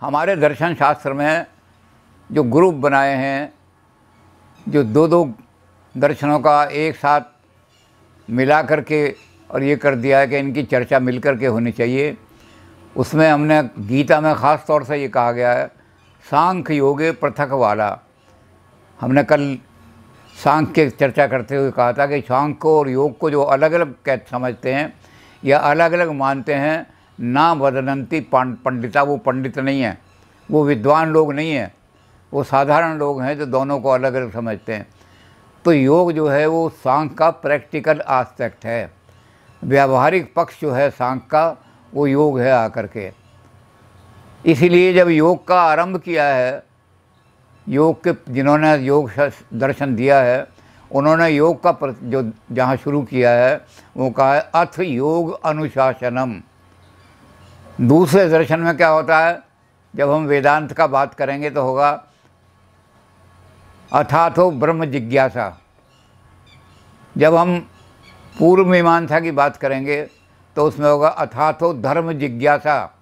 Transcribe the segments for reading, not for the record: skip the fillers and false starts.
हमारे दर्शन शास्त्र में जो ग्रुप बनाए हैं, जो दो दो दर्शनों का एक साथ मिला करके और ये कर दिया है कि इनकी चर्चा मिल कर के होनी चाहिए, उसमें हमने गीता में ख़ास तौर से ये कहा गया है सांख्य योगे पृथक वाला। हमने कल सांख्य की चर्चा करते हुए कहा था कि सांख्य और योग को जो अलग अलग समझते हैं या अलग अलग मानते हैं, ना वदनंती पंडिता, वो पंडित नहीं है, वो विद्वान लोग नहीं हैं, वो साधारण लोग हैं जो दोनों को अलग अलग समझते हैं। तो योग जो है वो सांख्य का प्रैक्टिकल एस्पेक्ट है, व्यावहारिक पक्ष जो है सांख्य का वो योग है आकर के। इसीलिए जब योग का आरंभ किया है, योग के जिन्होंने योग दर्शन दिया है उन्होंने योग का जो जहाँ शुरू किया है वो कहा है अथ योग अनुशासनम। दूसरे दर्शन में क्या होता है, जब हम वेदांत का बात करेंगे तो होगा अथातो ब्रह्म जिज्ञासा। जब हम पूर्व मीमांसा की बात करेंगे तो उसमें होगा अथातो धर्म जिज्ञासा।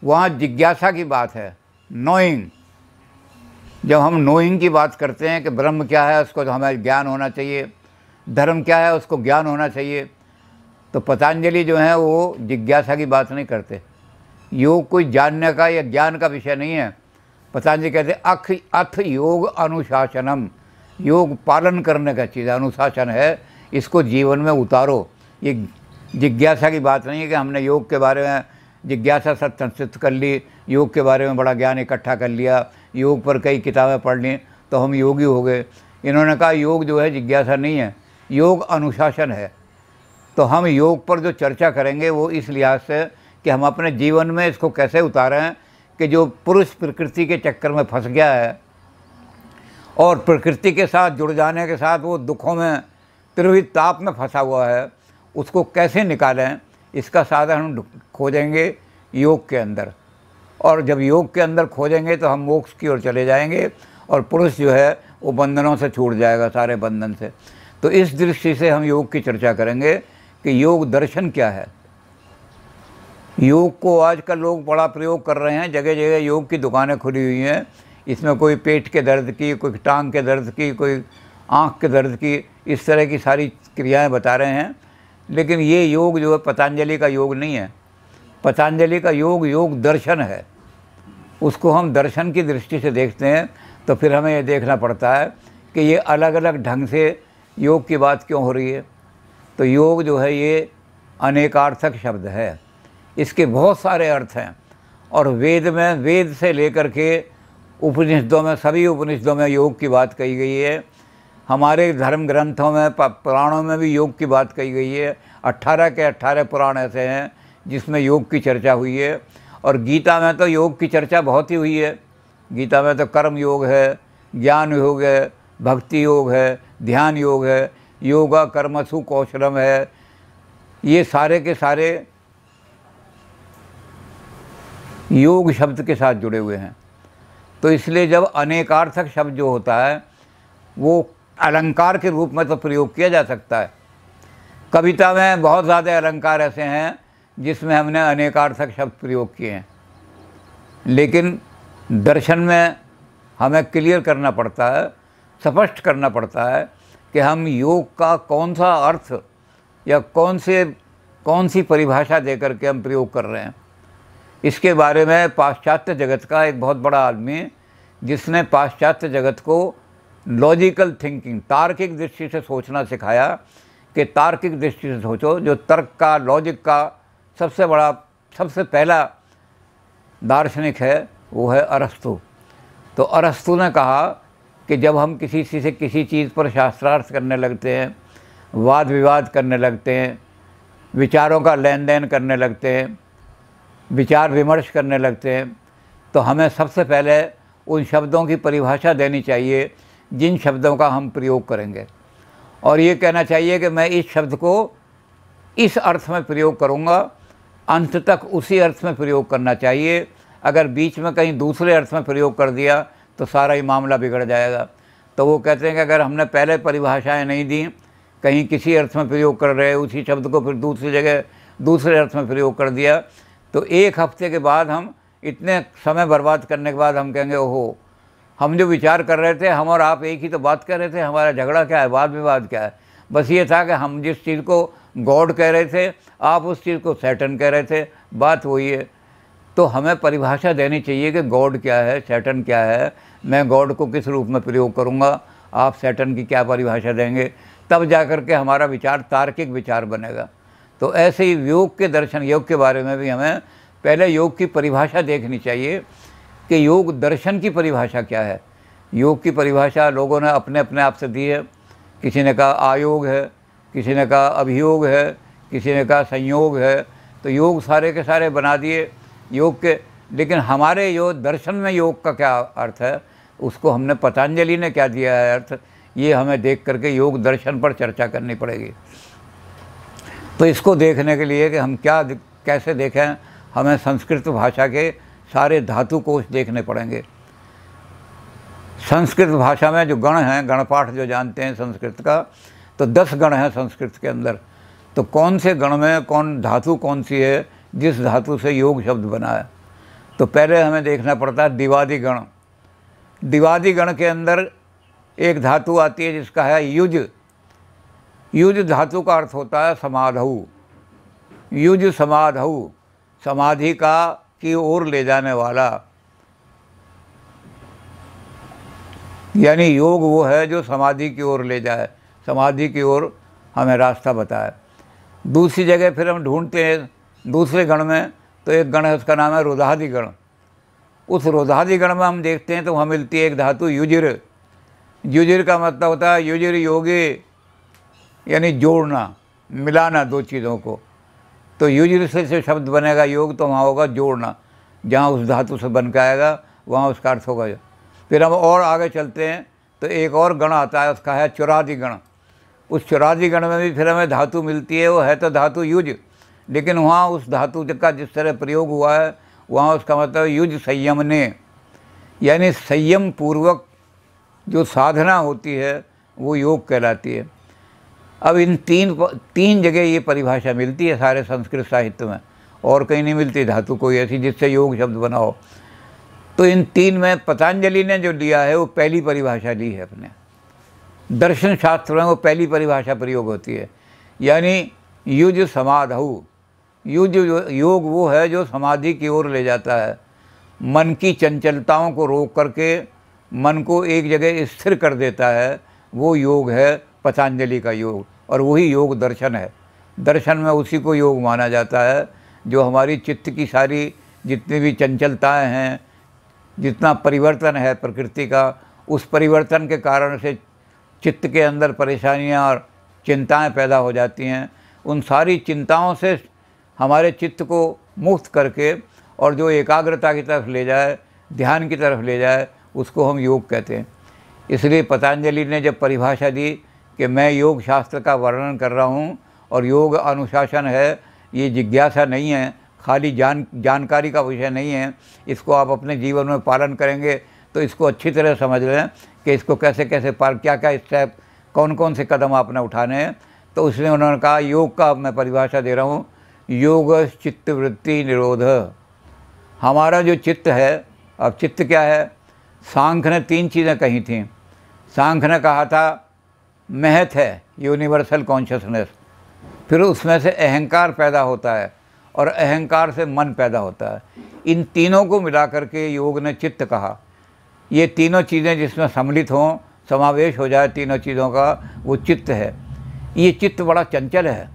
वहाँ जिज्ञासा की बात है, नोइंग। जब हम नोइंग की बात करते हैं कि ब्रह्म क्या है उसको तो हमें ज्ञान होना चाहिए, धर्म क्या है उसको ज्ञान होना चाहिए, तो पतंजलि जो है वो जिज्ञासा की बात नहीं करते। योग कोई जानने का या ज्ञान का विषय नहीं है। पतंजलि कहते अथ योग अनुशासनम, योग पालन करने का चीज़, अनुशासन है, इसको जीवन में उतारो। ये जिज्ञासा की बात नहीं है कि हमने योग के बारे में जिज्ञासा संचित कर ली, योग के बारे में बड़ा ज्ञान इकट्ठा कर लिया, योग पर कई किताबें पढ़ ली तो हम योगी हो गए। इन्होंने कहा योग जो है जिज्ञासा नहीं है, योग अनुशासन है। तो हम योग पर जो चर्चा करेंगे वो इस लिहाज से कि हम अपने जीवन में इसको कैसे उतारें कि जो पुरुष प्रकृति के चक्कर में फंस गया है और प्रकृति के साथ जुड़ जाने के साथ वो दुखों में त्रिविध ताप में फंसा हुआ है, उसको कैसे निकालें, इसका साधन हम खोजेंगे योग के अंदर। और जब योग के अंदर खोजेंगे तो हम मोक्ष की ओर चले जाएंगे और पुरुष जो है वो बंधनों से छूट जाएगा, सारे बंधन से। तो इस दृष्टि से हम योग की चर्चा करेंगे कि योग दर्शन क्या है। योग को आजकल लोग बड़ा प्रयोग कर रहे हैं, जगह जगह योग की दुकानें खुली हुई हैं। इसमें कोई पेट के दर्द की, कोई टांग के दर्द की, कोई आँख के दर्द की, इस तरह की सारी क्रियाएं बता रहे हैं। लेकिन ये योग जो है पतंजलि का योग नहीं है। पतंजलि का योग योग दर्शन है, उसको हम दर्शन की दृष्टि से देखते हैं। तो फिर हमें ये देखना पड़ता है कि ये अलग अलग ढंग से योग की बात क्यों हो रही है। तो योग जो है ये अनेकार्थक शब्द है, इसके बहुत सारे अर्थ हैं। और वेद में, वेद से लेकर के उपनिषदों में, सभी उपनिषदों में योग की बात कही गई है। हमारे धर्म ग्रंथों में, पुराणों में भी योग की बात कही गई है। 18 के 18 पुराण ऐसे हैं जिसमें योग की चर्चा हुई है। और गीता में तो योग की चर्चा बहुत ही हुई है। गीता में तो कर्म योग है, ज्ञान योग है, भक्ति योग है, ध्यान योग है, योगा कर्मसु कौशलम है। ये सारे के सारे योग शब्द के साथ जुड़े हुए हैं। तो इसलिए जब अनेकार्थक शब्द जो होता है वो अलंकार के रूप में तो प्रयोग किया जा सकता है। कविता में बहुत ज़्यादा अलंकार ऐसे हैं जिसमें हमने अनेकार्थक शब्द प्रयोग किए हैं। लेकिन दर्शन में हमें क्लियर करना पड़ता है, स्पष्ट करना पड़ता है कि हम योग का कौन सा अर्थ या कौन सी परिभाषा दे करके हम प्रयोग कर रहे हैं। इसके बारे में पाश्चात्य जगत का एक बहुत बड़ा आदमी, जिसने पाश्चात्य जगत को लॉजिकल थिंकिंग, तार्किक दृष्टि से सोचना सिखाया कि तार्किक दृष्टि से सोचो। जो तर्क का, लॉजिक का सबसे पहला दार्शनिक है वो है अरस्तु। तो अरस्तु ने कहा कि जब हम किसी चीज़ पर शास्त्रार्थ करने लगते हैं, वाद विवाद करने लगते हैं, विचारों का लेन देन करने लगते हैं, विचार विमर्श करने लगते हैं, तो हमें सबसे पहले उन शब्दों की परिभाषा देनी चाहिए जिन शब्दों का हम प्रयोग करेंगे। और ये कहना चाहिए कि मैं इस शब्द को इस अर्थ में प्रयोग करूँगा, अंत तक उसी अर्थ में प्रयोग करना चाहिए। अगर बीच में कहीं दूसरे अर्थ में प्रयोग कर दिया तो सारा ही मामला बिगड़ जाएगा। तो वो कहते हैं कि अगर हमने पहले परिभाषाएं नहीं दी, कहीं किसी अर्थ में प्रयोग कर रहे, उसी शब्द को फिर दूसरी जगह दूसरे अर्थ में प्रयोग कर दिया, तो एक हफ्ते के बाद हम इतने समय बर्बाद करने के बाद हम कहेंगे ओहो, हम जो विचार कर रहे थे, हम और आप एक ही तो बात कर रहे थे, हमारा झगड़ा क्या है, वाद विवाद क्या है? बस ये था कि हम जिस चीज़ को गॉड कह रहे थे, आप उस चीज़ को सैटन कह रहे थे, बात वही है। तो हमें परिभाषा देनी चाहिए कि गॉड क्या है, सैटन क्या है, मैं गॉड को किस रूप में प्रयोग करूँगा, आप सैटन की क्या परिभाषा देंगे, तब जा कर के हमारा विचार तार्किक विचार बनेगा। तो ऐसे ही योग के दर्शन, योग के बारे में भी हमें पहले योग की परिभाषा देखनी चाहिए कि योग दर्शन की परिभाषा क्या है। योग की परिभाषा लोगों ने अपने अपने आप से दी है। किसी ने कहा आयोग है, किसी ने कहा अभियोग है, किसी ने कहा संयोग है। तो योग सारे के सारे बना दिए योग के, लेकिन हमारे योग दर्शन में योग का क्या अर्थ है, उसको हमने पतंजलि ने क्या दिया है अर्थ, ये हमें देख करके योग दर्शन पर चर्चा करनी पड़ेगी। तो इसको देखने के लिए कि हम क्या कैसे देखें, हमें संस्कृत भाषा के सारे धातु कोश देखने पड़ेंगे। संस्कृत भाषा में जो गण हैं, गणपाठ जो जानते हैं संस्कृत का, तो 10 गण हैं संस्कृत के अंदर। तो कौन से गण में कौन धातु कौन सी है जिस धातु से योग शब्द बना है, तो पहले हमें देखना पड़ता है दिवादि गण। दिवादि गण के अंदर एक धातु आती है जिसका है युज। युज धातु का अर्थ होता है समाधौ। युज समाधौ, समाधि का की ओर ले जाने वाला, यानी योग वो है जो समाधि की ओर ले जाए, समाधि की ओर हमें रास्ता बताए। दूसरी जगह फिर हम ढूंढते हैं दूसरे गण में, तो एक गण है उसका नाम है रुधादि गण। उस रुधादि गण में हम देखते हैं तो वहाँ मिलती है एक धातु युजिर। युजिर का मतलब होता है युजिर योगे, यानी जोड़ना, मिलाना दो चीज़ों को। तो युजिर से शब्द बनेगा योग, तो वहाँ होगा जोड़ना, जहाँ उस धातु से बन के आएगा वहाँ उसका अर्थ होगा। फिर हम और आगे चलते हैं तो एक और गण आता है, उसका है चुरादि गण। उस चुरादि गण में भी फिर हमें धातु मिलती है, वो है तो धातु युज, लेकिन वहाँ उस धातु का जिस तरह प्रयोग हुआ है वहाँ उसका मतलब युज संयमने, यानी संयम पूर्वक जो साधना होती है वो योग कहलाती है। अब इन तीन जगह ये परिभाषा मिलती है सारे संस्कृत साहित्य में, और कहीं नहीं मिलती धातु कोई ऐसी जिससे योग शब्द बना हो। तो इन तीन में पतंजलि ने जो लिया है वो पहली परिभाषा ली है अपने। दर्शन शास्त्र में वो पहली परिभाषा प्रयोग होती है, यानी युज समाधौ। युज योग वो है जो समाधि की ओर ले जाता है, मन की चंचलताओं को रोक करके मन को एक जगह स्थिर कर देता है, वो योग है पतंजलि का योग, और वही योग दर्शन है। दर्शन में उसी को योग माना जाता है जो हमारी चित्त की सारी जितनी भी चंचलताएं हैं, जितना परिवर्तन है प्रकृति का, उस परिवर्तन के कारण से चित्त के अंदर परेशानियां और चिंताएं पैदा हो जाती हैं। उन सारी चिंताओं से हमारे चित्त को मुक्त करके और जो एकाग्रता की तरफ ले जाए, ध्यान की तरफ ले जाए, उसको हम योग कहते हैं। इसलिए पतंजलि ने जब परिभाषा दी कि मैं योग शास्त्र का वर्णन कर रहा हूँ और योग अनुशासन है, ये जिज्ञासा नहीं है, खाली जानकारी का विषय नहीं है, इसको आप अपने जीवन में पालन करेंगे तो इसको अच्छी तरह समझ लें कि इसको कैसे कैसे क्या क्या स्टेप, कौन कौन से कदम आपने उठाने हैं। तो उसने उन्होंने कहा योग का मैं परिभाषा दे रहा हूँ, योग चित्त वृत्ति निरोध। हमारा जो चित्त है, अब चित्त क्या है, सांख्य ने 3 चीज़ें कही थी। सांख्य ने कहा था महत है, यूनिवर्सल कॉन्शियसनेस, फिर उसमें से अहंकार पैदा होता है और अहंकार से मन पैदा होता है। इन तीनों को मिला करके योग ने चित्त कहा। ये तीनों चीज़ें जिसमें सम्मिलित हों, समावेश हो जाए तीनों चीज़ों का, वो चित्त है। ये चित्त बड़ा चंचल है,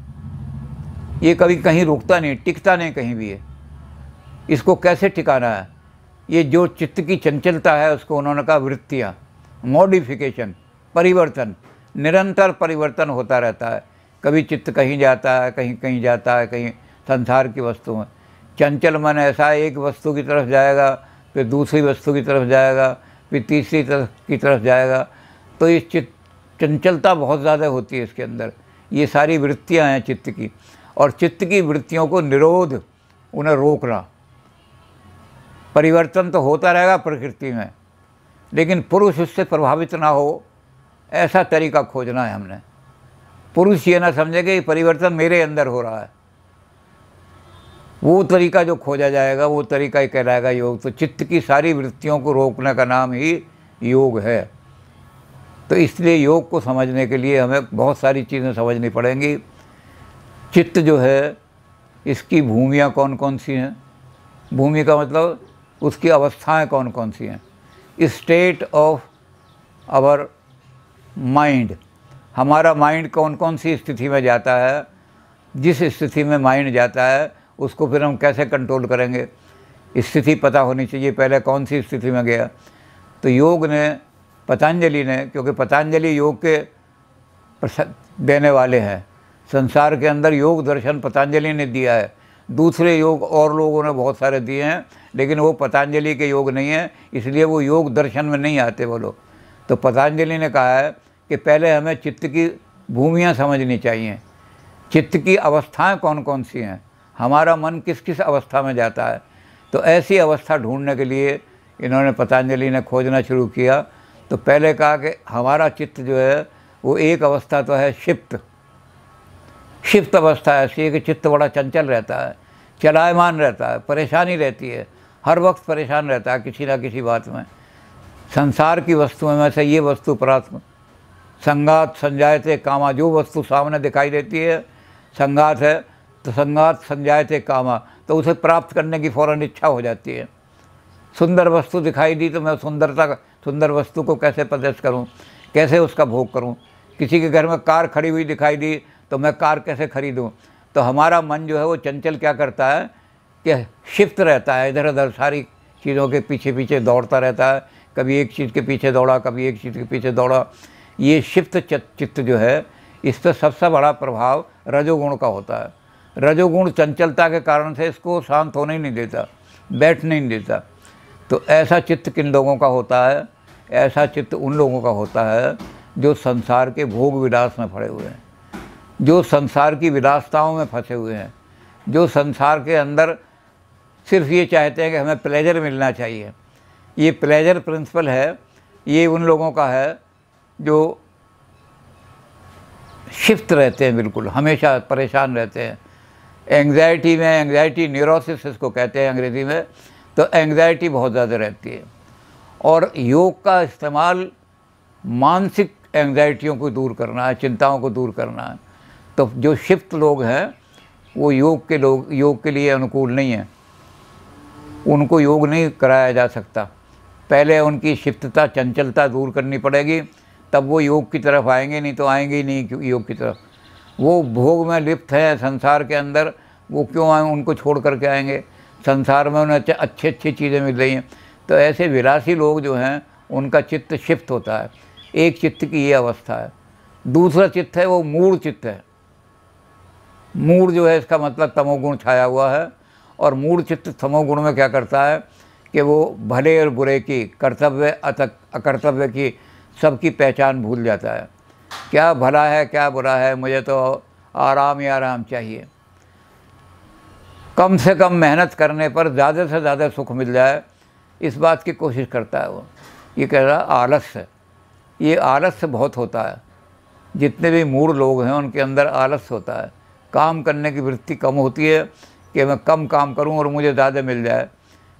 ये कभी कहीं रुकता नहीं, टिकता नहीं कहीं भी है। इसको कैसे टिकाना है, ये जो चित्त की चंचलता है उसको उन्होंने कहा वृत्तियाँ, मॉडिफिकेशन, परिवर्तन, निरंतर परिवर्तन होता रहता है। कभी चित्त कहीं जाता है, कहीं कहीं जाता है, कहीं संसार की वस्तु में। चंचल मन ऐसा है, एक वस्तु की तरफ जाएगा, फिर दूसरी वस्तु की तरफ जाएगा, फिर तीसरी की तरफ जाएगा। तो इस चंचलता बहुत ज़्यादा होती है इसके अंदर। ये सारी वृत्तियाँ हैं चित्त की, और चित्त की वृत्तियों को निरोध, उन्हें रोकना। परिवर्तन तो होता रहेगा प्रकृति में, लेकिन पुरुष उससे प्रभावित ना हो, ऐसा तरीका खोजना है हमने। पुरुष ये ना समझे कि परिवर्तन मेरे अंदर हो रहा है, वो तरीका जो खोजा जाएगा वो तरीका ही कहलाएगा योग। तो चित्त की सारी वृत्तियों को रोकने का नाम ही योग है। तो इसलिए योग को समझने के लिए हमें बहुत सारी चीज़ें समझनी पड़ेंगी। चित्त जो है इसकी भूमियाँ कौन कौन सी हैं, भूमि का मतलब उसकी अवस्थाएं कौन कौन सी हैं। स्टेट ऑफ आवर माइंड, हमारा माइंड कौन कौन सी स्थिति में जाता है, जिस स्थिति में माइंड जाता है उसको फिर हम कैसे कंट्रोल करेंगे, स्थिति पता होनी चाहिए पहले कौन सी स्थिति में गया। तो योग ने, पतंजलि ने, क्योंकि पतंजलि योग के देने वाले हैं, संसार के अंदर योग दर्शन पतंजलि ने दिया है। दूसरे योग और लोगों ने बहुत सारे दिए हैं, लेकिन वो पतंजलि के योग नहीं है, इसलिए वो योग दर्शन में नहीं आते वो लोग। तो पतंजलि ने कहा है कि पहले हमें चित्त की भूमियाँ समझनी चाहिए, चित्त की अवस्थाएं कौन कौन सी हैं, हमारा मन किस किस अवस्था में जाता है। तो ऐसी अवस्था ढूंढने के लिए इन्होंने, पतंजलि ने खोजना शुरू किया। तो पहले कहा कि हमारा चित्त जो है वो एक अवस्था तो है शिफ्ट अवस्था ऐसी है कि चित्त बड़ा चंचल रहता है, चलायमान रहता है, परेशानी रहती है, हर वक्त परेशान रहता है किसी ना किसी बात में। संसार की वस्तुओं में से ये वस्तु प्राप्त, संगात संजायते कामा, जो वस्तु सामने दिखाई देती है संगात है, तो संगात संजायते कामा, तो उसे प्राप्त करने की फ़ौरन इच्छा हो जाती है। सुंदर वस्तु दिखाई दी तो मैं सुंदर वस्तु को कैसे प्रदर्शित करूं, कैसे उसका भोग करूं। किसी के घर में कार खड़ी हुई दिखाई दी तो मैं कार कैसे खरीदूं। तो हमारा मन जो है वो चंचल क्या करता है कि शिफ्ट रहता है, इधर उधर सारी चीज़ों के पीछे पीछे दौड़ता रहता है, कभी एक चीज़ के पीछे दौड़ा, कभी एक चीज़ के पीछे दौड़ा। ये शिफ्ट चित्त जो है, इस पर सबसे बड़ा प्रभाव रजोगुण का होता है। रजोगुण चंचलता के कारण से इसको शांत होने ही नहीं देता, बैठने नहीं देता। तो ऐसा चित्त किन लोगों का होता है, ऐसा चित्त उन लोगों का होता है जो संसार के भोग विलास में पड़े हुए हैं, जो संसार की विलासताओं में फंसे हुए हैं, जो संसार के अंदर सिर्फ ये चाहते हैं कि हमें प्लेजर मिलना चाहिए। ये प्लेजर प्रिंसिपल है, ये उन लोगों का है जो शिफ्ट रहते हैं, बिल्कुल हमेशा परेशान रहते हैं। एंग्जाइटी में, एंग्जाइटी न्यूरोसिस इसको कहते हैं अंग्रेज़ी में, तो एंग्जाइटी बहुत ज़्यादा रहती है। और योग का इस्तेमाल मानसिक एंग्जाइटियों को दूर करना है, चिंताओं को दूर करना है। तो जो शिफ्ट लोग हैं वो योग के लिए अनुकूल नहीं हैं, उनको योग नहीं कराया जा सकता। पहले उनकी शिफ्टता, चंचलता दूर करनी पड़ेगी, तब वो योग की तरफ आएंगे, नहीं तो आएंगे ही नहीं योग की तरफ। वो भोग में लिप्त हैं संसार के अंदर, वो क्यों आए, उनको छोड़ करके आएंगे। संसार में उन्हें अच्छी अच्छी चीज़ें मिल रही हैं। तो ऐसे विलासी लोग जो हैं उनका चित्त शिफ्ट होता है। एक चित्त की ये अवस्था है। दूसरा चित्त है वो मूढ़ चित्त है। मूढ़ जो है इसका मतलब तमोगुण छाया हुआ है। और मूढ़ चित्त तमोगुण में क्या करता है कि वो भले और बुरे की, कर्तव्य अकर्तव्य की, सबकी पहचान भूल जाता है। क्या भला है क्या बुरा है, मुझे तो आराम ही आराम चाहिए। कम से कम मेहनत करने पर ज़्यादा से ज़्यादा सुख मिल जाए, इस बात की कोशिश करता है वो। ये कह रहा आलस्य, ये आलस्य बहुत होता है। जितने भी मूढ़ लोग हैं उनके अंदर आलस्य होता है। काम करने की वृत्ति कम होती है कि मैं कम काम करूं और मुझे ज़्यादा मिल जाए।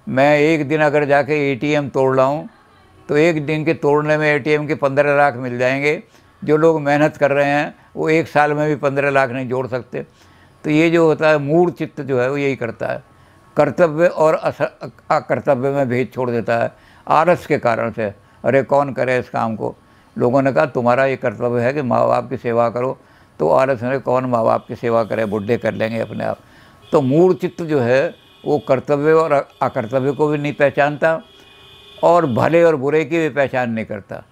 मैं एक दिन अगर जाके एटीएम तोड़ लाऊं तो एक दिन के तोड़ने में एटीएम के 15 लाख मिल जाएंगे। जो लोग मेहनत कर रहे हैं वो एक साल में भी 15 लाख नहीं जोड़ सकते। तो ये जो होता है मूढ़ चित्त जो है वो यही करता है, कर्तव्य और अकर्तव्य में भेद छोड़ देता है आलस के कारण से। अरे कौन करे इस काम को। लोगों ने कहा तुम्हारा ये कर्तव्य है कि माँ बाप की सेवा करो, तो आलस ने कौन माँ बाप की सेवा करे, बुढ़े कर लेंगे अपने आप। तो मूढ़ चित्त जो है वो कर्तव्य और अकर्तव्य को भी नहीं पहचानता और भले और बुरे की भी पहचान नहीं करता।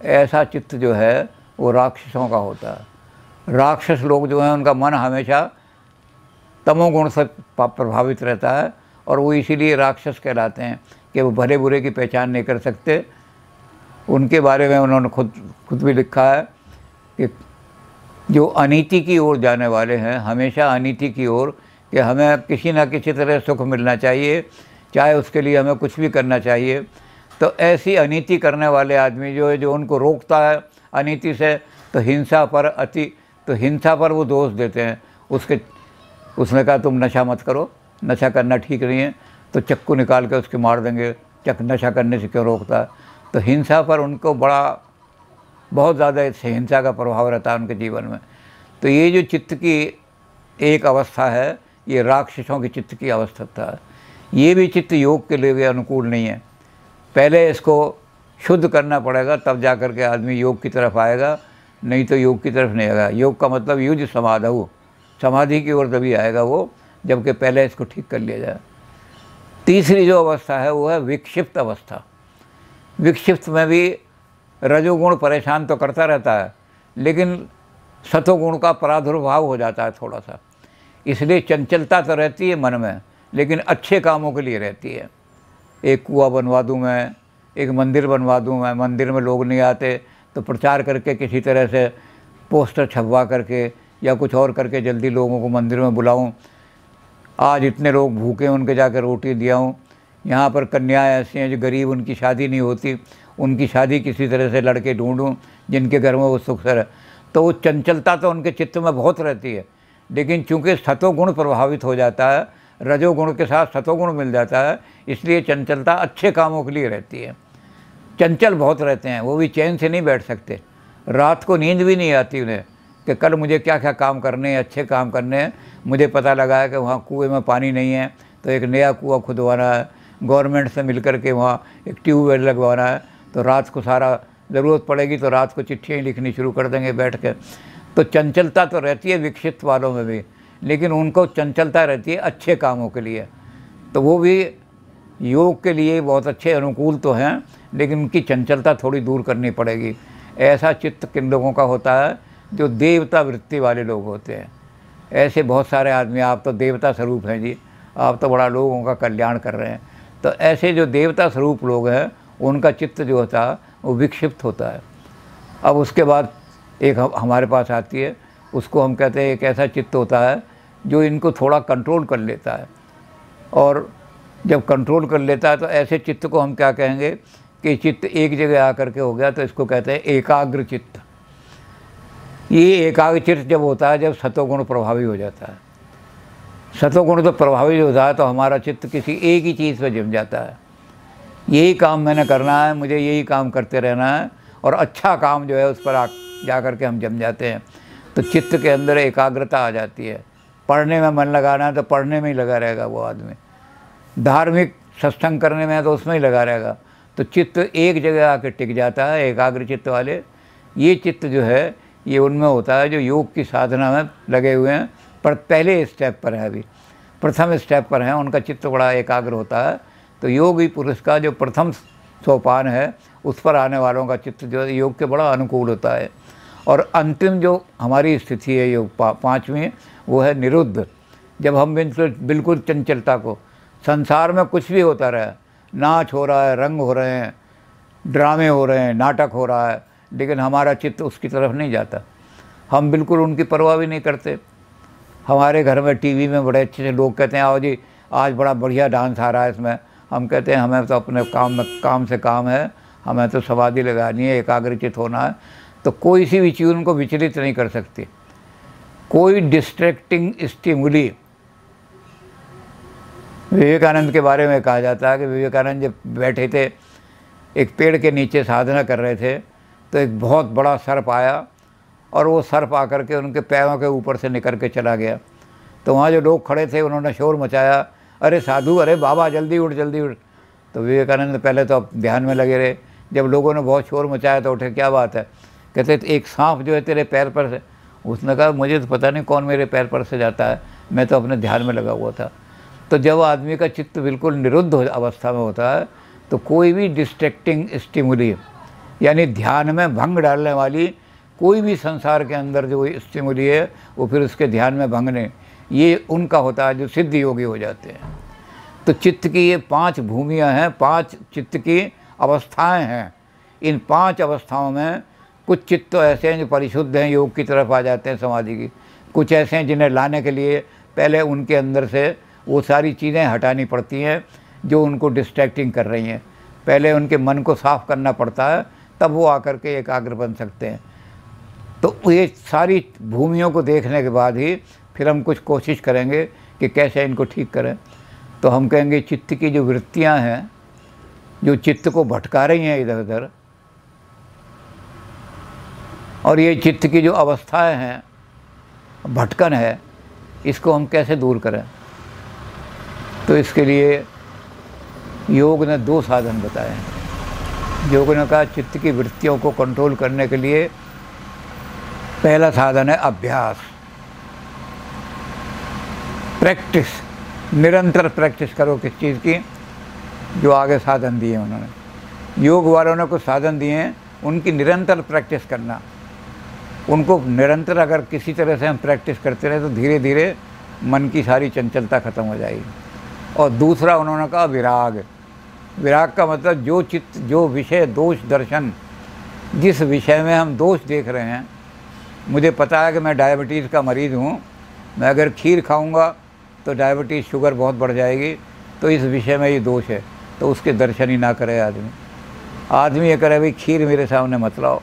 ऐसा चित्त जो है वो राक्षसों का होता है। राक्षस लोग जो हैं उनका मन हमेशा तमोगुण से प्रभावित रहता है और वो इसीलिए राक्षस कहलाते हैं कि वो भले बुरे की पहचान नहीं कर सकते। उनके बारे में उन्होंने खुद भी लिखा है कि जो अनीति की ओर जाने वाले हैं, हमेशा अनीति की ओर, कि हमें किसी न किसी तरह सुख मिलना चाहिए, चाहे उसके लिए हमें कुछ भी करना चाहिए। तो ऐसी अनीति करने वाले आदमी जो है, जो उनको रोकता है अनीति से, तो हिंसा पर वो दोष देते हैं। उसने कहा तुम नशा मत करो, नशा करना ठीक नहीं है तो चक्कू निकाल के उसके मार देंगे, नशा करने से क्यों रोकता है। तो हिंसा पर उनको बहुत ज़्यादा हिंसा का प्रभाव रहता है उनके जीवन में। तो ये जो चित्त की एक अवस्था है, ये राक्षसों की चित्त की अवस्था है। ये भी चित्त योग के लिए भी अनुकूल नहीं है। पहले इसको शुद्ध करना पड़ेगा, तब जा कर के आदमी योग की तरफ आएगा, नहीं तो योग की तरफ नहीं आएगा। योग का मतलब युज समाधौ, समाधि की ओर तभी आएगा वो, जबकि पहले इसको ठीक कर लिया जाए। तीसरी जो अवस्था है वो है विक्षिप्त अवस्था। विक्षिप्त में भी रजोगुण परेशान तो करता रहता है, लेकिन सतोगुण का प्रादुर्भाव हो जाता है थोड़ा सा। इसलिए चंचलता तो रहती है मन में, लेकिन अच्छे कामों के लिए रहती है। एक कुआं बनवा दूँ मैं, एक मंदिर बनवा दूँ मैं, मंदिर में लोग नहीं आते तो प्रचार करके किसी तरह से पोस्टर छपवा करके या कुछ और करके जल्दी लोगों को मंदिर में बुलाऊं। आज इतने लोग भूखे, उनके जाकर रोटी दिया हूँ। यहाँ पर कन्याएं ऐसी हैं जो गरीब, उनकी शादी नहीं होती, उनकी शादी किसी तरह से लड़के ढूंढूं जिनके घर में वो सुख से रहे। तो वो चंचलता तो उनके चित्त में बहुत रहती है, लेकिन चूँकि सतोगुण प्रभावित हो जाता है, रजोगुण के साथ सतोगुण मिल जाता है, इसलिए चंचलता अच्छे कामों के लिए रहती है। चंचल बहुत रहते हैं, वो भी चैन से नहीं बैठ सकते, रात को नींद भी नहीं आती उन्हें कि कल मुझे क्या क्या काम करने हैं, अच्छे काम करने हैं। मुझे पता लगा है कि वहाँ कुएं में पानी नहीं है तो एक नया कुआं खुदवाना है, गवर्नमेंट से मिल कर के वहाँ एक ट्यूबवेल लगवाना है। तो रात को सारा ज़रूरत पड़ेगी तो रात को चिट्ठियाँ लिखनी शुरू कर देंगे बैठ के। तो चंचलता तो रहती है विकसित वालों में भी, लेकिन उनको चंचलता रहती है अच्छे कामों के लिए। तो वो भी योग के लिए बहुत अच्छे अनुकूल तो हैं, लेकिन उनकी चंचलता थोड़ी दूर करनी पड़ेगी। ऐसा चित्त किन लोगों का होता है जो देवता वृत्ति वाले लोग होते हैं। ऐसे बहुत सारे आदमी, आप तो देवता स्वरूप हैं जी, आप तो बड़ा लोगों का कल्याण कर रहे हैं। तो ऐसे जो देवता स्वरूप लोग हैं उनका चित्त जो होता है वो विक्षिप्त होता है। अब उसके बाद एक हमारे पास आती है, उसको हम कहते हैं एक ऐसा चित्त होता है जो इनको थोड़ा कंट्रोल कर लेता है। और जब कंट्रोल कर लेता है तो ऐसे चित्त को हम क्या कहेंगे कि चित्त एक जगह आकर के हो गया, तो इसको कहते हैं एकाग्र चित्त। ये एकाग्र चित्त जब होता है जब सतोगुण प्रभावी हो जाता है। सतोगुण तो प्रभावी होता है तो हमारा चित्त किसी एक ही चीज़ पर जम जाता है। यही काम मैंने करना है, मुझे यही काम करते रहना है, और अच्छा काम जो है उस पर जा कर के हम जम जाते हैं। तो चित्त के अंदर एकाग्रता आ जाती है। पढ़ने में मन लगाना है तो पढ़ने में ही लगा रहेगा वो आदमी, धार्मिक सत्संग करने में है तो उसमें ही लगा रहेगा। तो चित्त एक जगह आकर टिक जाता है, एकाग्र चित्त वाले। ये चित्त जो है ये उनमें होता है जो योग की साधना में लगे हुए हैं, पर पहले स्टेप पर है, अभी प्रथम स्टेप पर हैं, उनका चित्त बड़ा एकाग्र होता है। तो योगी पुरुष का जो प्रथम सोपान है उस पर आने वालों का चित्त जो योग के बड़ा अनुकूल होता है। और अंतिम जो हमारी स्थिति है योग पाँचवीं, वो है निरुद्ध। जब हम बिल्कुल चंचलता को, संसार में कुछ भी होता रहे, नाच हो रहा है, रंग हो रहे हैं, ड्रामे हो रहे हैं, नाटक हो रहा है, लेकिन हमारा चित्त उसकी तरफ नहीं जाता। हम बिल्कुल उनकी परवाह भी नहीं करते। हमारे घर में टीवी में बड़े अच्छे से लोग कहते हैं आओ जी आज बड़ा बढ़िया डांस आ रहा है इसमें, हम कहते हैं हमें तो अपने काम से काम है, हमें तो समाधि लगानी है, एकाग्रचित होना है। तो कोई सी भी चीज़ उनको विचलित नहीं कर सकती। कोई डिस्ट्रैक्टिंग स्टिमुली, विवेकानंद के बारे में कहा जाता है कि विवेकानंद जब बैठे थे एक पेड़ के नीचे साधना कर रहे थे तो एक बहुत बड़ा सर्प आया और वो सर्प आकर के उनके पैरों के ऊपर से निकल के चला गया। तो वहाँ जो लोग खड़े थे उन्होंने शोर मचाया, अरे साधु, अरे बाबा जल्दी उठ जल्दी उठ। तो विवेकानंद पहले तो अब ध्यान में लगे रहे। जब लोगों ने बहुत शोर मचाया तो उठे, क्या बात है? कहते एक सांप जो है तेरे पैर पर से। उसने कहा मुझे तो पता नहीं कौन मेरे पैर पर से जाता है, मैं तो अपने ध्यान में लगा हुआ था। तो जब आदमी का चित्त बिल्कुल निरुद्ध अवस्था में होता है तो कोई भी डिस्ट्रैक्टिंग स्टिमुली यानी ध्यान में भंग डालने वाली कोई भी संसार के अंदर जो स्टिमुली है वो फिर उसके ध्यान में भंग नहीं, ये उनका होता है जो सिद्ध योगी हो जाते हैं। तो चित्त की ये 5 भूमियाँ हैं, 5 चित्त की अवस्थाएं हैं। इन 5 अवस्थाओं में कुछ चित्त तो ऐसे हैं जो परिशुद्ध हैं, योग की तरफ आ जाते हैं समाधि की। कुछ ऐसे हैं जिन्हें लाने के लिए पहले उनके अंदर से वो सारी चीज़ें हटानी पड़ती हैं जो उनको डिस्ट्रैक्टिंग कर रही हैं। पहले उनके मन को साफ़ करना पड़ता है, तब वो आकर के एकाग्र बन सकते हैं। तो ये सारी भूमियों को देखने के बाद ही फिर हम कुछ कोशिश करेंगे कि कैसे इनको ठीक करें। तो हम कहेंगे चित्त की जो वृत्तियां हैं, जो चित्त को भटका रही हैं इधर उधर, और ये चित्त की जो अवस्थाएं हैं, भटकन है, इसको हम कैसे दूर करें। तो इसके लिए योग ने 2 साधन बताए हैं। योग ने कहा चित्त की वृत्तियों को कंट्रोल करने के लिए पहला साधन है अभ्यास, प्रैक्टिस। निरंतर प्रैक्टिस करो किस चीज़ की, जो आगे साधन दिए उन्होंने। योग वालों ने कुछ साधन दिए हैं, उनकी निरंतर प्रैक्टिस करना। उनको निरंतर अगर किसी तरह से हम प्रैक्टिस करते रहे तो धीरे धीरे मन की सारी चंचलता ख़त्म हो जाएगी। और दूसरा उन्होंने कहा विराग। विराग का मतलब जो चित्त, जो विषय दोष दर्शन, जिस विषय में हम दोष देख रहे हैं, मुझे पता है कि मैं डायबिटीज़ का मरीज़ हूँ, मैं अगर खीर खाऊंगा तो डायबिटीज़ शुगर बहुत बढ़ जाएगी, तो इस विषय में ये दोष है, तो उसके दर्शन ही ना करे आदमी ये करे भाई खीर मेरे सामने मत लाओ,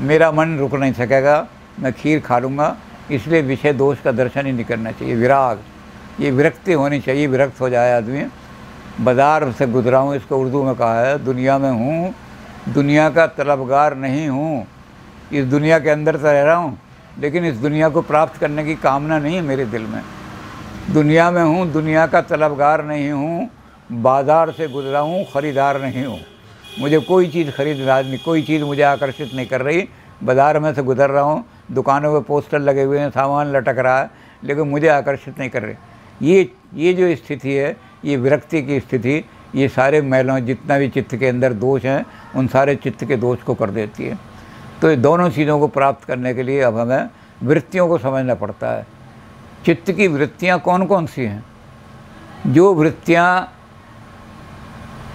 मेरा मन रुक नहीं सकेगा, मैं खीर खा लूँगा, इसलिए विषय दोष का दर्शन ही नहीं करना चाहिए। विराग, ये विरक्ति होनी चाहिए, विरक्त हो जाए आदमी। बाज़ार से गुजरा हूँ, इसको उर्दू में कहा है, दुनिया में हूँ, दुनिया का तलबगार नहीं हूँ। इस दुनिया के अंदर तो रह रहा हूँ, लेकिन इस दुनिया को प्राप्त करने की कामना नहीं है मेरे दिल में। दुनिया में हूँ, दुनिया का तलबगार नहीं हूँ, बाज़ार से गुजरा हूँ, ख़रीदार नहीं हूँ। मुझे कोई चीज़ खरीदना नहीं, कोई चीज़ मुझे आकर्षित नहीं कर रही। बाज़ार में से गुजर रहा हूँ, दुकानों पे पोस्टर लगे हुए हैं, सामान लटक रहा है, लेकिन मुझे आकर्षित नहीं कर रही। ये जो स्थिति है, ये विरक्ति की स्थिति, ये सारे मैलों, जितना भी चित्त के अंदर दोष हैं, उन सारे चित्त के दोष को कर देती है। तो ये दोनों चीज़ों को प्राप्त करने के लिए अब हमें वृत्तियों को समझना पड़ता है। चित्त की वृत्तियाँ कौन कौन सी हैं? जो वृत्तियाँ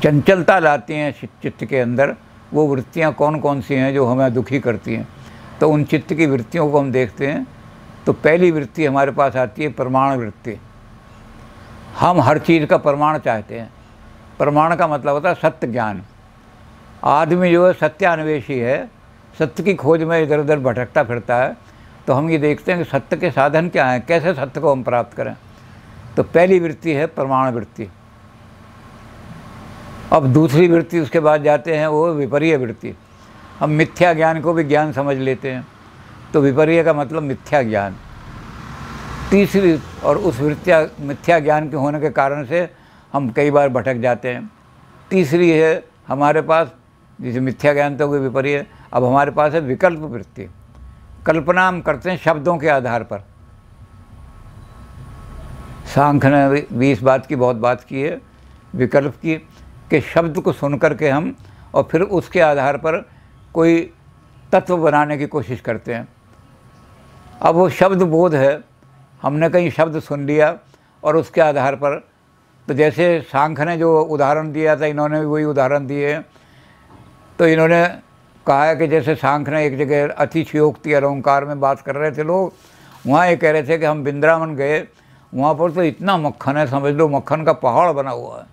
चंचलता लाती हैं चित्त के अंदर, वो वृत्तियाँ कौन कौन सी हैं जो हमें दुखी करती हैं। तो उन चित्त की वृत्तियों को हम देखते हैं। तो पहली वृत्ति हमारे पास आती है प्रमाण वृत्ति। हम हर चीज़ का प्रमाण चाहते हैं। प्रमाण का मतलब होता है सत्य ज्ञान। आदमी जो है सत्यान्वेषी है, सत्य की खोज में इधर उधर भटकता फिरता है। तो हम ये देखते हैं कि सत्य के साधन क्या हैं, कैसे सत्य को हम प्राप्त करें। तो पहली वृत्ति है प्रमाण वृत्ति। अब दूसरी वृत्ति उसके बाद जाते हैं, वो विपर्य वृत्ति। हम मिथ्या ज्ञान को भी ज्ञान समझ लेते हैं, तो विपर्य का मतलब मिथ्या ज्ञान। तीसरी, और उस मिथ्या ज्ञान के होने के कारण से हम कई बार भटक जाते हैं। तीसरी है हमारे पास, जैसे मिथ्या ज्ञान तो कोई विपर्य, अब हमारे पास है विकल्प वृत्ति। कल्पना हम करते हैं शब्दों के आधार पर। सांख्य ने भी इस बात की बहुत बात की है, विकल्प की, कि शब्द को सुन करके हम और फिर उसके आधार पर कोई तत्व बनाने की कोशिश करते हैं। अब वो शब्द बोध है, हमने कहीं शब्द सुन लिया और उसके आधार पर, तो जैसे सांख्य ने जो उदाहरण दिया था, इन्होंने भी वही उदाहरण दिए हैं। तो इन्होंने कहा है कि जैसे सांख्य ने एक जगह अतिशयोक्ति अलंकार में बात कर रहे थे लोग, वहाँ ये कह रहे थे कि हम वृंदावन गए, वहाँ पर तो इतना मक्खन है, समझ लो मक्खन का पहाड़ बना हुआ है।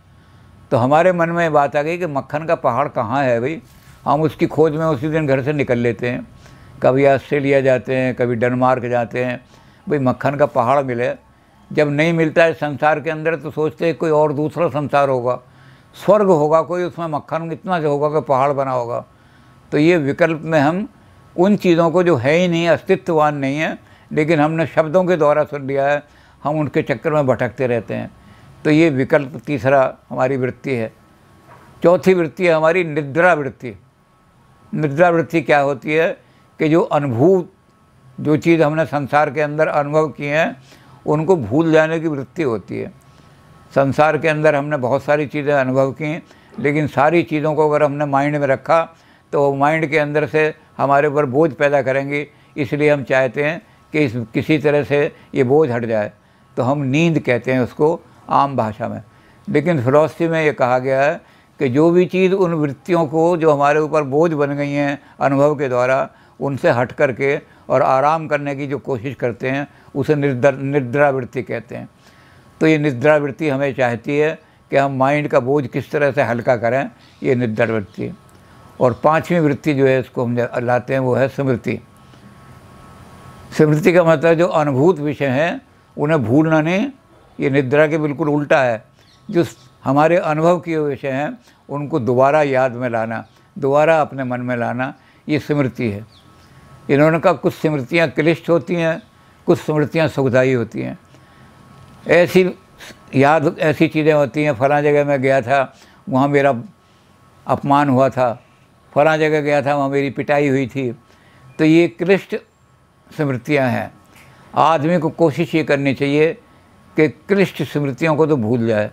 तो हमारे मन में बात आ गई कि मक्खन का पहाड़ कहाँ है भाई। हम उसकी खोज में उसी दिन घर से निकल लेते हैं, कभी ऑस्ट्रेलिया जाते हैं, कभी डेनमार्क जाते हैं, भाई मक्खन का पहाड़ मिले। जब नहीं मिलता है संसार के अंदर तो सोचते हैं कोई और दूसरा संसार होगा, स्वर्ग होगा कोई, उसमें मक्खन इतना जो होगा कि पहाड़ बना होगा। तो ये विकल्प में हम उन चीज़ों को जो है ही नहीं, अस्तित्ववान नहीं है, लेकिन हमने शब्दों के द्वारा सुन लिया है, हम उनके चक्कर में भटकते रहते हैं। तो ये विकल्प तीसरा हमारी वृत्ति है। चौथी वृत्ति है हमारी निद्रा वृत्ति। निद्रा वृत्ति क्या होती है कि जो अनुभूत, जो चीज़ हमने संसार के अंदर अनुभव की हैं, उनको भूल जाने की वृत्ति होती है। संसार के अंदर हमने बहुत सारी चीज़ें अनुभव की, लेकिन सारी चीज़ों को अगर हमने माइंड में रखा तो माइंड के अंदर से हमारे ऊपर बोझ पैदा करेंगी। इसलिए हम चाहते हैं कि किसी तरह से ये बोझ हट जाए। तो हम नींद कहते हैं उसको आम भाषा में, लेकिन फिलॉसफी में ये कहा गया है कि जो भी चीज़ उन वृत्तियों को जो हमारे ऊपर बोझ बन गई हैं अनुभव के द्वारा, उनसे हट करके और आराम करने की जो कोशिश करते हैं, उसे निद्रा वृत्ति कहते हैं। तो ये निद्रा वृत्ति हमें चाहती है कि हम माइंड का बोझ किस तरह से हल्का करें, ये निद्रा वृत्ति। और पांचवी वृत्ति जो है इसको हम लाते हैं, वो है स्मृति। स्मृति का मतलब जो अनुभूत विषय हैं उन्हें भूलना नहीं, ये निद्रा के बिल्कुल उल्टा है। जो हमारे अनुभव किए हुए विषय हैं उनको दोबारा याद में लाना, दोबारा अपने मन में लाना, ये स्मृति है। इन्होंने कहा कुछ स्मृतियाँ क्लिष्ट होती हैं, कुछ स्मृतियाँ सुखदायी होती हैं। ऐसी चीज़ें होती हैं, फलां जगह मैं गया था, वहाँ मेरा अपमान हुआ था, फलां जगह गया था, वहाँ मेरी पिटाई हुई थी। तो ये क्लिष्ट स्मृतियाँ हैं। आदमी को कोशिश ये करनी चाहिए कि क्लिष्ट स्मृतियों को तो भूल जाए,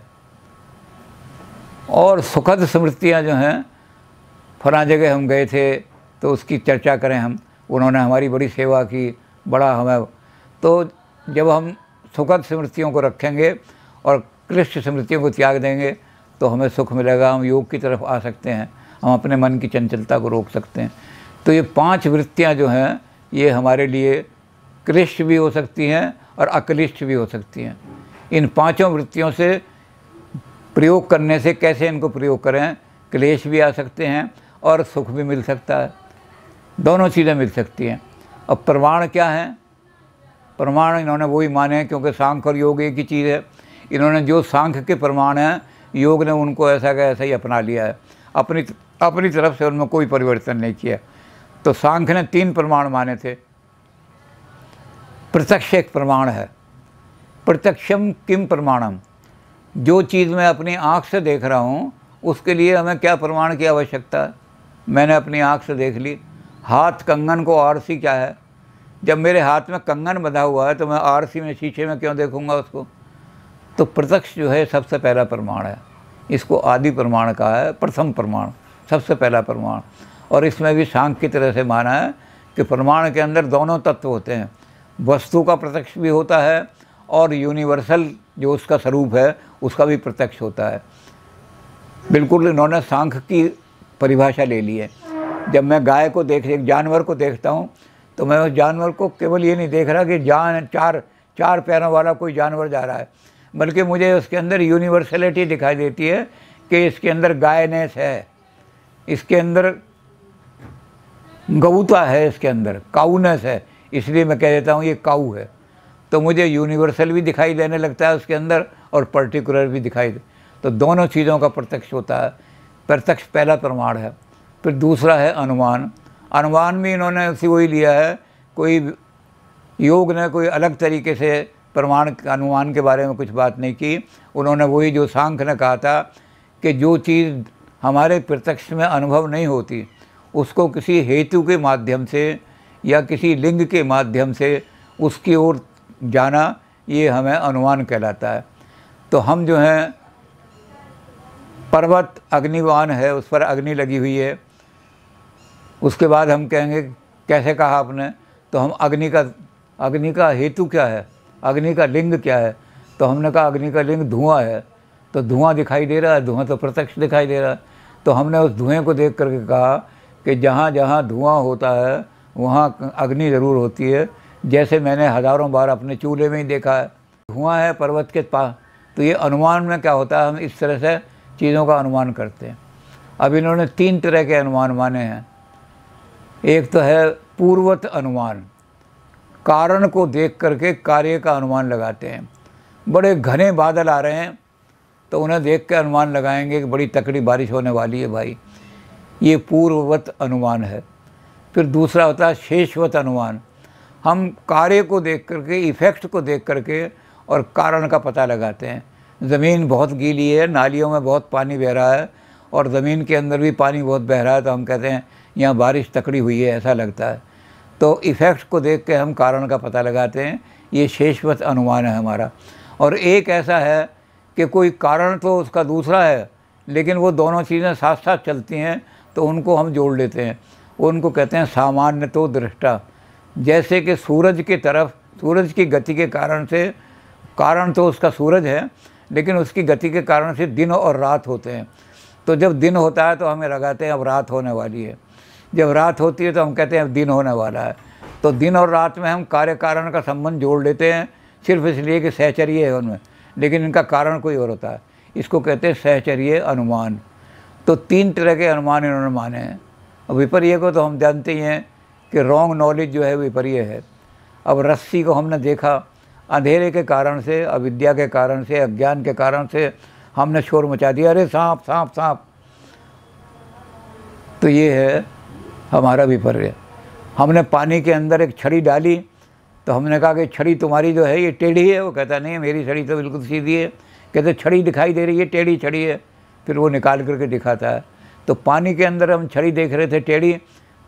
और सुखद स्मृतियाँ जो हैं, फलां जगह हम गए थे तो उसकी चर्चा करें हम, उन्होंने हमारी बड़ी सेवा की, बड़ा हमें। तो जब हम सुखद स्मृतियों को रखेंगे और क्लिष्ट स्मृतियों को त्याग देंगे तो हमें सुख मिलेगा, हम योग की तरफ आ सकते हैं, हम अपने मन की चंचलता को रोक सकते हैं। तो ये 5 वृत्तियाँ जो हैं ये हमारे लिए क्लिष्ट भी हो सकती हैं और अक्लिष्ट भी हो सकती हैं। इन 5 वृत्तियों से प्रयोग करने से कैसे इनको प्रयोग करें, क्लेश भी आ सकते हैं और सुख भी मिल सकता है, दोनों चीज़ें मिल सकती हैं। अब प्रमाण क्या हैं? प्रमाण इन्होंने वही माने, क्योंकि सांख्य और योग एक ही चीज़ है। इन्होंने जो सांख्य के प्रमाण हैं, योग ने उनको ऐसा का ऐसा ही अपना लिया है, अपनी तरफ से उनमें कोई परिवर्तन नहीं किया। तो सांख्य ने 3 प्रमाण माने थे। प्रत्यक्ष एक प्रमाण है। प्रत्यक्षम किम प्रमाणम, जो चीज़ मैं अपनी आँख से देख रहा हूँ उसके लिए हमें क्या प्रमाण की आवश्यकता है? मैंने अपनी आँख से देख ली। हाथ कंगन को आरसी क्या है? जब मेरे हाथ में कंगन बंधा हुआ है तो मैं आरसी में, शीशे में क्यों देखूंगा उसको? तो प्रत्यक्ष जो है सबसे पहला प्रमाण है। इसको आदि प्रमाण कहा है, प्रथम प्रमाण, सबसे पहला प्रमाण। और इसमें भी सांख्य की तरह से माना है कि प्रमाण के अंदर दोनों तत्व होते हैं, वस्तु का प्रत्यक्ष भी होता है और यूनिवर्सल जो उसका स्वरूप है उसका भी प्रत्यक्ष होता है। बिल्कुल इन्होंने सांख्य की परिभाषा ले ली है। जब मैं गाय को एक जानवर को देखता हूँ तो मैं उस जानवर को केवल ये नहीं देख रहा कि चार पैरों वाला कोई जानवर जा रहा है, बल्कि मुझे उसके अंदर यूनिवर्सलिटी दिखाई देती है कि इसके अंदर गायनेस है, इसके अंदर गऊता है, इसके अंदर काउनेस है, इसलिए मैं कह देता हूँ ये काऊ है। तो मुझे यूनिवर्सल भी दिखाई देने लगता है उसके अंदर और पर्टिकुलर भी दिखाई दे। तो दोनों चीज़ों का प्रत्यक्ष होता है। प्रत्यक्ष पहला प्रमाण है। फिर दूसरा है अनुमान। अनुमान भी इन्होंने उसी वही लिया है, कोई योग ने कोई अलग तरीके से प्रमाण अनुमान के बारे में कुछ बात नहीं की। उन्होंने वही जो सांख्य ने कहा था कि जो चीज़ हमारे प्रत्यक्ष में अनुभव नहीं होती उसको किसी हेतु के माध्यम से या किसी लिंग के माध्यम से उसकी ओर जाना, ये हमें अनुमान कहलाता है। तो हम जो हैं, पर्वत अग्निवान है, उस पर अग्नि लगी हुई है, उसके बाद हम कहेंगे कैसे कहा आपने, तो हम अग्नि का हेतु क्या है, अग्नि का लिंग क्या है? तो हमने कहा अग्नि का लिंग धुआं है। तो धुआं दिखाई दे रहा है, धुआं तो प्रत्यक्ष दिखाई दे रहा है। तो हमने उस धुएं को देख करके कहा कि जहाँ जहाँ धुआं होता है वहाँ अग्नि ज़रूर होती है। जैसे मैंने हज़ारों बार अपने चूल्हे में ही देखा है, धुआं है पर्वत के पास। तो ये अनुमान में क्या होता है, हम इस तरह से चीज़ों का अनुमान करते हैं। अब इन्होंने 3 तरह के अनुमान माने हैं। एक तो है पूर्वत अनुमान, कारण को देख करके कार्य का अनुमान लगाते हैं। बड़े घने बादल आ रहे हैं तो उन्हें देख के अनुमान लगाएंगे कि बड़ी तकड़ी बारिश होने वाली है भाई, ये पूर्ववत अनुमान है। फिर दूसरा होता है शेषवत अनुमान। हम कार्य को देख करके, इफ़ेक्ट को देख करके और कारण का पता लगाते हैं। ज़मीन बहुत गीली है, नालियों में बहुत पानी बह रहा है और ज़मीन के अंदर भी पानी बहुत बह रहा है, तो हम कहते हैं यहाँ बारिश तकड़ी हुई है, ऐसा लगता है। तो इफ़ेक्ट को देख के हम कारण का पता लगाते हैं। ये शेषवत अनुमान है हमारा। और एक ऐसा है कि कोई कारण तो उसका दूसरा है, लेकिन वो दोनों चीज़ें साथ साथ चलती हैं, तो उनको हम जोड़ लेते हैं। उनको कहते हैं सामान्य तो दृष्टा। जैसे कि सूरज की तरफ, सूरज की गति के कारण से, कारण तो उसका सूरज है, लेकिन उसकी गति के कारण से दिन और रात होते हैं। तो जब दिन होता है तो हमें लगाते हैं अब रात होने वाली है, जब रात होती है तो हम कहते हैं अब दिन होने वाला है। तो दिन और रात में हम कार्य कारण का संबंध जोड़ लेते हैं, सिर्फ इसलिए कि सहचर्य है उनमें, लेकिन इनका कारण कोई और होता है। इसको कहते हैं सहचर्य अनुमान। तो 3 तरह के अनुमान इन्होंने माने हैं। अब विपर्य को तो हम जानते ही हैं कि रॉन्ग नॉलेज जो है विपर्य है। अब रस्सी को हमने देखा, अंधेरे के कारण से, अविद्या के कारण से, अज्ञान के कारण से हमने शोर मचा दिया, अरे सांप सांप सांप। तो ये है हमारा विपर्य। हमने पानी के अंदर एक छड़ी डाली तो हमने कहा कि छड़ी तुम्हारी जो है ये टेढ़ी है। वो कहता नहीं, मेरी छड़ी तो बिल्कुल सीधी है। कहते छड़ी दिखाई दे रही है, टेढ़ी छड़ी है। फिर वो निकाल करके दिखाता है। तो पानी के अंदर हम छड़ी देख रहे थे टेढ़ी,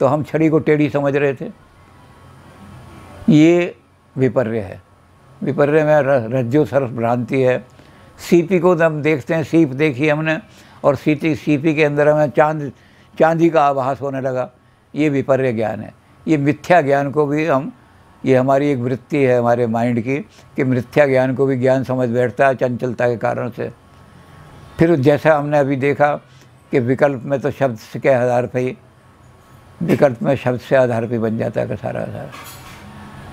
तो हम छड़ी को टेढ़ी समझ रहे थे। ये विपर्य है। विपर्य में रज्जो सर्प भ्रांति है। सीपी को हम देखते हैं, सीप देखी हमने और सीपी के अंदर हमें चांदी का आभास होने लगा। ये विपर्य ज्ञान है। ये मिथ्या ज्ञान को भी हम, ये हमारी एक वृत्ति है हमारे माइंड की कि मिथ्या ज्ञान को भी ज्ञान समझ बैठता है चंचलता के कारण से। फिर जैसा हमने अभी देखा कि विकल्प में तो शब्द के आधार पर ही, विकल्प में शब्द से आधार पर बन जाता है सारा आधार।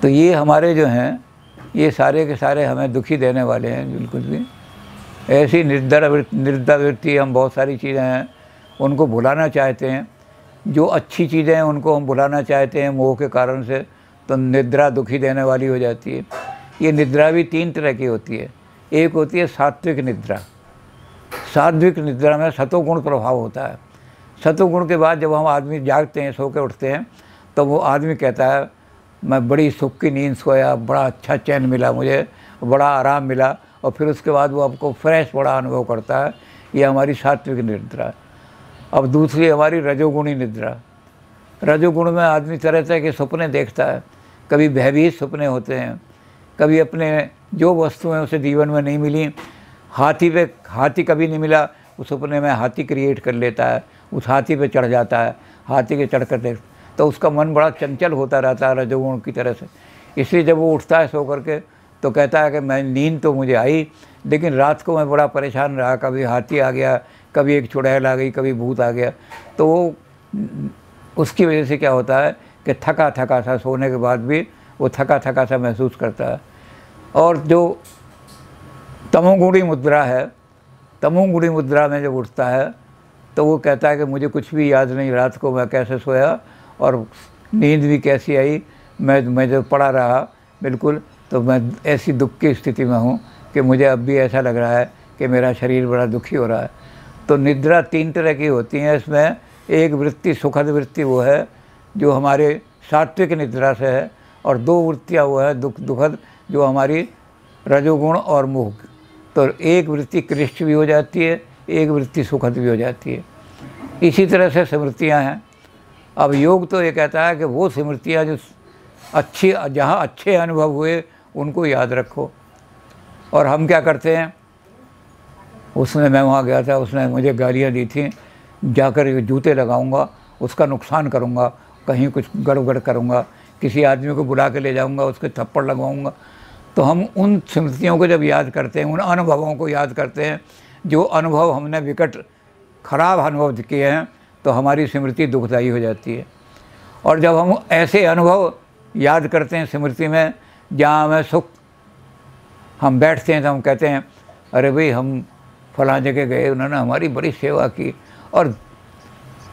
तो ये हमारे जो हैं ये सारे के सारे हमें दुखी देने वाले हैं बिल्कुल भी। ऐसी निर्दय वृत्ति, हम बहुत सारी चीज़ें हैं उनको भुलाना चाहते हैं। जो अच्छी चीज़ें हैं उनको हम भुलाना चाहते हैं मोह के कारण से, तो निद्रा दुखी देने वाली हो जाती है। ये निद्रा भी 3 तरह की होती है। एक होती है सात्विक निद्रा। सात्विक निद्रा में सतोगुण प्रभाव होता है। सतोगुण के बाद जब हम आदमी जागते हैं, सो के उठते हैं, तो वो आदमी कहता है मैं बड़ी सुख की नींद सोया, बड़ा अच्छा चैन मिला मुझे, बड़ा आराम मिला। और फिर उसके बाद वो आपको फ्रेश बड़ा अनुभव करता है। ये हमारी सात्विक निद्रा। अब दूसरी हमारी रजोगुणी निद्रा। रजोगुण में आदमी तरह तरह के सपने देखता है। कभी भयभीत सपने होते हैं, कभी अपने जो वस्तुएं उसे जीवन में नहीं मिली, हाथी कभी नहीं मिला, उस सपने में हाथी क्रिएट कर लेता है, उस हाथी पे चढ़ जाता है, हाथी के चढ़ कर देख, तो उसका मन बड़ा चंचल होता रहता है रजोगुण की तरह से। इसलिए जब वो उठता है सो करके तो कहता है कि मैं नींद तो मुझे आई, लेकिन रात को मैं बड़ा परेशान रहा। कभी हाथी आ गया, कभी एक चुड़ैल आ गई, कभी भूत आ गया। तो वो उसकी वजह से क्या होता है कि थका थका सा, सोने के बाद भी वो थका थका सा महसूस करता है। और जो तमोगुणी मुद्रा है, तमोगुणी मुद्रा में जब उठता है तो वो कहता है कि मुझे कुछ भी याद नहीं, रात को मैं कैसे सोया और नींद भी कैसी आई, मैं जब पड़ा रहा बिल्कुल, तो मैं ऐसी दुख की स्थिति में हूँ कि मुझे अब भी ऐसा लग रहा है कि मेरा शरीर बड़ा दुखी हो रहा है। तो निद्रा 3 तरह की होती हैं। इसमें एक वृत्ति सुखद वृत्ति वो है जो हमारे सात्विक निद्रा से है, और 2 वृत्तियाँ वो है दुखद जो हमारी रजोगुण और मोह। तो एक वृत्ति क्लिष्ट भी हो जाती है, एक वृत्ति सुखद भी हो जाती है। इसी तरह से स्मृतियाँ हैं। अब योग तो ये कहता है कि वो स्मृतियाँ जो अच्छी, जहाँ अच्छे अनुभव हुए उनको याद रखो। और हम क्या करते हैं, उसने, मैं वहाँ गया था, उसने मुझे गालियाँ दी थी, जाकर जूते लगाऊंगा, उसका नुकसान करूंगा, कहीं कुछ गड़बड़ करूंगा, किसी आदमी को बुला के ले जाऊंगा, उसके थप्पड़ लगवाऊंगा। तो हम उन स्मृतियों को जब याद करते हैं, उन अनुभवों को याद करते हैं जो अनुभव हमने विकट खराब अनुभव किए हैं, तो हमारी स्मृति दुखदायी हो जाती है। और जब हम ऐसे अनुभव याद करते हैं स्मृति में जहाँ हमें सुख, हम बैठते हैं तो हम कहते हैं अरे भाई हम फलां जगह गए, उन्होंने हमारी बड़ी सेवा की और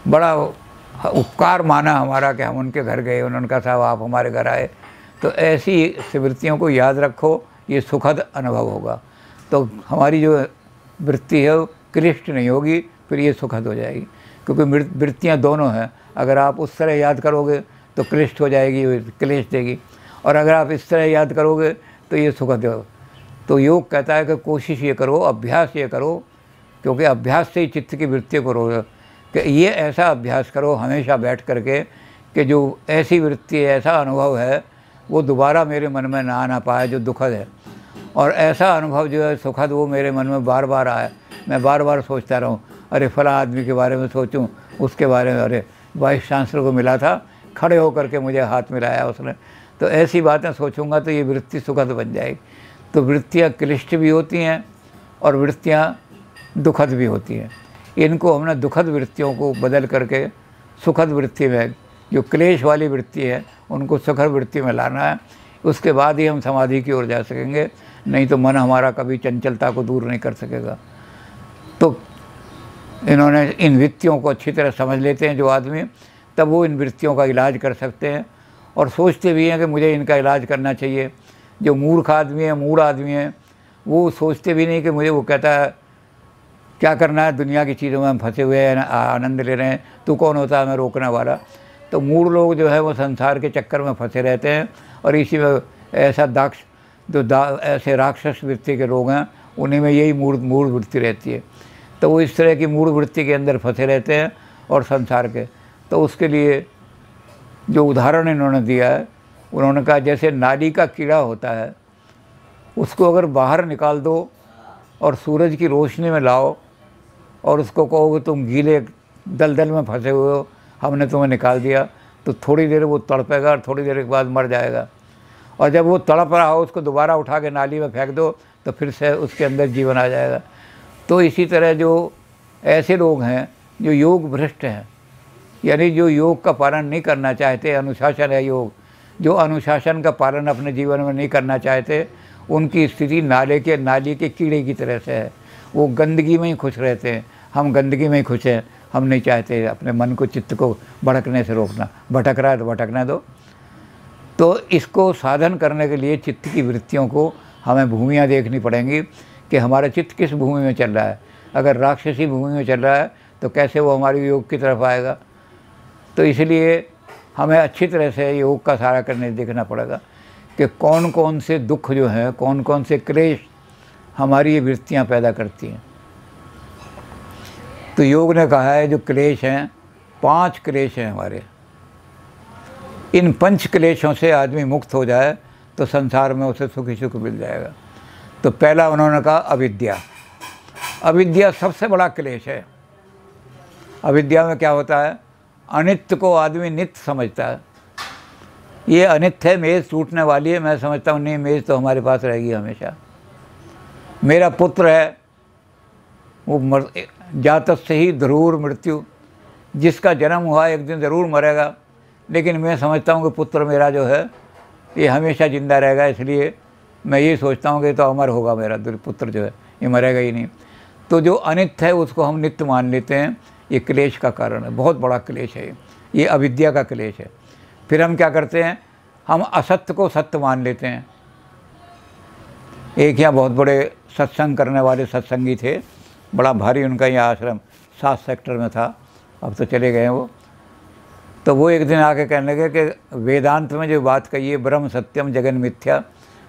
बड़ा उपकार माना हमारा कि हम उनके घर गए, उन्होंने कहा साहब आप हमारे घर आए। तो ऐसी स्मृतियों को याद रखो, ये सुखद अनुभव होगा। तो हमारी जो वृत्ति है वो क्लिष्ट नहीं होगी, फिर ये सुखद हो जाएगी। क्योंकि वृत्तियाँ दोनों हैं। अगर आप उस तरह याद करोगे तो क्लिष्ट हो जाएगी, क्लेश देगी, और अगर आप इस तरह याद करोगे तो ये सुखद हो। तो योग कहता है कि कोशिश ये करो, अभ्यास ये करो, क्योंकि अभ्यास से ही चित्त की वृत्ति करोगे, कि ये ऐसा अभ्यास करो हमेशा बैठ करके कि जो ऐसी वृत्ति है, ऐसा अनुभव है वो दोबारा मेरे मन में ना आना पाए जो दुखद है। और ऐसा अनुभव जो है सुखद वो मेरे मन में बार बार आए, मैं बार बार सोचता रहूँ, अरे फला आदमी के बारे में सोचूं, उसके बारे में, अरे वाइस चांसलर को मिला था, खड़े होकर के मुझे हाथ मिलाया उसने। तो ऐसी बातें सोचूंगा तो ये वृत्ति सुखद बन जाएगी। तो वृत्तियाँ क्लिष्ट भी होती हैं और वृत्तियाँ दुखद भी होती हैं। इनको हमने दुखद वृत्तियों को बदल करके सुखद वृत्ति में, जो क्लेश वाली वृत्ति है उनको सुखद वृत्ति में लाना है। उसके बाद ही हम समाधि की ओर जा सकेंगे, नहीं तो मन हमारा कभी चंचलता को दूर नहीं कर सकेगा। तो इन्होंने इन वृत्तियों को अच्छी तरह समझ लेते हैं जो आदमी, तब वो इन वृत्तियों का इलाज कर सकते हैं और सोचते भी हैं कि मुझे इनका इलाज करना चाहिए। जो मूर्ख आदमी है, मूढ़ आदमी है, वो सोचते भी नहीं कि मुझे, वो कहता है क्या करना है, दुनिया की चीज़ों में हम फंसे हुए हैं, आनंद ले रहे हैं, तू कौन होता है हमें रोकने वाला। तो मूढ़ लोग जो है वो संसार के चक्कर में फंसे रहते हैं, और इसी में ऐसा दाक्ष जो ऐसे राक्षस वृत्ति के लोग हैं, उन्हीं में यही मूढ़ वृत्ति रहती है। तो वो इस तरह की मूढ़ वृत्ति के अंदर फंसे रहते हैं और संसार के। तो उसके लिए जो उदाहरण इन्होंने दिया है, उन्होंने कहा जैसे नाली का कीड़ा होता है, उसको अगर बाहर निकाल दो और सूरज की रोशनी में लाओ और उसको कहो कि तुम गीले दलदल में फंसे हुए हो, हमने तुम्हें निकाल दिया, तो थोड़ी देर वो तड़पेगा और थोड़ी देर के बाद मर जाएगा। और जब वो तड़प रहा हो उसको दोबारा उठा के नाली में फेंक दो तो फिर से उसके अंदर जीवन आ जाएगा। तो इसी तरह जो ऐसे लोग हैं जो योग भ्रष्ट हैं, यानी जो योग का पालन नहीं करना चाहते, अनुशासन है योग, जो अनुशासन का पालन अपने जीवन में नहीं करना चाहते, उनकी स्थिति नाली के कीड़े की तरह से है। वो गंदगी में ही खुश रहते हैं। हम गंदगी में ही खुश हैं, हम नहीं चाहते अपने मन को, चित्त को भड़कने से रोकना। भटक रहा है तो भटकने दो। तो इसको साधन करने के लिए चित्त की वृत्तियों को हमें भूमियाँ देखनी पड़ेंगी कि हमारा चित्त किस भूमि में चल रहा है। अगर राक्षसी भूमि में चल रहा है तो कैसे वो हमारी योग की तरफ आएगा। तो इसलिए हमें अच्छी तरह से योग का सहारा करने देखना पड़ेगा कि कौन कौन से दुख जो हैं, कौन कौन से क्लेश हमारी ये वृत्तियाँ पैदा करती हैं। तो योग ने कहा है जो क्लेश हैं, 5 क्लेश हैं हमारे, इन 5 क्लेशों से आदमी मुक्त हो जाए तो संसार में उसे सुख ही सुख मिल जाएगा। तो पहला उन्होंने कहा अविद्या। अविद्या सबसे बड़ा क्लेश है। अविद्या में क्या होता है, अनित्य को आदमी नित्य समझता है। ये अनित्य है, मेज़ टूटने वाली है, मैं समझता हूँ नहीं, मेज़ तो हमारे पास रहेगी हमेशा। मेरा पुत्र है, वो जातक से ही ध्रुव मृत्यु, जिसका जन्म हुआ एक दिन ज़रूर मरेगा, लेकिन मैं समझता हूँ कि पुत्र मेरा जो है ये हमेशा ज़िंदा रहेगा, इसलिए मैं ये सोचता हूँ कि तो अमर होगा मेरा पुत्र जो है, ये मरेगा ही नहीं। तो जो अनित्य है उसको हम नित्य मान लेते हैं। ये क्लेश का कारण है, बहुत बड़ा क्लेश है ये अविद्या का क्लेश है। फिर हम क्या करते हैं, हम असत्य को सत्य मान लेते हैं। एक यहाँ बहुत बड़े सत्संग करने वाले सत्संगी थे, बड़ा भारी उनका ये आश्रम 7 सेक्टर में था, अब तो चले गए वो। तो वो एक दिन आके कहने लगे कि वेदांत में जो बात कही है, ब्रह्म सत्यम जगन मिथ्या,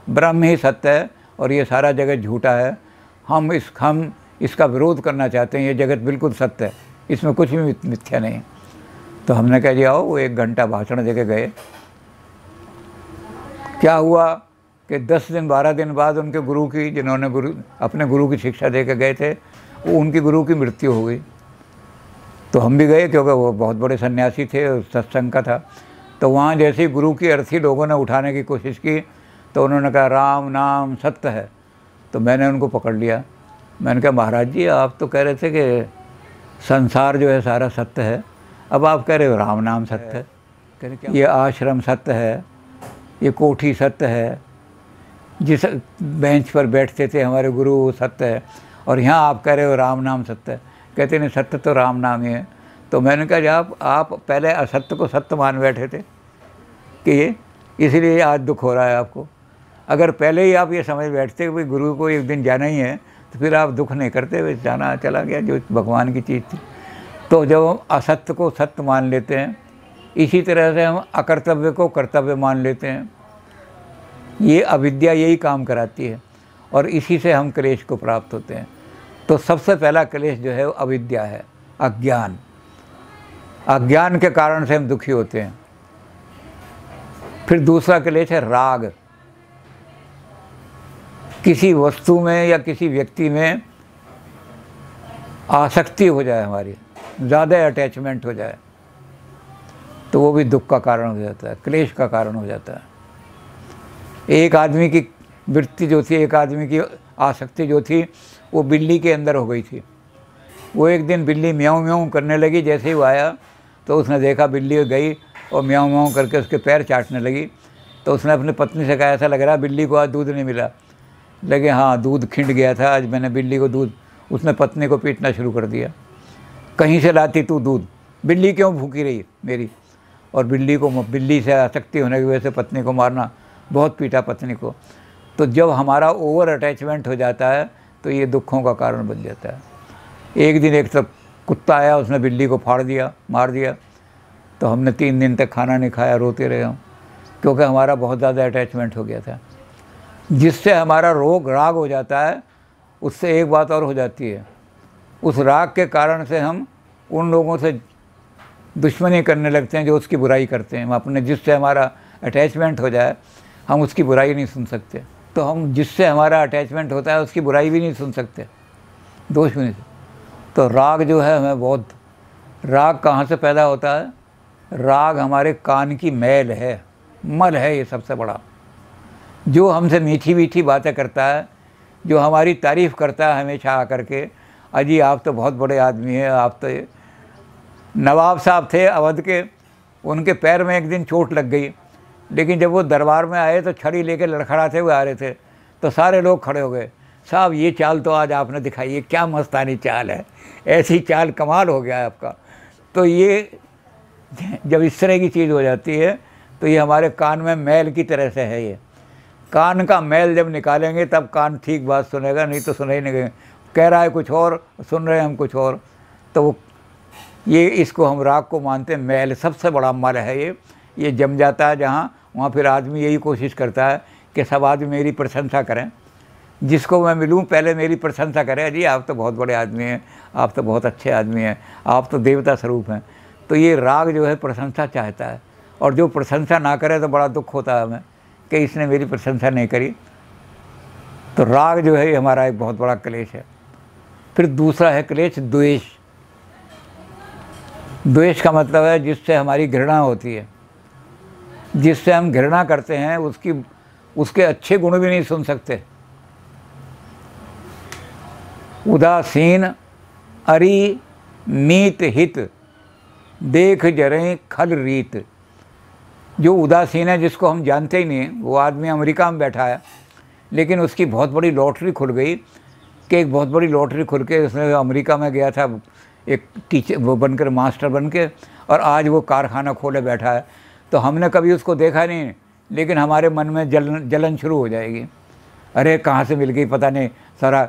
ब्रह्म ही सत्य है और ये सारा जगत झूठा है, हम इसका विरोध करना चाहते हैं, ये जगत बिल्कुल सत्य है, इसमें कुछ भी मिथ्या नहीं। तो हमने कह दिया, वो 1 घंटा भाषण देके गए। क्या हुआ कि 10 दिन 12 दिन बाद उनके गुरु की, जिन्होंने अपने गुरु की शिक्षा दे के गए थे, वो उनकी गुरु की मृत्यु हो गई। तो हम भी गए क्योंकि वो बहुत बड़े सन्यासी थे, सत्संग का था। तो वहाँ जैसे ही गुरु की अर्थी लोगों ने उठाने की कोशिश की तो उन्होंने कहा राम नाम सत्य है। तो मैंने उनको पकड़ लिया, मैंने कहा महाराज जी आप तो कह रहे थे कि संसार जो है सारा सत्य है, अब आप कह रहे हो राम नाम सत्य है। कह रहे क्या, ये आश्रम सत्य है, ये कोठी सत्य है, जिस बेंच पर बैठते थे हमारे गुरु वो सत्य है, और यहाँ आप कह रहे हो राम नाम सत्य है। कहते नहीं, सत्य तो राम नाम ही है। तो मैंने कहा आप पहले असत्य को सत्य मान बैठे थे कि ये इसलिए आज दुख हो रहा है आपको। अगर पहले ही आप ये समझ बैठते कि गुरु को एक दिन जाना ही है तो फिर आप दुख नहीं करते, वे जाना चला गया जो भगवान की चीज़ थी। तो जब हम असत्य को सत्य मान लेते हैं, इसी तरह से हम अकर्तव्य को कर्तव्य मान लेते हैं। ये अविद्या यही काम कराती है और इसी से हम क्लेश को प्राप्त होते हैं। तो सबसे पहला क्लेश जो है वो अविद्या है, अज्ञान। अज्ञान के कारण से हम दुखी होते हैं। फिर दूसरा क्लेश है राग। किसी वस्तु में या किसी व्यक्ति में आसक्ति हो जाए, हमारी ज़्यादा अटैचमेंट हो जाए, तो वो भी दुख का कारण हो जाता है, क्लेश का कारण हो जाता है। एक आदमी की वृत्ति जो थी, एक आदमी की आसक्ति जो थी, वो बिल्ली के अंदर हो गई थी। वो एक दिन बिल्ली म्याऊं म्याऊं करने लगी, जैसे ही वो आया तो उसने देखा बिल्ली गई और म्याऊं म्याऊं करके उसके पैर चाटने लगी। तो उसने अपनी पत्नी से कहा, ऐसा लग रहा बिल्ली को आज दूध नहीं मिला। लगे हाँ, दूध खिंड गया था आज मैंने बिल्ली को दूध। उसने पत्नी को पीटना शुरू कर दिया, कहीं से लाती तू दूध, बिल्ली क्यों भूखी रही मेरी। और बिल्ली से आसक्ति होने की वजह से पत्नी को मारना, बहुत पीटा पत्नी को। तो जब हमारा ओवर अटैचमेंट हो जाता है तो ये दुखों का कारण बन जाता है। एक दिन एक तो कुत्ता आया, उसने बिल्ली को फाड़ दिया, मार दिया। तो हमने 3 दिन तक खाना नहीं खाया, रोते रहे हम, क्योंकि हमारा बहुत ज़्यादा अटैचमेंट हो गया था। जिससे हमारा रोग राग हो जाता है, उससे एक बात और हो जाती है, उस राग के कारण से हम उन लोगों से दुश्मनी करने लगते हैं जो उसकी बुराई करते हैं। हम अपने जिससे हमारा अटैचमेंट हो जाए, हम उसकी बुराई नहीं सुन सकते। तो हम जिससे हमारा अटैचमेंट होता है उसकी बुराई भी नहीं सुन सकते, दोष भी नहीं। तो राग जो है हमें बहुत, राग कहाँ से पैदा होता है? राग हमारे कान की मैल है, मल है ये सबसे बड़ा। जो हमसे मीठी मीठी बातें करता है, जो हमारी तारीफ़ करता है हमेशा आकर के, अजी आप तो बहुत बड़े आदमी हैं, आप तो नवाब साहब थे अवध के, उनके पैर में एक दिन चोट लग गई, लेकिन जब वो दरबार में आए तो छड़ी लेके लड़खड़ाते हुए आ रहे थे, तो सारे लोग खड़े हो गए, साहब ये चाल तो आज आपने दिखाई है, क्या मस्तानी चाल है, ऐसी चाल, कमाल हो गया है आपका। तो ये जब इस तरह की चीज़ हो जाती है तो ये हमारे कान में मैल की तरह से है। ये कान का मैल जब निकालेंगे तब कान ठीक बात सुनेगा, नहीं तो सुने ही नहीं। कह रहा है कुछ और, सुन रहे हैं हम कुछ और। तो ये इसको हम राग को मानते हैं। मैल सबसे बड़ा मल है ये जम जाता है जहाँ, वहाँ फिर आदमी यही कोशिश करता है कि सब आदमी मेरी प्रशंसा करें, जिसको मैं मिलूँ पहले मेरी प्रशंसा करें, अजी आप तो बहुत बड़े आदमी हैं, आप तो बहुत अच्छे आदमी हैं, आप तो देवता स्वरूप हैं। तो ये राग जो है प्रशंसा चाहता है, और जो प्रशंसा ना करे तो बड़ा दुख होता है हमें कि इसने मेरी प्रशंसा नहीं करी। तो राग जो है ये हमारा एक बहुत बड़ा क्लेश है। फिर दूसरा है क्लेश द्वेष। द्वेष का मतलब है जिससे हमारी घृणा होती है, जिससे हम घृणा करते हैं, उसके अच्छे गुण भी नहीं सुन सकते। उदासीन अरि मीत हित देख जरें खल रीत। जो उदासीन है, जिसको हम जानते ही नहीं, वो आदमी अमेरिका में बैठा है, लेकिन उसकी बहुत बड़ी लॉटरी खुल गई कि एक बहुत बड़ी लॉटरी खुल के उसने अमेरिका में गया था एक टीचर वो बनकर, मास्टर बन के, और आज वो कारखाना खोले बैठा है। तो हमने कभी उसको देखा नहीं, लेकिन हमारे मन में जलन शुरू हो जाएगी, अरे कहाँ से मिल गई पता नहीं, सारा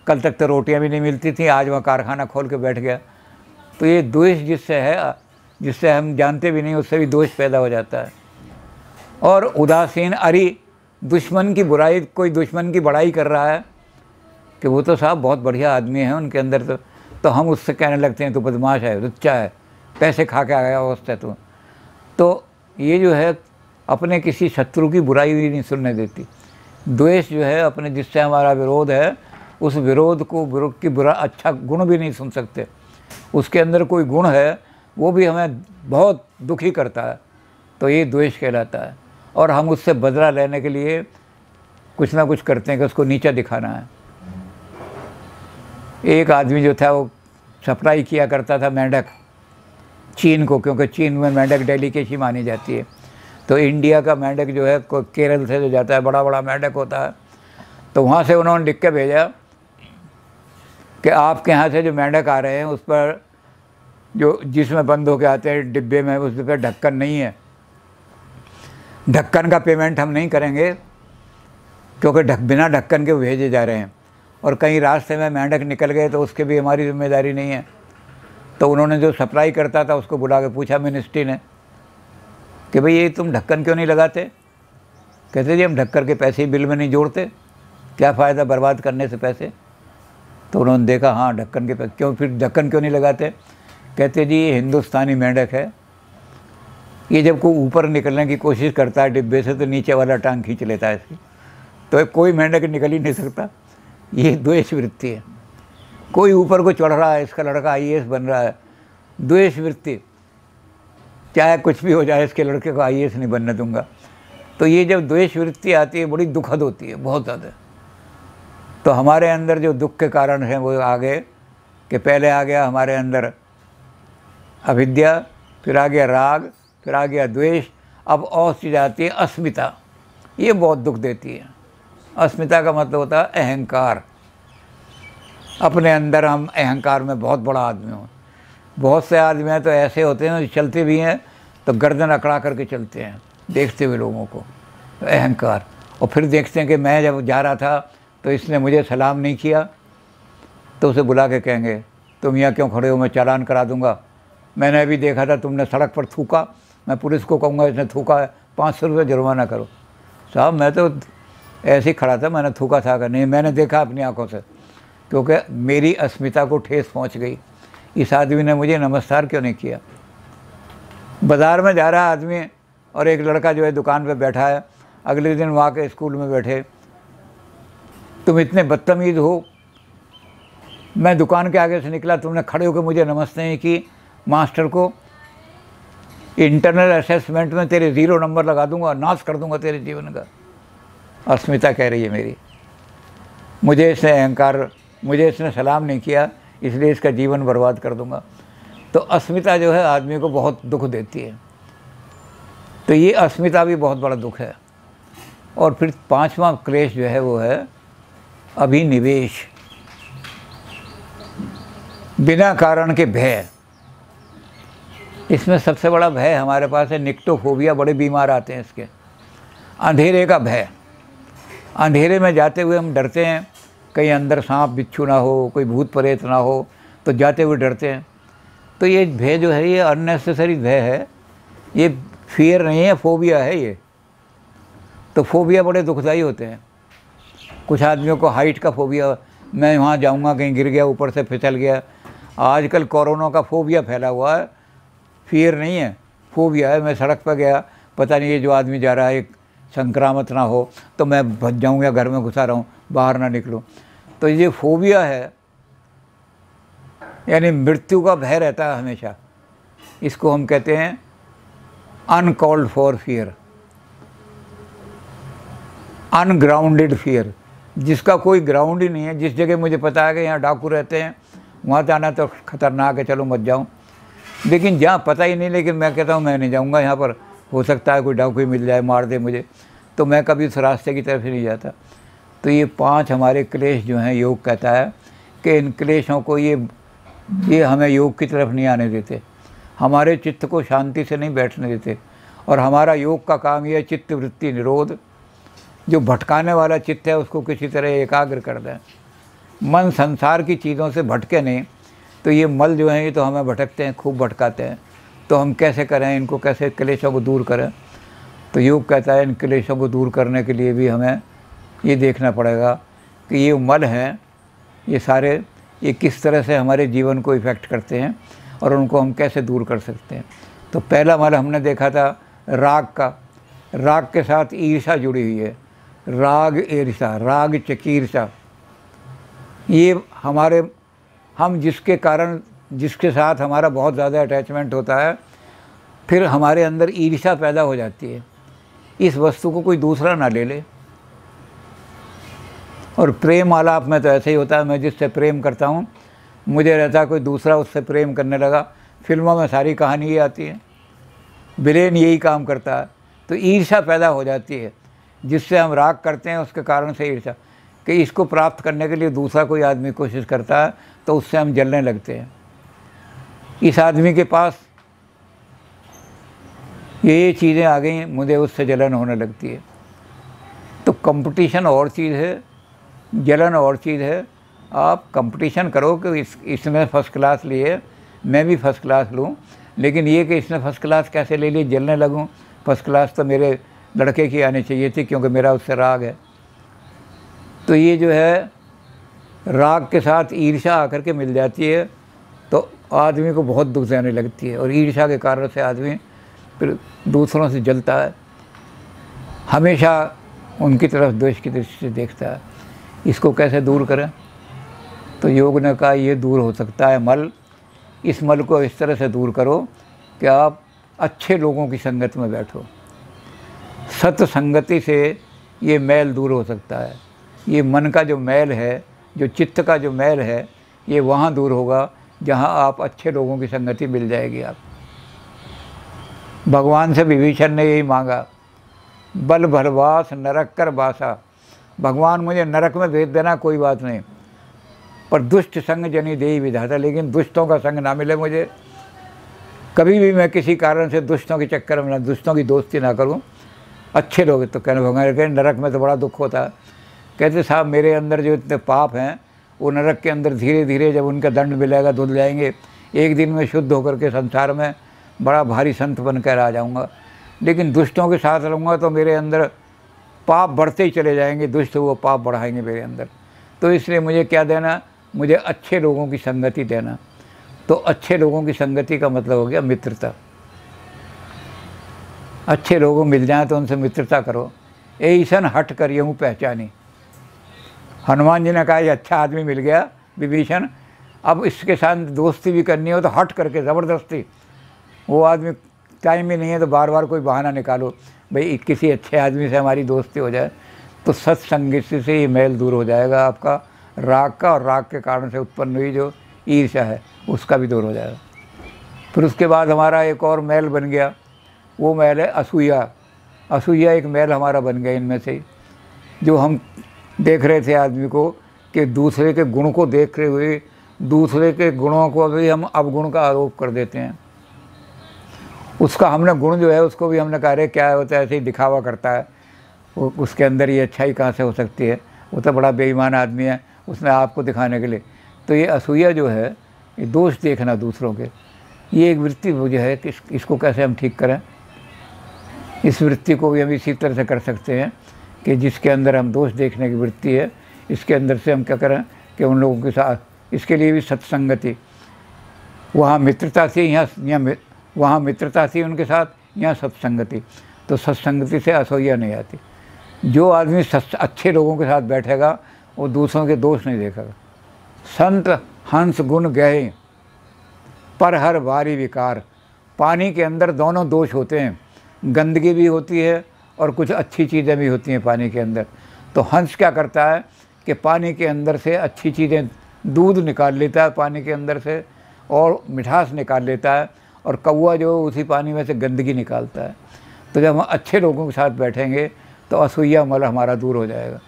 कल तक तो रोटियां भी नहीं मिलती थी, आज वह कारखाना खोल के बैठ गया। तो ये द्वेष जिससे है, जिससे हम जानते भी नहीं, उससे भी दोष पैदा हो जाता है। और उदासीन अरि, दुश्मन की बुराई, कोई दुश्मन की बड़ाई कर रहा है कि वो तो साहब बहुत बढ़िया आदमी है उनके अंदर, तो हम उससे कहने लगते हैं तो बदमाश है, लुच्चा है, पैसे खा के आ गया उससे। तो ये जो है अपने किसी शत्रु की बुराई भी नहीं सुनने देती। द्वेष जो है अपने, जिससे हमारा विरोध है, उस विरोध की बुरा अच्छा गुण भी नहीं सुन सकते। उसके अंदर कोई गुण है वो भी हमें बहुत दुखी करता है, तो ये द्वेष कहलाता है। और हम उससे बदला लेने के लिए कुछ ना कुछ करते हैं कि उसको नीचा दिखाना है। एक आदमी जो था वो सप्लाई किया करता था मेंढक चीन को, क्योंकि चीन में मेंढक डेलीकेसी मानी जाती है। तो इंडिया का मेंढक जो है केरल से जो जाता है, बड़ा बड़ा मेंढक होता है, तो वहाँ से उन्होंने लिख के भेजा कि आपके यहाँ से जो मेंढक आ रहे हैं उस पर जो जिसमें बंद होके आते हैं डिब्बे में, उस पर ढक्कन नहीं है, ढक्कन का पेमेंट हम नहीं करेंगे, क्योंकि बिना ढक्कन के भेजे जा रहे हैं। और कहीं रास्ते में मेंढक निकल गए तो उसके भी हमारी जिम्मेदारी नहीं है। तो उन्होंने जो सप्लाई करता था उसको बुला के पूछा मिनिस्ट्री ने कि भाई ये तुम ढक्कन क्यों नहीं लगाते? कहते जी हम ढक्कन के पैसे ही बिल में नहीं जोड़ते, क्या फ़ायदा बर्बाद करने से पैसे। तो उन्होंने देखा हाँ ढक्कन के पैसे, क्यों फिर ढक्कन क्यों नहीं लगाते? कहते जी ये हिंदुस्तानी मेंढक है, ये जब कोई ऊपर निकलने की कोशिश करता है डिब्बे से तो नीचे वाला टांग खींच लेता है इसकी, तो कोई मेंढक निकल ही नहीं सकता। ये द्वेष वृत्ति है। कोई ऊपर को चढ़ रहा है, इसका लड़का IAS बन रहा है, द्वेष वृत्ति, चाहे कुछ भी हो जाए इसके लड़के को IAS नहीं बनने दूंगा। तो ये जब द्वेष वृत्ति आती है बड़ी दुखद होती है, बहुत ज़्यादा। तो हमारे अंदर जो दुख के कारण हैं वो आ गए कि पहले आ गया हमारे अंदर अविद्या, फिर आ गया राग, फिर आ गया द्वेष, अब और चीज़ आती है अस्मिता। ये बहुत दुख देती है। अस्मिता का मतलब होता है अहंकार। अपने अंदर हम अहंकार में बहुत बड़ा आदमी हो। बहुत से आदमी हैं तो ऐसे होते हैं चलते भी हैं तो गर्दन अकड़ा करके चलते हैं देखते हुए लोगों को, तो अहंकार। और फिर देखते हैं कि मैं जब जा रहा था तो इसने मुझे सलाम नहीं किया, तो उसे बुला के कहेंगे तुम यहाँ क्यों खड़े हो, मैं चालान करा दूँगा। मैंने अभी देखा था तुमने सड़क पर थूका, मैं पुलिस को कहूँगा इसने थूका है, 500 रुपये जुर्माना करो। साहब मैं तो ऐसे ही खड़ा था, मैंने थूका था कि नहीं, मैंने देखा अपनी आंखों से, क्योंकि मेरी अस्मिता को ठेस पहुंच गई। इस आदमी ने मुझे नमस्कार क्यों नहीं किया। बाज़ार में जा रहा आदमी और एक लड़का जो है दुकान पे बैठा है, अगले दिन वहाँ के स्कूल में बैठे, तुम इतने बदतमीज़ हो, मैं दुकान के आगे से निकला, तुमने खड़े होकर मुझे नमस्ते नहीं की। मास्टर को इंटरनल असेसमेंट में तेरे 0 नंबर लगा दूंगा, नाश कर दूंगा तेरे जीवन का। अस्मिता कह रही है मेरी, मुझे इसने अहंकार, मुझे इसने सलाम नहीं किया, इसलिए इसका जीवन बर्बाद कर दूंगा। तो अस्मिता जो है आदमी को बहुत दुख देती है। तो ये अस्मिता भी बहुत बड़ा दुख है। और फिर 5वां क्लेश जो है वो है अभिनिवेश, बिना कारण के भय। इसमें सबसे बड़ा भय हमारे पास है निक्टोफोबिया, बड़े बीमार आते हैं इसके। अंधेरे का भय, अंधेरे में जाते हुए हम डरते हैं, कहीं अंदर सांप बिच्छू ना हो, कोई भूत प्रेत ना हो, तो जाते हुए डरते हैं। तो ये भय जो है ये अननेसेसरी भय है, ये फियर नहीं है, फोबिया है ये। तो फोबिया बड़े दुखदाई होते हैं। कुछ आदमियों को हाइट का फोबिया, मैं वहाँ जाऊँगा कहीं गिर गया, ऊपर से फिसल गया। आजकल कोरोना का फोबिया फैला हुआ है, फियर नहीं है, फोबिया है। मैं सड़क पर गया, पता नहीं ये जो आदमी जा रहा है एक संक्रामक ना हो तो मैं बच जाऊँ या घर में घुसा रहूँ, बाहर ना निकलूँ। तो ये फोबिया है, यानी मृत्यु का भय रहता है हमेशा। इसको हम कहते हैं uncalled for fear, ungrounded fear, जिसका कोई ग्राउंड ही नहीं है। जिस जगह मुझे पता है कि यहाँ डाकू रहते हैं, वहाँ जाना तो ख़तरनाक है, चलो मत जाऊँ। लेकिन जहाँ पता ही नहीं, लेकिन मैं कहता हूँ मैं नहीं जाऊँगा यहाँ पर, हो सकता है कोई डाकू ही मिल जाए, मार दे मुझे, तो मैं कभी उस रास्ते की तरफ ही नहीं जाता। तो ये 5 हमारे क्लेश जो हैं, योग कहता है कि इन क्लेशों को ये हमें योग की तरफ नहीं आने देते, हमारे चित्त को शांति से नहीं बैठने देते। और हमारा योग का काम ये है चित्त वृत्ति निरोध, जो भटकाने वाला चित्त है उसको किसी तरह एकाग्र कर दें। मन संसार की चीज़ों से भटके नहीं। तो ये मल जो हैं ये तो हमें भटकते हैं, खूब भटकाते हैं। तो हम कैसे करें इनको, कैसे क्लेशों को दूर करें। तो योग कहता है इन क्लेशों को दूर करने के लिए भी हमें ये देखना पड़ेगा कि ये मल हैं, ये सारे, ये किस तरह से हमारे जीवन को इफ़ेक्ट करते हैं और उनको हम कैसे दूर कर सकते हैं। तो पहला मल हमने देखा था राग का। राग के साथ ईर्षा जुड़ी हुई है, राग ईर्षा, राग चकीर्षा। ये हमारे, हम जिसके साथ हमारा बहुत ज़्यादा अटैचमेंट होता है, फिर हमारे अंदर ईर्षा पैदा हो जाती है, इस वस्तु को कोई दूसरा ना ले ले। और प्रेम आलाप में तो ऐसे ही होता है, मैं जिससे प्रेम करता हूँ मुझे रहता है कोई दूसरा उससे प्रेम करने लगा। फिल्मों में सारी कहानी ये आती है, ब्रेन यही काम करता है। तो ईर्षा पैदा हो जाती है, जिससे हम राग करते हैं उसके कारण से ईर्षा, कि इसको प्राप्त करने के लिए दूसरा कोई आदमी कोशिश करता है तो उससे हम जलने लगते हैं। इस आदमी के पास ये चीज़ें आ गई, मुझे उससे जलन होने लगती है। तो कंपटीशन और चीज़ है, जलन और चीज़ है। आप कंपटीशन करो कि इसने फर्स्ट क्लास लिए, मैं भी फर्स्ट क्लास लूँ, लेकिन ये कि इसने फर्स्ट क्लास कैसे ले ली, जलने लगूँ। फर्स्ट क्लास तो मेरे लड़के की आनी चाहिए थी, क्योंकि मेरा उससे राग है। तो ये जो है राग के साथ ईर्षा आकर के मिल जाती है, तो आदमी को बहुत दुख देने लगती है। और ईर्षा के कारण से आदमी फिर दूसरों से जलता है, हमेशा उनकी तरफ द्वेष की दृष्टि से देखता है। इसको कैसे दूर करें? तो योग ने कहा ये दूर हो सकता है मल। इस मल को इस तरह से दूर करो कि आप अच्छे लोगों की संगत में बैठो। सत्संगति से ये मैल दूर हो सकता है। ये मन का जो मैल है, जो चित्त का जो मैल है, ये वहाँ दूर होगा जहाँ आप अच्छे लोगों की संगति मिल जाएगी। आप भगवान से विभीषण ने यही मांगा, बल भरवास नरक कर बासा। भगवान मुझे नरक में भेज देना कोई बात नहीं, पर दुष्ट संग जनी देई विधाता, लेकिन दुष्टों का संग ना मिले मुझे। कभी भी मैं किसी कारण से दुष्टों के चक्कर में ना, दुष्टों की दोस्ती ना करूं। अच्छे लोग तो कहने भगवान कहते नरक में तो बड़ा दुख होता है। कहते साहब मेरे अंदर जो इतने पाप हैं वो नरक के अंदर धीरे धीरे जब उनका दंड मिलेगा धुल जाएंगे, एक दिन में शुद्ध होकर के संसार में बड़ा भारी संत बनकर आ जाऊंगा। लेकिन दुष्टों के साथ रहूँगा तो मेरे अंदर पाप बढ़ते ही चले जाएंगे, दुष्ट वो पाप बढ़ाएंगे मेरे अंदर। तो इसलिए मुझे क्या देना, मुझे अच्छे लोगों की संगति देना। तो अच्छे लोगों की संगति का मतलब हो गया मित्रता। अच्छे लोगों मिल जाएं तो उनसे मित्रता करो। ऐसन हट कर यूँ पहचानी। हनुमान जी ने कहा ये अच्छा आदमी मिल गया विभीषण, अब इसके साथ दोस्ती भी करनी हो तो हट करके ज़बरदस्ती। वो आदमी टाइम ही नहीं है तो बार बार कोई बहाना निकालो भाई किसी अच्छे आदमी से हमारी दोस्ती हो जाए। तो सत्संग से ही मैल दूर हो जाएगा आपका राग का, और राग के कारण से उत्पन्न हुई जो ईर्ष्या है उसका भी दूर हो जाएगा। फिर उसके बाद हमारा एक और मैल बन गया, वो मैल है असूया। असूया एक मैल हमारा बन गया इनमें से, जो हम देख रहे थे आदमी को कि दूसरे के गुण को देख रहे हुए दूसरे के गुणों को भी हम अवगुण का आरोप कर देते हैं। उसका हमने गुण जो है उसको भी हमने कहा रे क्या होता है, ऐसे ही दिखावा करता है, वो उसके अंदर ये अच्छाई कहाँ से हो सकती है, वो तो बड़ा बेईमान आदमी है, उसने आपको दिखाने के लिए। तो ये असूया जो है, ये दोष देखना दूसरों के, ये एक वृत्ति जो है कि इसको कैसे हम ठीक करें। इस वृत्ति को भी हम इसी तरह से कर सकते हैं कि जिसके अंदर हम दोष देखने की वृत्ति है, इसके अंदर से हम क्या करें कि उन लोगों के साथ, इसके लिए भी सत्संगति। वहाँ मित्रता थी, यहाँ वहाँ मित्रता थी उनके साथ, यहाँ सत्संगति। तो सत्संगति से असूया नहीं आती। जो आदमी अच्छे लोगों के साथ बैठेगा वो दूसरों के दोष नहीं देखेगा। संत हंस गुण गए पर हर बारी विकार। पानी के अंदर दोनों दोष होते हैं, गंदगी भी होती है और कुछ अच्छी चीज़ें भी होती हैं पानी के अंदर। तो हंस क्या करता है कि पानी के अंदर से अच्छी चीज़ें, दूध निकाल लेता है पानी के अंदर से और मिठास निकाल लेता है, और कौवा जो उसी पानी में से गंदगी निकालता है। तो जब हम अच्छे लोगों के साथ बैठेंगे तो असूया मल हमारा दूर हो जाएगा।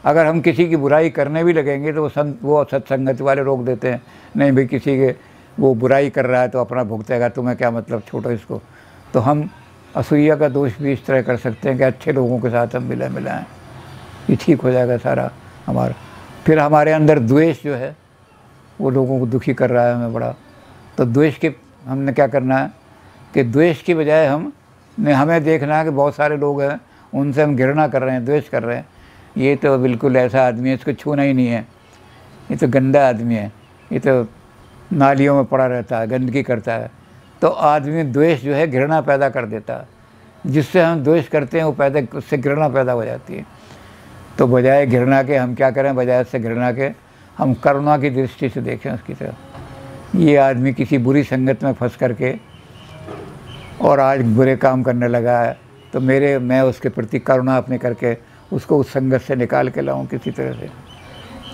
अगर हम किसी की बुराई करने भी लगेंगे तो वो सत्संगति वाले रोक देते हैं, नहीं भाई किसी के वो बुराई कर रहा है तो अपना भुगतेगा, तुम्हें क्या मतलब, छोड़ो इसको। तो हम असूया का दोष भी इस तरह कर सकते हैं कि अच्छे लोगों के साथ हम मिलाएं, ये ठीक हो जाएगा सारा हमारा। फिर हमारे अंदर द्वेष जो है वो लोगों को दुखी कर रहा है हमें बड़ा। तो द्वेष के हमने क्या करना है कि द्वेष की बजाय हमें देखना है कि बहुत सारे लोग हैं उनसे हम घृणा कर रहे हैं, द्वेष कर रहे हैं। ये तो बिल्कुल ऐसा आदमी है, इसको छूना ही नहीं है, ये तो गंदा आदमी है, ये तो नालियों में पड़ा रहता है, गंदगी करता है। तो आदमी द्वेष जो है घृणा पैदा कर देता है। जिससे हम द्वेष करते हैं वो उससे घृणा पैदा हो जाती है। तो बजाय घृणा के हम क्या करें, बजाय से घृणा के हम करुणा की दृष्टि से देखें उसकी तरफ। ये आदमी किसी बुरी संगत में फंस करके और आज बुरे काम करने लगा है, तो मैं उसके प्रति करुणा अपने करके उसको उस संगत से निकाल के लाऊं किसी तरह से।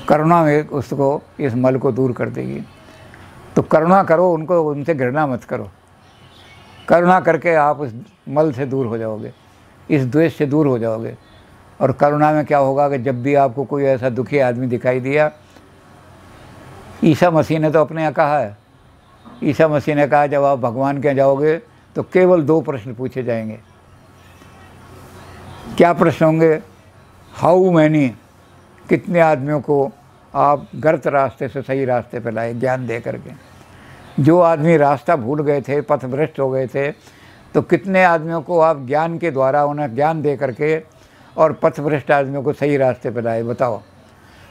करुणा में उसको इस मल को दूर कर देगी। तो करुणा करो उनको, उनसे घृणा मत करो। करुणा करके आप उस मल से दूर हो जाओगे, इस द्वेष से दूर हो जाओगे। और करुणा में क्या होगा कि जब भी आपको कोई ऐसा दुखी आदमी दिखाई दिया, ईसा मसीह ने तो अपने यहाँ कहा है, ईसा मसीह ने कहा जब आप भगवान के यहाँ जाओगे तो केवल 2 प्रश्न पूछे जाएंगे। क्या प्रश्न होंगे? हाउ मैनी, कितने आदमियों को आप गलत रास्ते से सही रास्ते पर लाए ज्ञान दे करके। जो आदमी रास्ता भूल गए थे, पथभ्रष्ट हो गए थे, तो कितने आदमियों को आप ज्ञान के द्वारा उन्हें ज्ञान दे करके और पथभ्रष्ट आदमियों को सही रास्ते पर लाए, बताओ।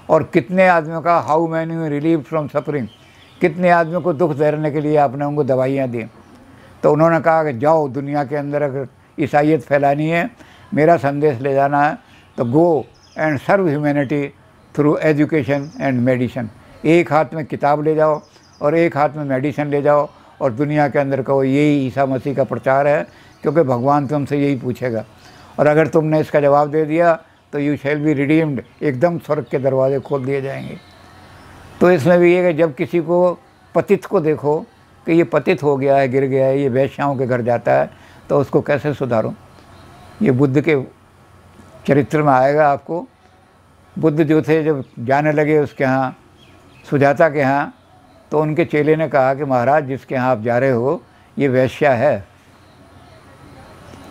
और कितने आदमियों का how many relieve from suffering, कितने आदमियों को दुख देने के लिए आपने उनको दवाइयाँ दी। तो उन्होंने कहा कि जाओ दुनिया के अंदर अगर ईसाइयत फैलानी है, मेरा संदेश ले जाना है, तो go and serve humanity through education and medicine. एक हाथ में किताब ले जाओ और एक हाथ में मेडिसिन ले जाओ और दुनिया के अंदर कहो यही ईसा मसीह का प्रचार है, क्योंकि भगवान तुमसे यही पूछेगा। और अगर तुमने इसका जवाब दे दिया तो यू शैल बी रिडीम्ड, एकदम स्वर्ग के दरवाजे खोल दिए जाएंगे। तो इसमें भी ये कि जब किसी को पतित को देखो कि ये पतित हो गया है, गिर गया है, ये वेश्याओं के घर जाता है, तो उसको कैसे सुधारो। ये बुद्ध के चरित्र में आएगा आपको। बुद्ध जो थे जब जाने लगे उसके यहाँ, सुजाता के यहाँ, तो उनके चेले ने कहा कि महाराज जिसके यहाँ आप जा रहे हो ये वेश्या है।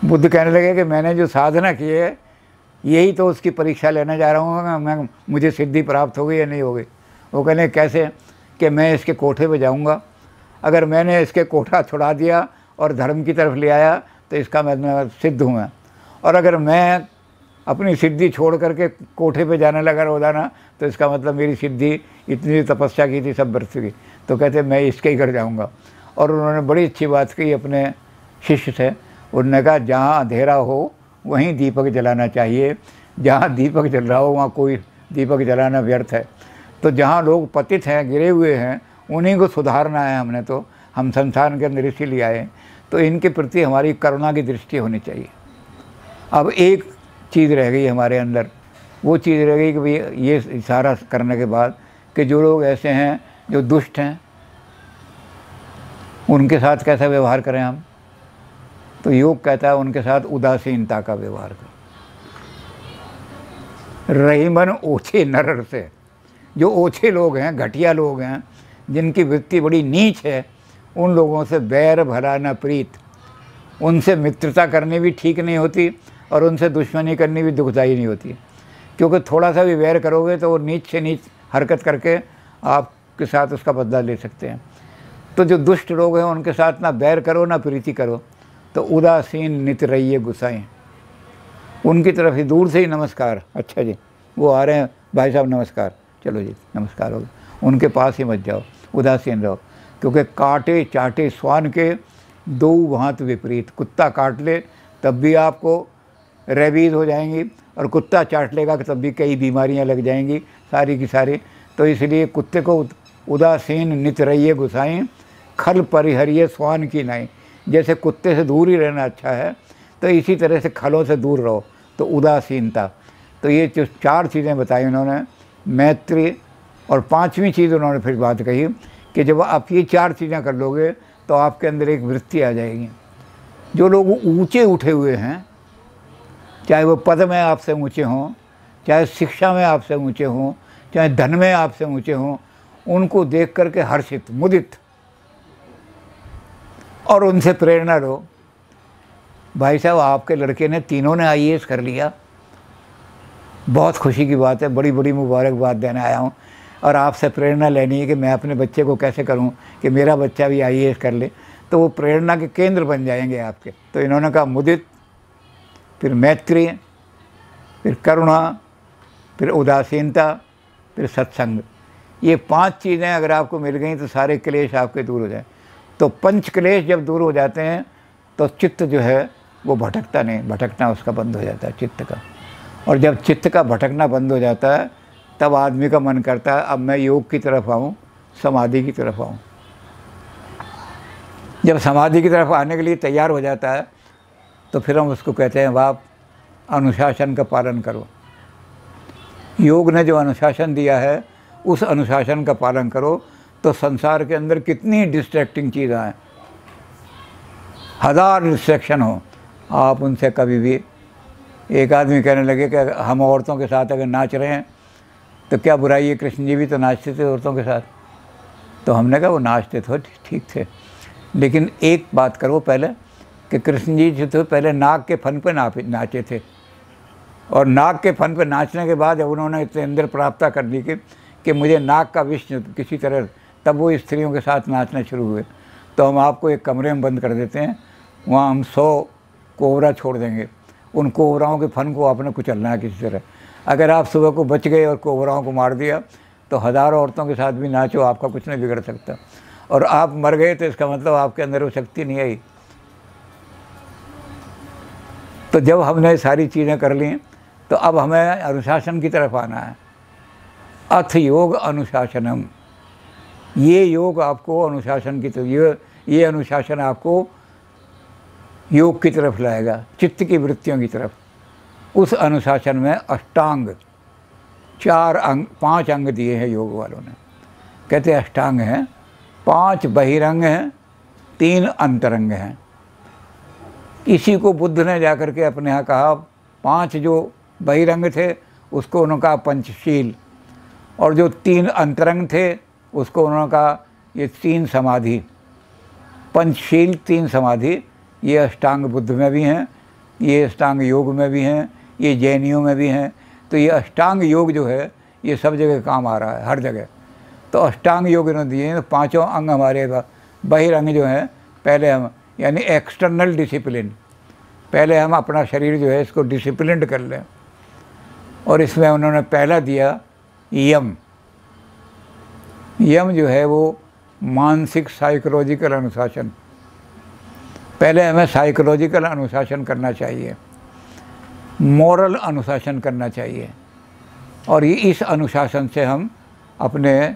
बुद्ध कहने लगे कि मैंने जो साधना की है यही तो उसकी परीक्षा लेने जा रहा हूँ, मुझे सिद्धि प्राप्त हो गई या नहीं हो गई। वो कहने कैसे कि मैं इसके कोठे पे जाऊंगा, अगर मैंने इसके कोठा छुड़ा दिया और धर्म की तरफ ले आया तो इसका मैं सिद्ध हूँ मैं, और अगर मैं अपनी सिद्धि छोड़ करके कोठे पे जाने लगा रोज़ाना तो इसका मतलब मेरी सिद्धि इतनी तपस्या की थी सब व्यर्थ की। तो कहते मैं इसके ही घर जाऊँगा। और उन्होंने बड़ी अच्छी बात कही अपने शिष्य से, उन्होंने कहा जहाँ अंधेरा हो वहीं दीपक जलाना चाहिए, जहाँ दीपक जल रहा हो वहाँ कोई दीपक जलाना व्यर्थ है। तो जहाँ लोग पतित हैं, गिरे हुए हैं, उन्हीं को सुधारना है हमने, तो हम संसार के अंदर इसीलिए आए। तो इनके प्रति हमारी करुणा की दृष्टि होनी चाहिए। अब एक चीज़ रह गई हमारे अंदर, वो चीज़ रह गई कि भाई ये सारा करने के बाद कि जो लोग ऐसे हैं जो दुष्ट हैं उनके साथ कैसा व्यवहार करें हम। तो योग कहता है उनके साथ उदासीनता का व्यवहार करो। रहीमन ओछे नरर से, जो ओछे लोग हैं, घटिया लोग हैं, जिनकी वृत्ति बड़ी नीच है, उन लोगों से बैर भला न प्रीत। उनसे मित्रता करनी भी ठीक नहीं होती और उनसे दुश्मनी करनी भी दुखदाई नहीं होती, क्योंकि थोड़ा सा भी वैर करोगे तो वो नीच से नीच हरकत करके आपके साथ उसका बदला ले सकते हैं। तो जो दुष्ट लोग हैं उनके साथ ना बैर करो ना प्रीति करो। तो उदासीन नित रहिए गुसाएं, उनकी तरफ ही दूर से ही नमस्कार, अच्छा जी वो आ रहे हैं भाई साहब नमस्कार, चलो जी नमस्कार हो गया, उनके पास ही मत जाओ, उदासीन रहो। क्योंकि काटे चाटे स्वान के दो भांत विपरीत, कुत्ता काट ले तब भी आपको रेबीज हो जाएंगी और कुत्ता चाट लेगा तब भी कई बीमारियां लग जाएंगी सारी की सारी। तो इसलिए कुत्ते को उदासीन नित रहिए गुसाएं, खल परिहरिए स्वान की नाई। जैसे कुत्ते से दूर ही रहना अच्छा है तो इसी तरह से खलों से दूर रहो। तो उदासीनता, तो ये जो चार चीज़ें बताई उन्होंने, मैत्री, और पांचवी चीज़ उन्होंने फिर बात कही कि जब आप ये चार चीज़ें कर लोगे तो आपके अंदर एक वृत्ति आ जाएगी। जो लोग ऊंचे उठे हुए हैं, चाहे वो पद में आपसे ऊंचे हों, चाहे शिक्षा में आपसे ऊंचे हों, चाहे धन में आपसे ऊंचे हों, उनको देख करके हर्षित मुदित और उनसे प्रेरणा लो। भाई साहब आपके लड़के ने तीनों ने आईएएस कर लिया, बहुत खुशी की बात है, बड़ी बड़ी मुबारकबाद देने आया हूँ। और आपसे प्रेरणा लेनी है कि मैं अपने बच्चे को कैसे करूँ कि मेरा बच्चा भी आईएएस कर ले, तो वो प्रेरणा के केंद्र बन जाएंगे आपके। तो इन्होंने कहा मुदित, फिर मैत्री, फिर करुणा, फिर उदासीनता, फिर सत्संग। ये पांच चीज़ें अगर आपको मिल गई तो सारे क्लेश आपके दूर हो जाए। तो पंच क्लेश जब दूर हो जाते हैं तो चित्त जो है वो भटकता नहीं, भटकना उसका बंद हो जाता है चित्त का। और जब चित्त का भटकना बंद हो जाता है तब आदमी का मन करता है अब मैं योग की तरफ आऊँ, समाधि की तरफ आऊँ। जब समाधि की तरफ आने के लिए तैयार हो जाता है तो फिर हम उसको कहते हैं आप अनुशासन का पालन करो। योग ने जो अनुशासन दिया है उस अनुशासन का पालन करो। तो संसार के अंदर कितनी डिस्ट्रैक्टिंग चीज़ें हैं, 1000 डिस्ट्रैक्शन हो, आप उनसे कभी भी। एक आदमी कहने लगे कि हम औरतों के साथ अगर नाच रहे हैं तो क्या बुराई है, कृष्ण जी भी तो नाचते थे औरतों के साथ। तो हमने कहा वो नाचते थे ठीक थे, लेकिन एक बात करो पहले कि कृष्ण जी जो थे पहले नाग के फन पे नाचे थे, और नाग के फन पे नाचने के बाद जब उन्होंने इतने अंदर प्राप्त कर ली कि मुझे नाग का विष किसी तरह, तब वो स्त्रियों के साथ नाचना शुरू हुए। तो हम आपको एक कमरे में बंद कर देते हैं, वहाँ हम 100 कोबरा छोड़ देंगे, उन कोबराओं के फन को आपने कुचलना है किसी तरह। अगर आप सुबह को बच गए और कोबराओं को मार दिया तो 1000 औरतों के साथ भी नाचो, आपका कुछ नहीं बिगड़ सकता। और आप मर गए तो इसका मतलब आपके अंदर वो शक्ति नहीं आई। तो जब हमने सारी चीज़ें कर ली तो अब हमें अनुशासन की तरफ आना है। अथ योग अनुशासनम, ये योग आपको अनुशासन की तरफ, ये अनुशासन आपको योग की तरफ लाएगा, चित्त की वृत्तियों की तरफ। उस अनुशासन में अष्टांग 5 अंग दिए हैं योग वालों ने। कहते हैं अष्टांग हैं, 5 बहिरंग हैं, 3 अंतरंग हैं। इसी को बुद्ध ने जाकर के अपने यहाँ कहा, 5 जो बहिरंग थे उसको उन्होंने कहा पंचशील, और जो 3 अंतरंग थे उसको उन्होंने कहा ये 3 समाधि। पंचशील 3 समाधि, ये अष्टांग बुद्ध में भी हैं, ये अष्टांग योग में भी हैं, ये जैनियों में भी हैं। तो ये अष्टांग योग जो है ये सब जगह काम आ रहा है, हर जगह। तो अष्टांग योग इन्होंने दिए हैं। तो पांचों अंग हमारे बहिरंग जो हैं, पहले हम यानी एक्सटर्नल डिसिप्लिन, पहले हम अपना शरीर जो है इसको डिसिप्लिन कर लें। और इसमें उन्होंने पहला दिया यम। यम जो है वो मानसिक साइकोलॉजिकल अनुशासन। पहले हमें साइकोलॉजिकल अनुशासन करना चाहिए, मॉरल अनुशासन करना चाहिए, और ये इस अनुशासन से हम अपने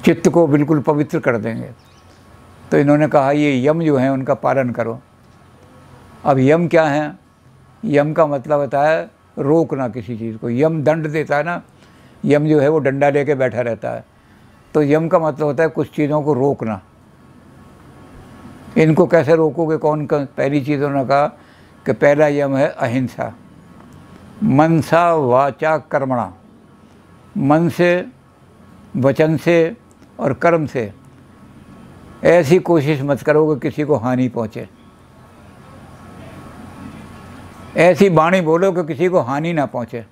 चित्त को बिल्कुल पवित्र कर देंगे। तो इन्होंने कहा ये यम जो है उनका पालन करो। अब यम क्या है? यम का मतलब होता है रोकना किसी चीज़ को। यम दंड देता है ना, यम जो है वो डंडा लेके बैठा रहता है। तो यम का मतलब होता है कुछ चीज़ों को रोकना। इनको कैसे रोकोगे? कौन? पहली चीज़ उन्होंने कहा कि पहला यम है अहिंसा। मनसा वाचा कर्मणा, मन से, वचन से और कर्म से ऐसी कोशिश मत करो कि किसी को हानि पहुँचे। ऐसी वाणी बोलो कि किसी को हानि ना पहुँचे।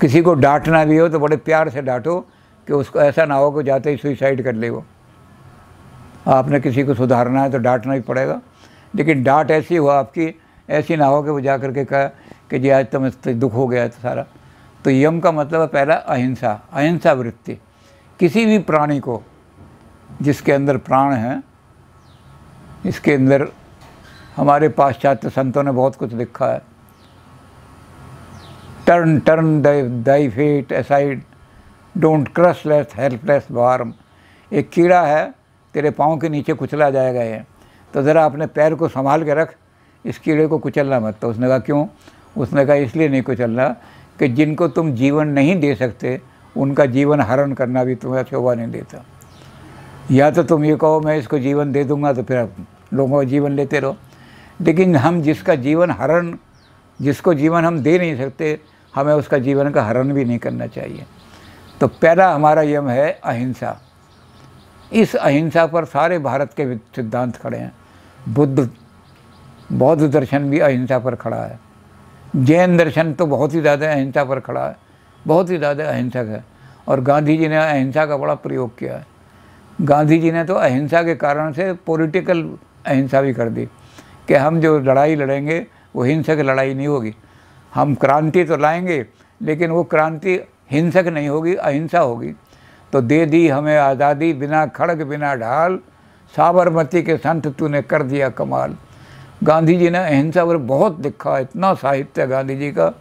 किसी को डांटना भी हो तो बड़े प्यार से डांटो कि उसको ऐसा ना हो कि जाते ही सुसाइड कर ले वो। आपने किसी को सुधारना है तो डांटना ही पड़ेगा, लेकिन डांट ऐसी हो आपकी, ऐसी ना हो कि वो जा कर के कहा कि जी आज तुम्हें दुख हो गया है तो सारा। तो यम का मतलब है पहला अहिंसा, अहिंसा वृत्ति। किसी भी प्राणी को, जिसके अंदर प्राण है, इसके अंदर हमारे पाश्चात्य संतों ने बहुत कुछ लिखा है। Turn thy fate aside, don't crush less helpless worm. एक कीड़ा है तेरे पाँव के नीचे कुचला जाएगा ये, तो ज़रा अपने पैर को संभाल के रख, इस कीड़े को कुचलना मत। तो उसने कहा क्यों? उसने कहा इसलिए नहीं कुचलना कि जिनको तुम जीवन नहीं दे सकते उनका जीवन हरण करना भी तुम्हें शोभा नहीं देता। या तो तुम ये कहो मैं इसको जीवन दे दूंगा तो फिर लोगों का जीवन लेते रहो, लेकिन हम जिसका जीवन हरण, जिसको जीवन हम दे नहीं सकते, हमें उसका जीवन का हरण भी नहीं करना चाहिए। तो पहला हमारा यम है अहिंसा। इस अहिंसा पर सारे भारत के सिद्धांत खड़े हैं। बौद्ध दर्शन भी अहिंसा पर खड़ा है। जैन दर्शन तो बहुत ही ज़्यादा अहिंसा पर खड़ा है, बहुत ही ज़्यादा अहिंसक है। और गांधी जी ने अहिंसा का बड़ा प्रयोग किया है। गांधी जी ने तो अहिंसा के कारण से पॉलिटिकल अहिंसा भी कर दी कि हम जो लड़ाई लड़ेंगे वो हिंसक लड़ाई नहीं होगी। हम क्रांति तो लाएंगे लेकिन वो क्रांति हिंसक नहीं होगी, अहिंसा होगी। तो दे दी हमें आज़ादी बिना खड़ग बिना ढाल, साबरमती के संत तूने कर दिया कमाल। गांधी जी ने अहिंसा पर बहुत लिखा, इतना साहित्य है गांधी जी का,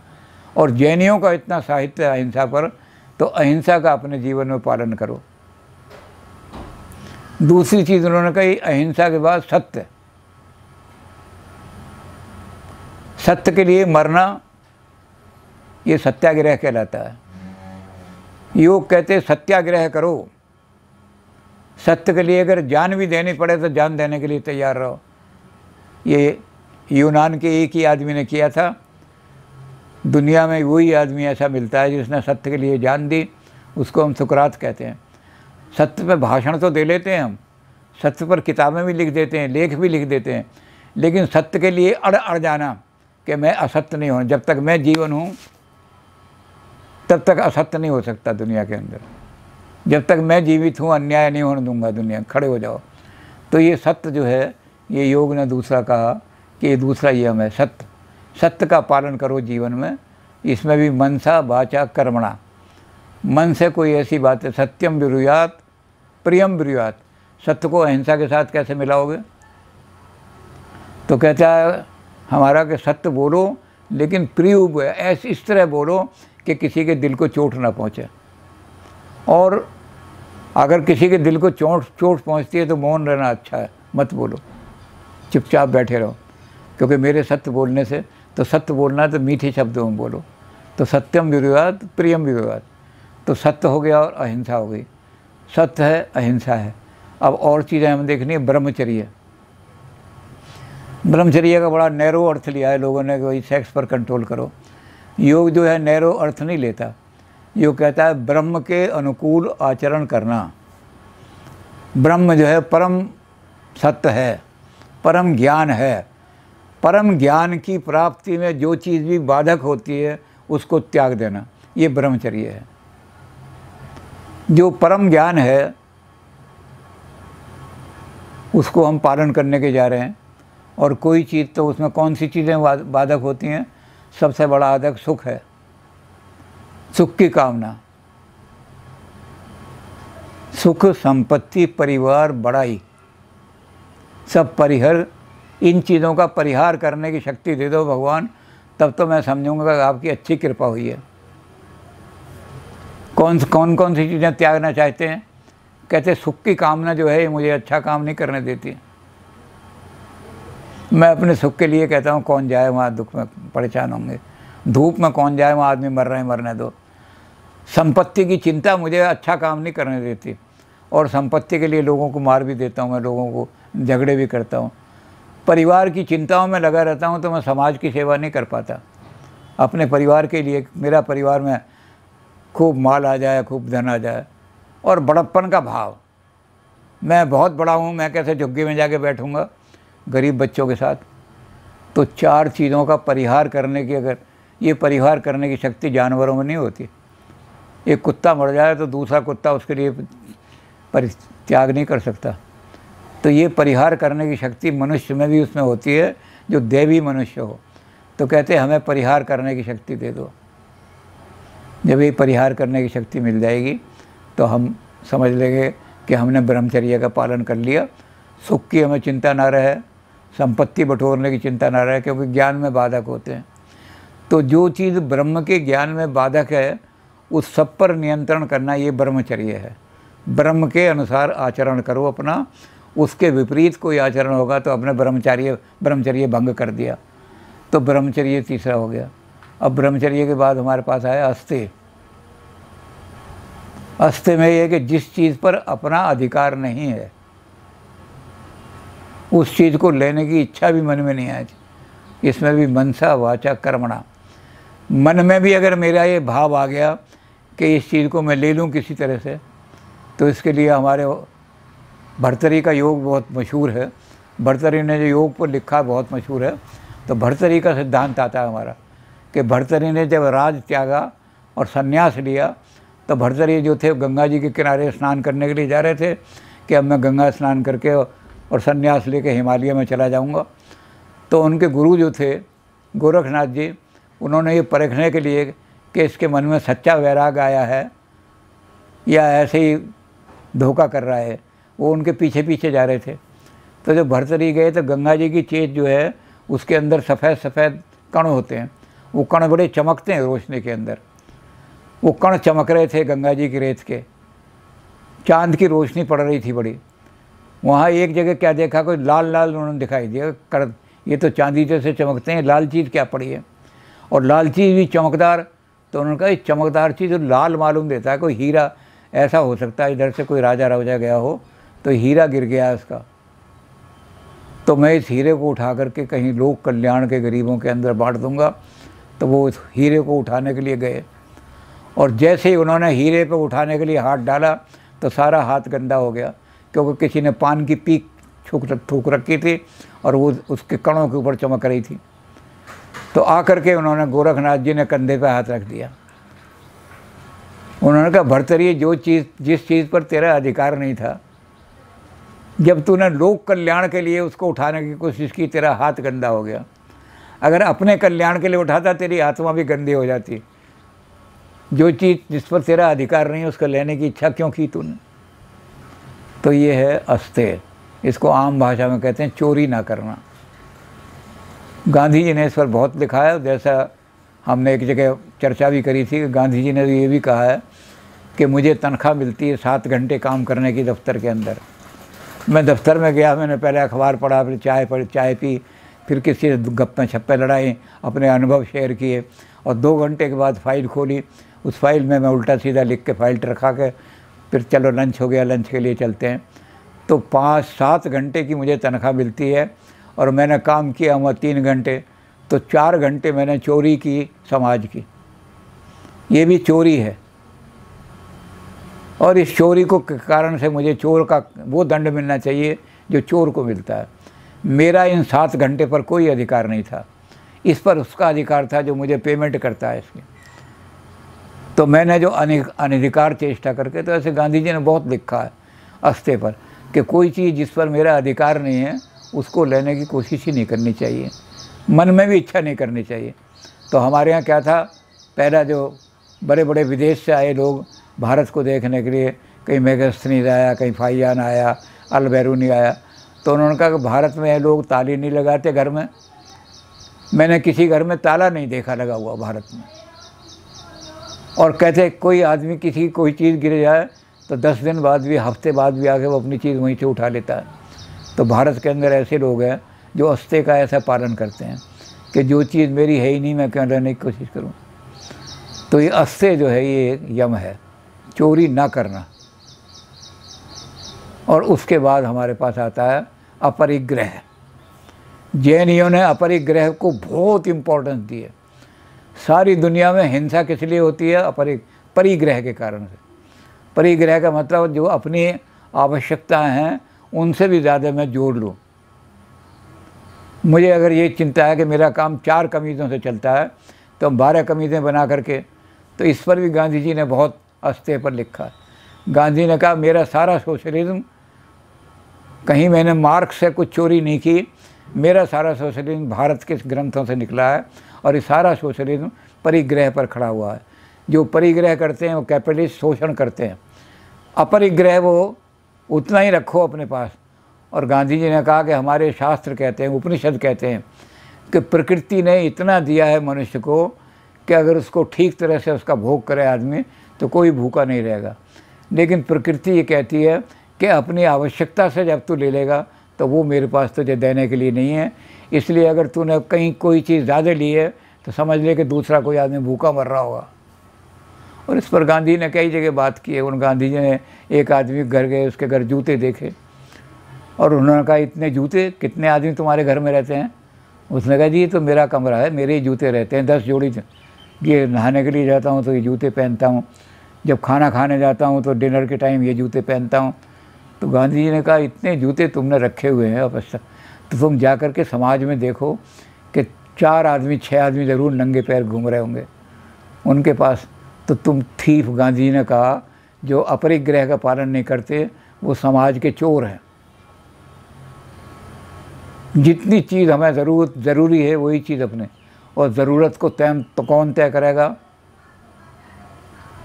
और जैनियों का इतना साहित्य है अहिंसा पर। तो अहिंसा का अपने जीवन में पालन करो। दूसरी चीज़ उन्होंने कही अहिंसा के बाद सत्य। सत्य के लिए मरना, ये सत्याग्रह कहलाता है। योग कहते सत्याग्रह करो। सत्य के लिए अगर जान भी देनी पड़े तो जान देने के लिए तैयार रहो। ये यूनान के एक ही आदमी ने किया था। दुनिया में वही आदमी ऐसा मिलता है जिसने सत्य के लिए जान दी, उसको हम सुकरात कहते हैं। सत्य पे भाषण तो दे लेते हैं हम, सत्य पर किताबें भी लिख देते हैं, लेख भी लिख देते हैं, लेकिन सत्य के लिए अड़ जाना कि मैं असत्य नहीं हूँ, जब तक मैं जीवन हूँ तब तक असत्य नहीं हो सकता दुनिया के अंदर। जब तक मैं जीवित हूँ अन्याय नहीं होने दूंगा दुनिया, खड़े हो जाओ। तो ये सत्य जो है, ये योग ने दूसरा कहा कि ये दूसरा यम है सत्य। सत्य का पालन करो जीवन में। इसमें भी मनसा वाचा कर्मणा। मन से कोई ऐसी बात है, सत्यम ब्रूयात प्रियम ब्रूयात। सत्य को अहिंसा के साथ कैसे मिलाओगे? तो कहता है हमारा कि सत्य बोलो लेकिन प्रिय ऐसे इस तरह बोलो कि किसी के दिल को चोट ना पहुँचे। और अगर किसी के दिल को चोट पहुँचती है तो मौन रहना अच्छा है, मत बोलो, चुपचाप बैठे रहो। क्योंकि मेरे सत्य बोलने से, तो सत्य बोलना है तो मीठे शब्दों में बोलो। तो सत्यम विरोधात प्रियम विरोधात। तो सत्य हो गया और अहिंसा हो गई। सत्य है, अहिंसा है। अब और चीज़ें हम देखनी है। ब्रह्मचर्य। ब्रह्मचर्य का बड़ा नैरो अर्थ लिया है लोगों ने कि भाई सेक्स पर कंट्रोल करो। योग जो है नैरो अर्थ नहीं लेता। योग कहता है ब्रह्म के अनुकूल आचरण करना। ब्रह्म जो है परम सत्य है, परम ज्ञान है। परम ज्ञान की प्राप्ति में जो चीज़ भी बाधक होती है उसको त्याग देना, ये ब्रह्मचर्य है। जो परम ज्ञान है उसको हम पालन करने के जा रहे हैं। और कोई चीज़ तो उसमें कौन सी चीज़ें बाधक होती हैं? सबसे बड़ा बाधक सुख है, सुख की कामना। सुख, संपत्ति, परिवार, बड़ाई, सब परिहर, इन चीज़ों का परिहार करने की शक्ति दे दो भगवान, तब तो मैं समझूंगा कि आपकी अच्छी कृपा हुई है। कौन कौन सी चीज़ें त्यागना चाहते हैं? कहते सुख की कामना जो है ये मुझे अच्छा काम नहीं करने देती। मैं अपने सुख के लिए कहता हूँ कौन जाए वहाँ दुख में परेशान होंगे, धूप में कौन जाए वहाँ आदमी मर रहे हैं मरने दो। संपत्ति की चिंता मुझे अच्छा काम नहीं करने देती, और संपत्ति के लिए लोगों को मार भी देता हूँ, मैं लोगों को झगड़े भी करता हूँ। परिवार की चिंताओं में लगा रहता हूँ तो मैं समाज की सेवा नहीं कर पाता। अपने परिवार के लिए, मेरा परिवार में खूब माल आ जाए, खूब धन आ जाए, और बड़प्पन का भाव, मैं बहुत बड़ा हूँ, मैं कैसे झुग्गी में जाके बैठूँगा गरीब बच्चों के साथ। तो चार चीज़ों का परिहार करने की, अगर ये परिहार करने की शक्ति जानवरों में नहीं होती। एक कुत्ता मर जाए तो दूसरा कुत्ता उसके लिए परित्याग नहीं कर सकता। तो ये परिहार करने की शक्ति मनुष्य में भी उसमें होती है, जो दैवी मनुष्य हो। तो कहते हैं हमें परिहार करने की शक्ति दे दो। जब ये परिहार करने की शक्ति मिल जाएगी तो हम समझ लेंगे कि हमने ब्रह्मचर्य का पालन कर लिया। सुख की हमें चिंता ना रहे, संपत्ति बटोरने की चिंता ना रहे, क्योंकि ज्ञान में बाधक होते हैं। तो जो चीज़ ब्रह्म के ज्ञान में बाधक है उस सब पर नियंत्रण करना, ये ब्रह्मचर्य है। ब्रह्म के अनुसार आचरण करो अपना, उसके विपरीत कोई आचरण होगा तो अपने ब्रह्मचर्य भंग कर दिया। तो ब्रह्मचर्य तीसरा हो गया। अब ब्रह्मचर्य के बाद हमारे पास आया अस्तेय। अस्तेय में ये कि जिस चीज़ पर अपना अधिकार नहीं है उस चीज़ को लेने की इच्छा भी मन में नहीं आए। इसमें भी मनसा वाचा कर्मणा, मन में भी अगर मेरा ये भाव आ गया कि इस चीज़ को मैं ले लूँ किसी तरह से, तो इसके लिए हमारे भर्तरी का योग बहुत मशहूर है। भर्तरी ने जो योग पर लिखा बहुत मशहूर है। तो भर्तरी का सिद्धांत आता है हमारा कि भर्तरी ने जब राज त्यागा और संन्यास लिया, तो भर्तरी जो थे गंगा जी के किनारे स्नान करने के लिए जा रहे थे कि अब मैं गंगा स्नान करके और संन्यास लेके हिमालय में चला जाऊंगा। तो उनके गुरु जो थे गोरखनाथ जी, उन्होंने ये परखने के लिए कि इसके मन में सच्चा वैराग आया है या ऐसे ही धोखा कर रहा है, वो उनके पीछे पीछे जा रहे थे। तो जब भर्तरी गए तो गंगा जी की चेत जो है उसके अंदर सफ़ेद सफ़ेद कण होते हैं। वो कण बड़े चमकते हैं रोशनी के अंदर। वो कण चमक रहे थे गंगा जी की रेत के, चांद की रोशनी पड़ रही थी बड़ी। वहाँ एक जगह क्या देखा, कोई लाल लाल उन्होंने दिखाई दिया। कर ये तो चांदी जैसे चमकते हैं, लाल चीज़ क्या पड़ी है? और लाल चीज़ भी चमकदार। तो उन्होंने कहा ये चमकदार चीज़ जो लाल मालूम देता है, कोई हीरा ऐसा हो सकता है, इधर से कोई राजा राजा गया हो तो हीरा गिर गया उसका, तो मैं इस हीरे को उठा करके कहीं लोक कल्याण के गरीबों के अंदर बांट दूंगा। तो वो उस हीरे को उठाने के लिए गए, और जैसे ही उन्होंने हीरे पे उठाने के लिए हाथ डाला तो सारा हाथ गंदा हो गया, क्योंकि किसी ने पान की पीक थूक रखी थी और वो उसके कणों के ऊपर चमक रही थी। तो आकर के उन्होंने गोरखनाथ जी ने कंधे पे हाथ रख दिया। उन्होंने कहा भर्तरी, जिस चीज़ पर तेरा अधिकार नहीं था, जब तूने लोक कल्याण के लिए उसको उठाने की कोशिश की, तेरा हाथ गंदा हो गया। अगर अपने कल्याण के लिए उठाता तेरी आत्मा भी गंदी हो जाती। जो चीज़ जिस पर तेरा अधिकार नहीं उसको लेने की इच्छा क्यों की तूने? तो ये है अस्तेय। इसको आम भाषा में कहते हैं चोरी ना करना। गांधी जी ने इस पर बहुत लिखा है। जैसा हमने एक जगह चर्चा भी करी थी कि गांधी जी ने ये भी कहा है कि मुझे तनख्वाह मिलती है 7 घंटे काम करने की दफ्तर के अंदर। मैं दफ्तर में गया, मैंने पहले अखबार पढ़ा, फिर चाय पी, फिर किसी से गप्पे छप्पे लड़ाए, अपने अनुभव शेयर किए, और 2 घंटे के बाद फ़ाइल खोली। उस फाइल में मैं उल्टा सीधा लिख के फाइल रखा के फिर चलो लंच हो गया, लंच के लिए चलते हैं। तो 5-7 घंटे की मुझे तनख्वाह मिलती है, और मैंने काम किया हुआ 3 घंटे, तो 4 घंटे मैंने चोरी की समाज की। ये भी चोरी है, और इस चोरी को कारण से मुझे चोर का वो दंड मिलना चाहिए जो चोर को मिलता है। मेरा इन 7 घंटे पर कोई अधिकार नहीं था, इस पर उसका अधिकार था जो मुझे पेमेंट करता है इसकी। तो मैंने जो अनधिकार चेष्टा करके, तो ऐसे गांधी जी ने बहुत लिखा है अस्ते पर कि कोई चीज़ जिस पर मेरा अधिकार नहीं है उसको लेने की कोशिश ही नहीं करनी चाहिए, मन में भी इच्छा नहीं करनी चाहिए। तो हमारे यहाँ क्या था, पहला जो बड़े बड़े विदेश से आए लोग भारत को देखने के लिए, कहीं मेगास्थनीज आया, कहीं फाइयान आया, अलबैरूनी आया, तो उन्होंने कहा कि भारत में लोग ताले नहीं लगाते घर में। मैंने किसी घर में ताला नहीं देखा लगा हुआ भारत में। और कहते कोई आदमी किसी कोई चीज़ गिर जाए तो 10 दिन बाद भी, हफ्ते बाद भी आके वो अपनी चीज़ वहीं से उठा लेता है। तो भारत के अंदर ऐसे लोग हैं जो अस्ते का ऐसा पालन करते हैं कि जो चीज़ मेरी है ही नहीं मैं क्यों लेने की कोशिश करूं। तो ये अस्ते जो है ये यम है, चोरी ना करना। और उसके बाद हमारे पास आता है अपरिग्रह। जैनियों ने अपरिग्रह को बहुत इम्पोर्टेंस दी है। सारी दुनिया में हिंसा किस लिए होती है? परिग्रह के कारण से। परिग्रह का मतलब जो अपनी आवश्यकताएं हैं उनसे भी ज़्यादा मैं जोड़ लूँ। मुझे अगर ये चिंता है कि मेरा काम 4 कमीज़ों से चलता है तो हम 12 कमीज़ें बना करके, तो इस पर भी गांधी जी ने बहुत अस्ते पर लिखा है। गांधी ने कहा मेरा सारा सोशलिज्म, कहीं मैंने मार्क्स से कुछ चोरी नहीं की, मेरा सारा सोशलिज्म भारत के ग्रंथों से निकला है और ये सारा सोशलिज्म परिग्रह पर खड़ा हुआ है। जो परिग्रह करते हैं वो कैपिटलिस्ट शोषण करते हैं, अपरिग्रह वो उतना ही रखो अपने पास। और गांधी जी ने कहा कि हमारे शास्त्र कहते हैं, उपनिषद कहते हैं कि प्रकृति ने इतना दिया है मनुष्य को कि अगर उसको ठीक तरह से उसका भोग करे आदमी तो कोई भूखा नहीं रहेगा। लेकिन प्रकृति ये कहती है कि अपनी आवश्यकता से जब तू ले लेगा तो वो मेरे पास तुझे देने के लिए नहीं है, इसलिए अगर तूने कहीं कोई चीज़ ज़्यादा ली है तो समझ ले कि दूसरा कोई आदमी भूखा मर रहा होगा। और इस पर गांधी ने कई जगह बात की है। उन गांधी जी ने एक आदमी के घर गए, उसके घर जूते देखे और उन्होंने कहा इतने जूते, कितने आदमी तुम्हारे घर में रहते हैं? उसने कहा जी ये तो मेरा कमरा है, मेरे ही जूते रहते हैं 10 जोड़ी। ये नहाने के लिए जाता हूँ तो ये जूते पहनता हूँ, जब खाना खाने जाता हूँ तो डिनर के टाइम ये जूते पहनता हूँ। तो गांधी जी ने कहा इतने जूते तुमने रखे हुए हैं अवश्य, तो तुम जा कर के समाज में देखो कि 4 आदमी 6 आदमी ज़रूर नंगे पैर घूम रहे होंगे उनके पास, तो तुम थीफ। गांधी जी ने कहा जो अपरिग्रह का पालन नहीं करते वो समाज के चोर हैं। जितनी चीज़ हमें ज़रूरी है वही चीज़ अपने, और ज़रूरत को तो कौन तय करेगा?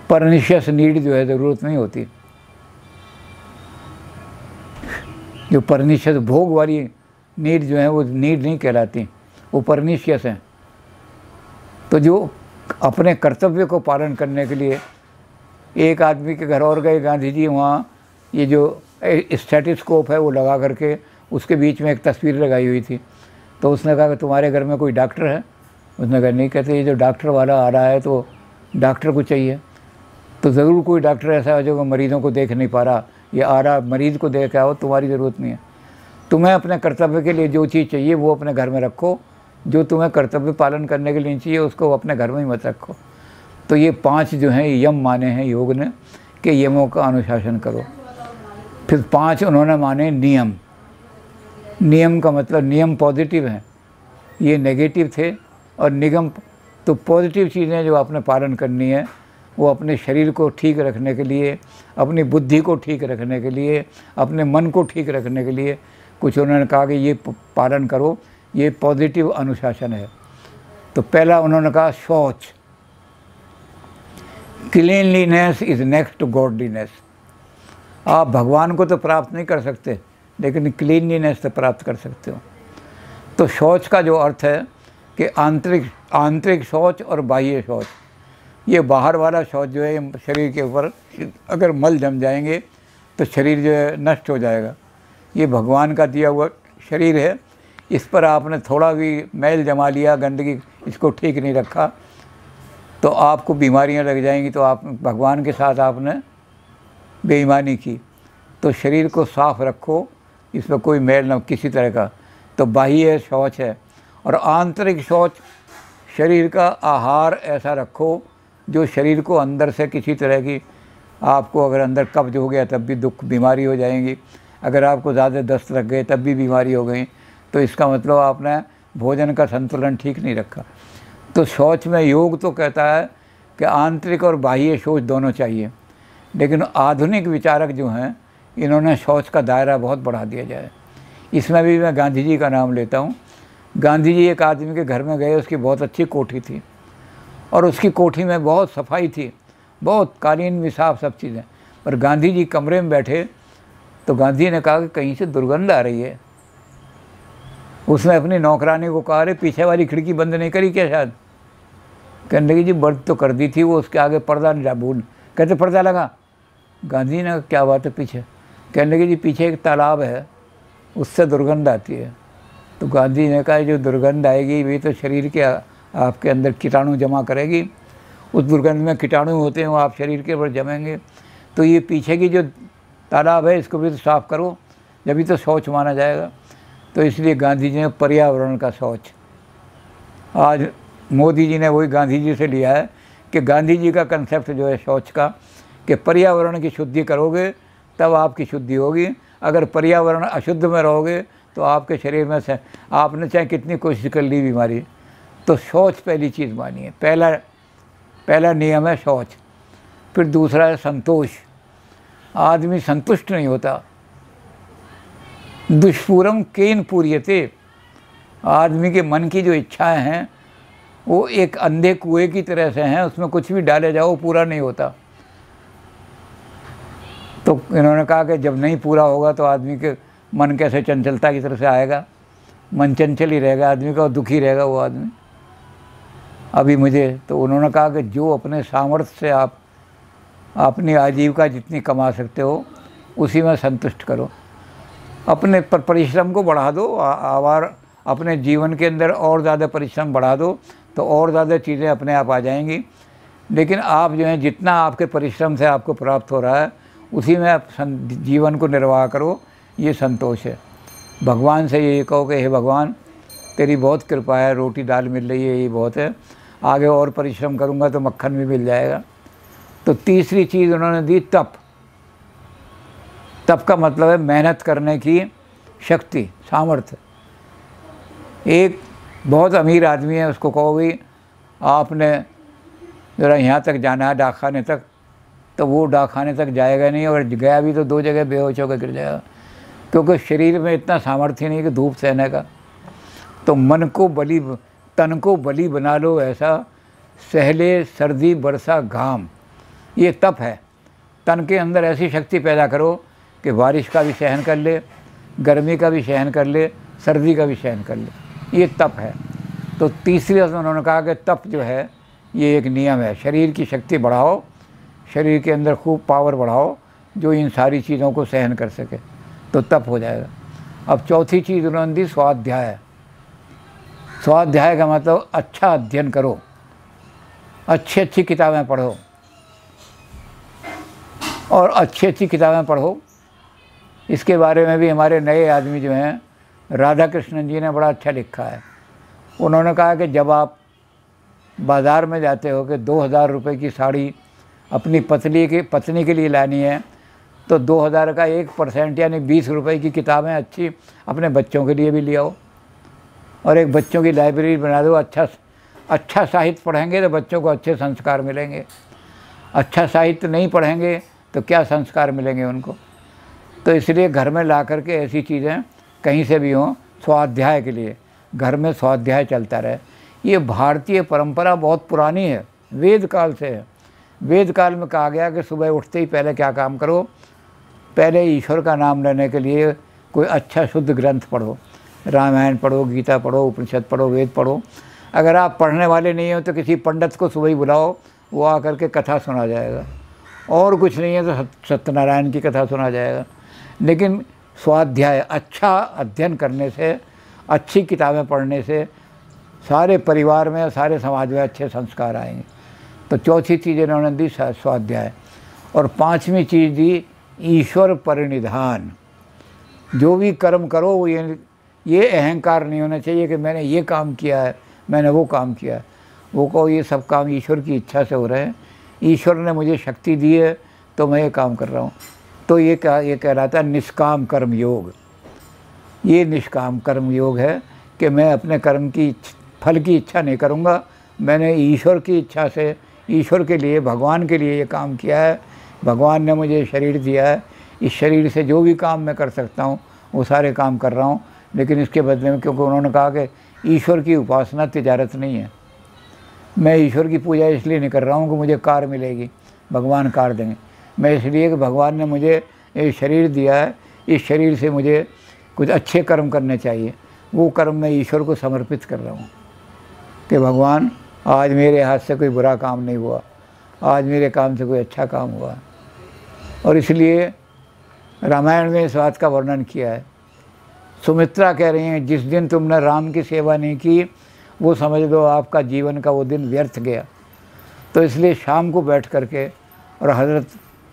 परनिशियस नीड जो है ज़रूरत नहीं होती। जो परनिशियस भोग वाली नीड जो है वो नीड नहीं कहलाती, वो परनिशियस हैं। तो जो अपने कर्तव्य को पालन करने के लिए एक आदमी के घर और गए गांधी जी, वहाँ ये जो स्टेथोस्कोप है वो लगा करके उसके बीच में एक तस्वीर लगाई हुई थी। तो उसने कहा कि तुम्हारे घर में कोई डॉक्टर है? उसने कहा नहीं। कहते ये जो डॉक्टर वाला आ रहा है तो डॉक्टर को चाहिए, तो ज़रूर कोई डॉक्टर ऐसा है जो मरीज़ों को देख नहीं पा रहा, ये आ रहा मरीज़ को देख आओ, तुम्हारी ज़रूरत नहीं है। तुम्हें अपने कर्तव्य के लिए जो चीज़ चाहिए वो अपने घर में रखो, जो तुम्हें कर्तव्य पालन करने के लिए चाहिए उसको अपने घर में ही मत रखो। तो ये 5 जो हैं यम माने हैं योग ने कि यमों का अनुशासन करो। फिर 5 उन्होंने माने नियम। नियम का मतलब नियम पॉजिटिव हैं, ये नेगेटिव थे। और निगम तो पॉजिटिव चीज़ें जो आपने पालन करनी है वो अपने शरीर को ठीक रखने के लिए, अपनी बुद्धि को ठीक रखने के लिए, अपने मन को ठीक रखने के लिए कुछ उन्होंने कहा कि ये पालन करो, ये पॉजिटिव अनुशासन है। तो पहला उन्होंने कहा शौच। Cleanliness is next to godliness. आप भगवान को तो प्राप्त नहीं कर सकते लेकिन क्लीनलीनेस से प्राप्त कर सकते हो। तो शौच का जो अर्थ है कि आंतरिक शौच और बाह्य शौच। ये बाहर वाला शौच जो है शरीर के ऊपर अगर मल जम जाएंगे तो शरीर जो है नष्ट हो जाएगा। ये भगवान का दिया हुआ शरीर है, इस पर आपने थोड़ा भी मैल जमा लिया, गंदगी, इसको ठीक नहीं रखा तो आपको बीमारियां लग जाएंगी। तो आप भगवान के साथ आपने बेईमानी की। तो शरीर को साफ़ रखो, इसमें कोई मैल न किसी तरह का। तो बाह्य शौच है। और आंतरिक शौच, शरीर का आहार ऐसा रखो जो शरीर को अंदर से किसी तरह की, आपको अगर अंदर कब्ज हो गया तब भी बीमारी हो जाएंगी, अगर आपको ज़्यादा दस्त लग गए तब भी बीमारी हो गई। तो इसका मतलब आपने भोजन का संतुलन ठीक नहीं रखा। तो शौच में योग तो कहता है कि आंतरिक और बाह्य शौच दोनों चाहिए, लेकिन आधुनिक विचारक जो हैं इन्होंने शौच का दायरा बहुत बढ़ा दिया जाए। इसमें भी मैं गांधी जी का नाम लेता हूँ। गांधी जी एक आदमी के घर में गए, उसकी बहुत अच्छी कोठी थी और उसकी कोठी में बहुत सफाई थी, बहुत कालीन भी साफ, सब चीज़ें। पर गांधी जी कमरे में बैठे तो गांधी ने कहा कि कहीं से दुर्गंध आ रही है। उसने अपनी नौकरानी को कहा, अरे पीछे वाली खिड़की बंद नहीं करी क्या? शायद कहने लगी जी बंद तो कर दी थी, वो उसके आगे पर्दा नहीं भूल। कहते पर्दा लगा। गांधी ने कहा क्या बात है पीछे? कहने लगी जी पीछे एक तालाब है, उससे दुर्गंध आती है। तो गांधी ने कहा जो दुर्गंध आएगी वे तो शरीर के आपके अंदर कीटाणु जमा करेगी, उस दुर्गंध में कीटाणु होते हैं वो आप शरीर के ऊपर जमेंगे, तो ये पीछे की जो तालाब है इसको भी तो साफ़ करो, जब तो शौच माना जाएगा। तो इसलिए गांधी जी ने पर्यावरण का शौच, आज मोदी जी ने वही गांधी जी से लिया है कि गांधी जी का कंसेप्ट जो है शौच का, कि पर्यावरण की शुद्धि करोगे तब आपकी शुद्धि होगी। अगर पर्यावरण अशुद्ध में रहोगे तो आपके शरीर में से आपने चाहे कितनी कोशिश कर ली बीमारी, तो शौच पहली चीज़ मानी है। पहला नियम है शौच। फिर दूसरा है संतोष। आदमी संतुष्ट नहीं होता। दुष्पूरम केन पूर्यते। आदमी के मन की जो इच्छाएं हैं वो एक अंधे कुएं की तरह से हैं, उसमें कुछ भी डाले जाओ पूरा नहीं होता। तो इन्होंने कहा कि जब नहीं पूरा होगा तो आदमी के मन कैसे चंचलता की तरफ से आएगा, मन चंचल ही रहेगा आदमी का और दुखी रहेगा वो आदमी। अभी मुझे तो उन्होंने कहा कि जो अपने सामर्थ्य से आप अपनी आजीविका जितनी कमा सकते हो उसी में संतुष्ट करो, अपने पर परिश्रम को बढ़ा दो, आवार अपने जीवन के अंदर और ज़्यादा परिश्रम बढ़ा दो तो और ज़्यादा चीज़ें अपने आप आ जाएंगी। लेकिन आप जो है जितना आपके परिश्रम से आपको प्राप्त हो रहा है उसी में आप जीवन को निर्वाह करो, ये संतोष है। भगवान से ये कहो कि हे भगवान तेरी बहुत कृपा है, रोटी दाल मिल रही है ये बहुत है, आगे और परिश्रम करूँगा तो मक्खन भी मिल जाएगा। तो तीसरी चीज़ उन्होंने दी तप। तप का मतलब है मेहनत करने की शक्ति, सामर्थ्य। एक बहुत अमीर आदमी है, उसको कहो भी आपने ज़रा यहाँ तक जाना है डाकखाने तक, तो वो डाकखाने तक जाएगा नहीं, और गया भी तो 2 जगह बेहोश होकर गिर जाएगा, क्योंकि शरीर में इतना सामर्थ्य नहीं कि धूप सहने का। तो मन को बलि, तन को बलि बना लो ऐसा, सहले सर्दी बरसा घाम, ये तप है। तन के अंदर ऐसी शक्ति पैदा करो कि बारिश का भी सहन कर ले, गर्मी का भी सहन कर ले, सर्दी का भी सहन कर ले, ये तप है। तो तीसरी उन्होंने कहा कि तप जो है ये एक नियम है, शरीर की शक्ति बढ़ाओ, शरीर के अंदर खूब पावर बढ़ाओ जो इन सारी चीज़ों को सहन कर सके, तो तप हो जाएगा। अब चौथी चीज़ उन्होंने दी स्वाध्याय। स्वाध्याय का मतलब अच्छा अध्ययन करो, अच्छी अच्छी किताबें पढ़ो, और अच्छी अच्छी किताबें पढ़ो। इसके बारे में भी हमारे नए आदमी जो हैं राधा कृष्णन जी ने बड़ा अच्छा लिखा है। उन्होंने कहा कि जब आप बाज़ार में जाते हो कि 2000 रुपये की साड़ी अपनी पत्नी के लिए लानी है, तो 2000 का 1% यानी 20 रुपये की किताबें अच्छी अपने बच्चों के लिए भी ले आओ, और एक बच्चों की लाइब्रेरी बना दो। अच्छा साहित्य पढ़ेंगे तो बच्चों को अच्छे संस्कार मिलेंगे, अच्छा साहित्य नहीं पढ़ेंगे तो क्या संस्कार मिलेंगे उनको। तो इसलिए घर में ला करके ऐसी चीज़ें कहीं से भी हों, स्वाध्याय के लिए घर में स्वाध्याय चलता रहे। ये भारतीय परंपरा बहुत पुरानी है, वेद काल से है। वेद काल में कहा गया कि सुबह उठते ही पहले क्या काम करो, पहले ईश्वर का नाम लेने के लिए कोई अच्छा शुद्ध ग्रंथ पढ़ो, रामायण पढ़ो, गीता पढ़ो, उपनिषद पढ़ो, वेद पढ़ो। अगर आप पढ़ने वाले नहीं हो तो किसी पंडित को सुबह ही बुलाओ, वो आकर के कथा सुना जाएगा, और कुछ नहीं है तो सत्यनारायण की कथा सुना जाएगा। लेकिन स्वाध्याय, अच्छा अध्ययन करने से, अच्छी किताबें पढ़ने से सारे परिवार में, सारे समाज में अच्छे संस्कार आएंगे। तो चौथी चीज़ इन्होंने दी स्वाध्याय, और 5वीं चीज़ दी ईश्वर परिनिधान। जो भी कर्म करो वो ये अहंकार नहीं होना चाहिए कि मैंने ये काम किया है, मैंने वो काम किया है। वो कहो ये सब काम ईश्वर की इच्छा से हो रहे हैं, ईश्वर ने मुझे शक्ति दी है तो मैं ये काम कर रहा हूँ। तो ये कहलाता है निष्काम कर्म योग। ये निष्काम कर्म योग है कि मैं अपने कर्म की फल की इच्छा नहीं करूँगा, मैंने ईश्वर की इच्छा से, ईश्वर के लिए, भगवान के लिए ये काम किया है। भगवान ने मुझे शरीर दिया है, इस शरीर से जो भी काम मैं कर सकता हूँ वो सारे काम कर रहा हूँ। लेकिन इसके बदले में, क्योंकि उन्होंने कहा कि ईश्वर की उपासना तिजारत नहीं है, मैं ईश्वर की पूजा इसलिए नहीं कर रहा हूँ कि मुझे कार मिलेगी, भगवान कार देंगे। मैं इसलिए कि भगवान ने मुझे ये शरीर दिया है, इस शरीर से मुझे कुछ अच्छे कर्म करने चाहिए। वो कर्म मैं ईश्वर को समर्पित कर रहा हूँ कि भगवान आज मेरे हाथ से कोई बुरा काम नहीं हुआ, आज मेरे काम से कोई अच्छा काम हुआ। और इसलिए रामायण में इस बात का वर्णन किया है। सुमित्रा कह रही हैं, जिस दिन तुमने राम की सेवा नहीं की वो समझ लो आपका जीवन का वो दिन व्यर्थ गया। तो इसलिए शाम को बैठ करके, और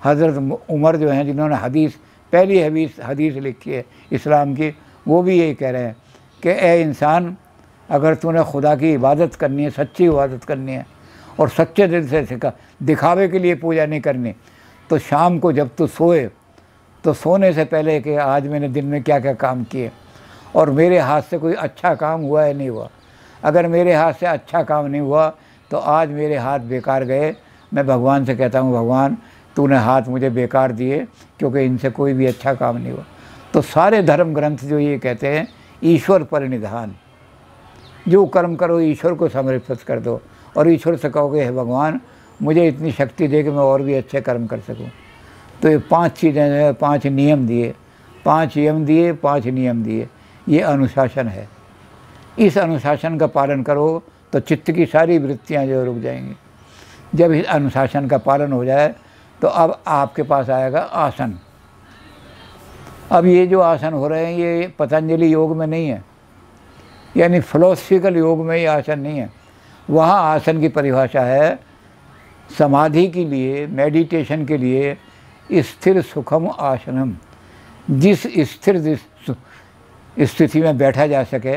हज़रत उमर जो हैं जिन्होंने पहली हदीस लिखी है इस्लाम की, वो भी यही कह रहे हैं कि ए इंसान, अगर तूने खुदा की इबादत करनी है, सच्ची इबादत करनी है और सच्चे दिल से दिखावे के लिए पूजा नहीं करनी, तो शाम को जब तू सोए तो सोने से पहले कि आज मैंने दिन में क्या क्या काम किए और मेरे हाथ से कोई अच्छा काम हुआ है नहीं हुआ। अगर मेरे हाथ से अच्छा काम नहीं हुआ तो आज मेरे हाथ बेकार गए। मैं भगवान से कहता हूँ, भगवान तूने हाथ मुझे बेकार दिए क्योंकि इनसे कोई भी अच्छा काम नहीं हुआ। तो सारे धर्म ग्रंथ जो ये कहते हैं ईश्वर परिनिधान, जो कर्म करो ईश्वर को समर्पित कर दो और ईश्वर से कहोगे हे भगवान मुझे इतनी शक्ति दे कि मैं और भी अच्छे कर्म कर सकूं। तो ये 5 चीज़ें, 5 नियम दिए, 5 यम दिए, 5 नियम दिए, ये अनुशासन है। इस अनुशासन का पालन करो तो चित्त की सारी वृत्तियाँ जो रुक जाएंगी। जब इस अनुशासन का पालन हो जाए तो अब आपके पास आएगा आसन। अब ये जो आसन हो रहे हैं ये पतंजलि योग में नहीं है, यानी फिलोसफिकल योग में ये आसन नहीं है। वहाँ आसन की परिभाषा है समाधि के लिए, मेडिटेशन के लिए स्थिर सुखम आसनम। जिस स्थिर स्थिति में बैठा जा सके,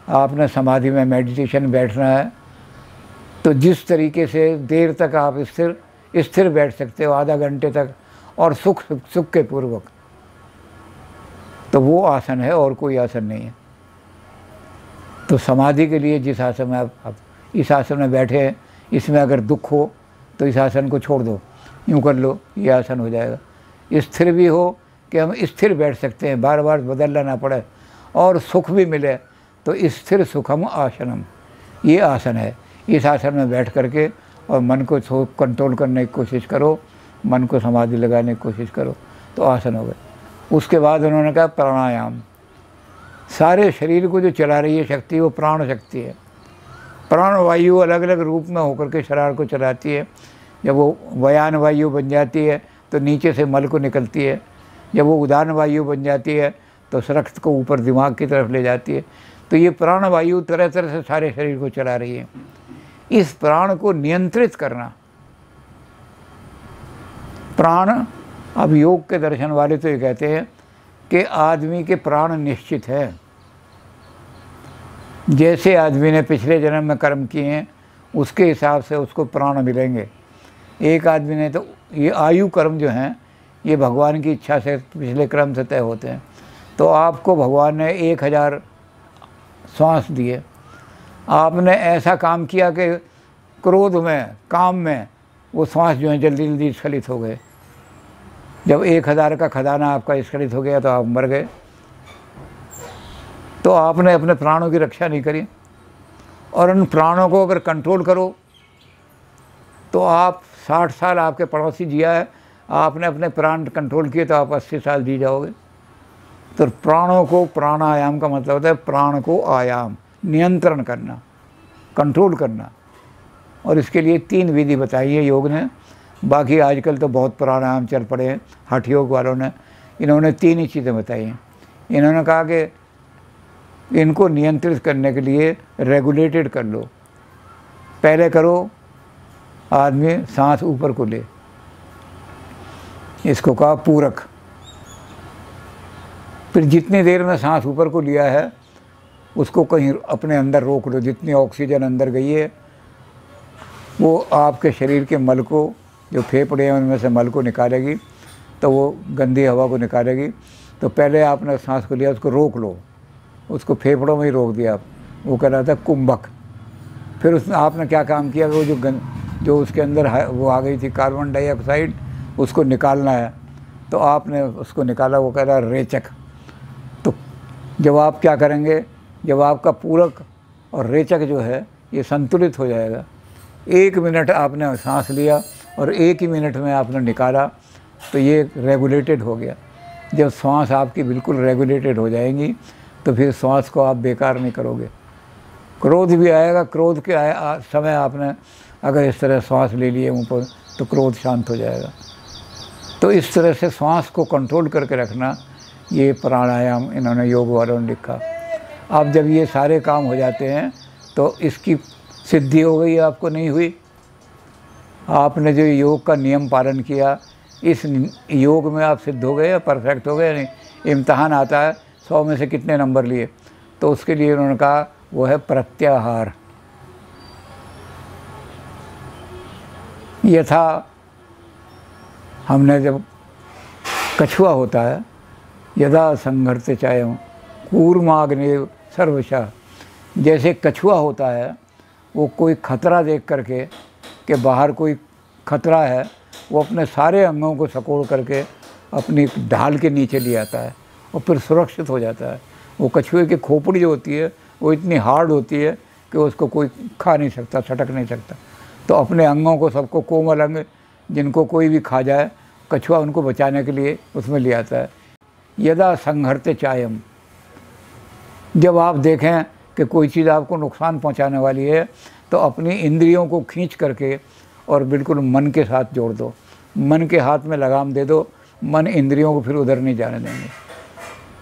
आपने समाधि में मेडिटेशन बैठना है तो जिस तरीके से देर तक आप स्थिर बैठ सकते हो, आधा घंटे तक, और सुख के पूर्वक, तो वो आसन है और कोई आसन नहीं है। तो समाधि के लिए जिस आसन में आप इस आसन में बैठे हैं, इसमें अगर दुख हो तो इस आसन को छोड़ दो, यूँ कर लो, ये आसन हो जाएगा। स्थिर भी हो कि हम स्थिर बैठ सकते हैं, बार बार बदलना ना पड़े, और सुख भी मिले, तो स्थिर सुखम आसनम ये आसन है। इस आसन में बैठ करके और मन को कंट्रोल करने की कोशिश करो, मन को समाधि लगाने की कोशिश करो, तो आसन हो गए। उसके बाद उन्होंने कहा प्राणायाम। सारे शरीर को जो चला रही है शक्ति वो प्राण शक्ति है। प्राण वायु अलग अलग रूप में होकर के शरीर को चलाती है। जब वो व्यान वायु बन जाती है तो नीचे से मल को निकलती है। जब वो उदान वायु बन जाती है तो रक्त को ऊपर दिमाग की तरफ ले जाती है। तो ये प्राण वायु तरह तरह से सारे शरीर को चला रही है। इस प्राण को नियंत्रित करना, प्राण, अब योग के दर्शन वाले तो ये कहते हैं कि आदमी के प्राण निश्चित है। जैसे आदमी ने पिछले जन्म में कर्म किए हैं उसके हिसाब से उसको प्राण मिलेंगे। एक आदमी ने तो ये आयु कर्म जो हैं ये भगवान की इच्छा से पिछले क्रम से तय होते हैं। तो आपको भगवान ने 1000 श्वास दिए, आपने ऐसा काम किया कि क्रोध में, काम में वो श्वास जो है जल्दी जल्दी स्खलित हो गए। जब 1000 का खजाना आपका स्खलित हो गया तो आप मर गए। तो आपने अपने प्राणों की रक्षा नहीं करी, और उन प्राणों को अगर कंट्रोल करो तो आप 60 साल आपके पड़ोसी जिया है, आपने अपने प्राण कंट्रोल किए तो आप 80 साल जी जाओगे। तो प्राणों को, प्राणायाम का मतलब होता है प्राण को आयाम, नियंत्रण करना, कंट्रोल करना। और इसके लिए 3 विधि बताई है योग ने। बाकी आजकल तो बहुत प्राणायाम चल पड़े हैं हठ योग वालों ने, इन्होंने 3 ही चीज़ें बताई हैं। इन्होंने कहा कि इनको नियंत्रित करने के लिए रेगुलेटेड कर लो। पहले करो, आदमी सांस ऊपर को ले, इसको कहा पूरक। फिर जितनी देर में सांस ऊपर को लिया है उसको कहीं अपने अंदर रोक लो। जितनी ऑक्सीजन अंदर गई है वो आपके शरीर के मल को, जो फेफड़े हैं उनमें से मल को निकालेगी, तो वो गंदी हवा को निकालेगी। तो पहले आपने सांस को लिया, उसको रोक लो, उसको फेफड़ों में ही रोक दिया आप, वो कह रहा था कुंभक। फिर उसमें आपने क्या काम किया, वो जो जो उसके अंदर वो आ गई थी कार्बन डाइऑक्साइड, उसको निकालना है। तो आपने उसको निकाला, वो कह रहा रेचक। तो जब आप क्या करेंगे, जब आपका पूरक और रेचक जो है ये संतुलित हो जाएगा, 1 मिनट आपने सांस लिया और 1 ही मिनट में आपने निकाला, तो ये रेगुलेटेड हो गया। जब सांस आपकी बिल्कुल रेगुलेटेड हो जाएंगी तो फिर सांस को आप बेकार नहीं करोगे। क्रोध भी आएगा, क्रोध के समय आपने अगर इस तरह सांस ले लिए ऊपर तो क्रोध शांत हो जाएगा। तो इस तरह से सांस को कंट्रोल करके रखना, ये प्राणायाम इन्होंने योग वालों ने लिखा। अब जब ये सारे काम हो जाते हैं तो इसकी सिद्धि हो गई, आपको नहीं हुई। आपने जो योग का नियम पालन किया, इस योग में आप सिद्ध हो गए या परफेक्ट हो गए नहीं। इम्तहान आता है 100 में से कितने नंबर लिए, तो उसके लिए उन्होंने कहा वो है प्रत्याहार। यथा हमने जब कछुआ होता है, यदा संघर्ते चायम कूर्माग्नेय सर्वशः, जैसे कछुआ होता है वो कोई खतरा देख करके कि बाहर कोई खतरा है, वो अपने सारे अंगों को सकोड़ करके अपनी ढाल के नीचे ले आता है और फिर सुरक्षित हो जाता है। वो कछुए की खोपड़ी जो होती है वो इतनी हार्ड होती है कि उसको कोई खा नहीं सकता, छटक नहीं सकता। तो अपने अंगों को, सबको, कोमल अंग जिनको कोई भी खा जाए, कछुआ उनको बचाने के लिए उसमें ले आता है। यदा संघर्ते चायम, जब आप देखें कि कोई चीज़ आपको नुकसान पहुंचाने वाली है तो अपनी इंद्रियों को खींच करके और बिल्कुल मन के साथ जोड़ दो, मन के हाथ में लगाम दे दो। मन इंद्रियों को फिर उधर नहीं जाने देंगे।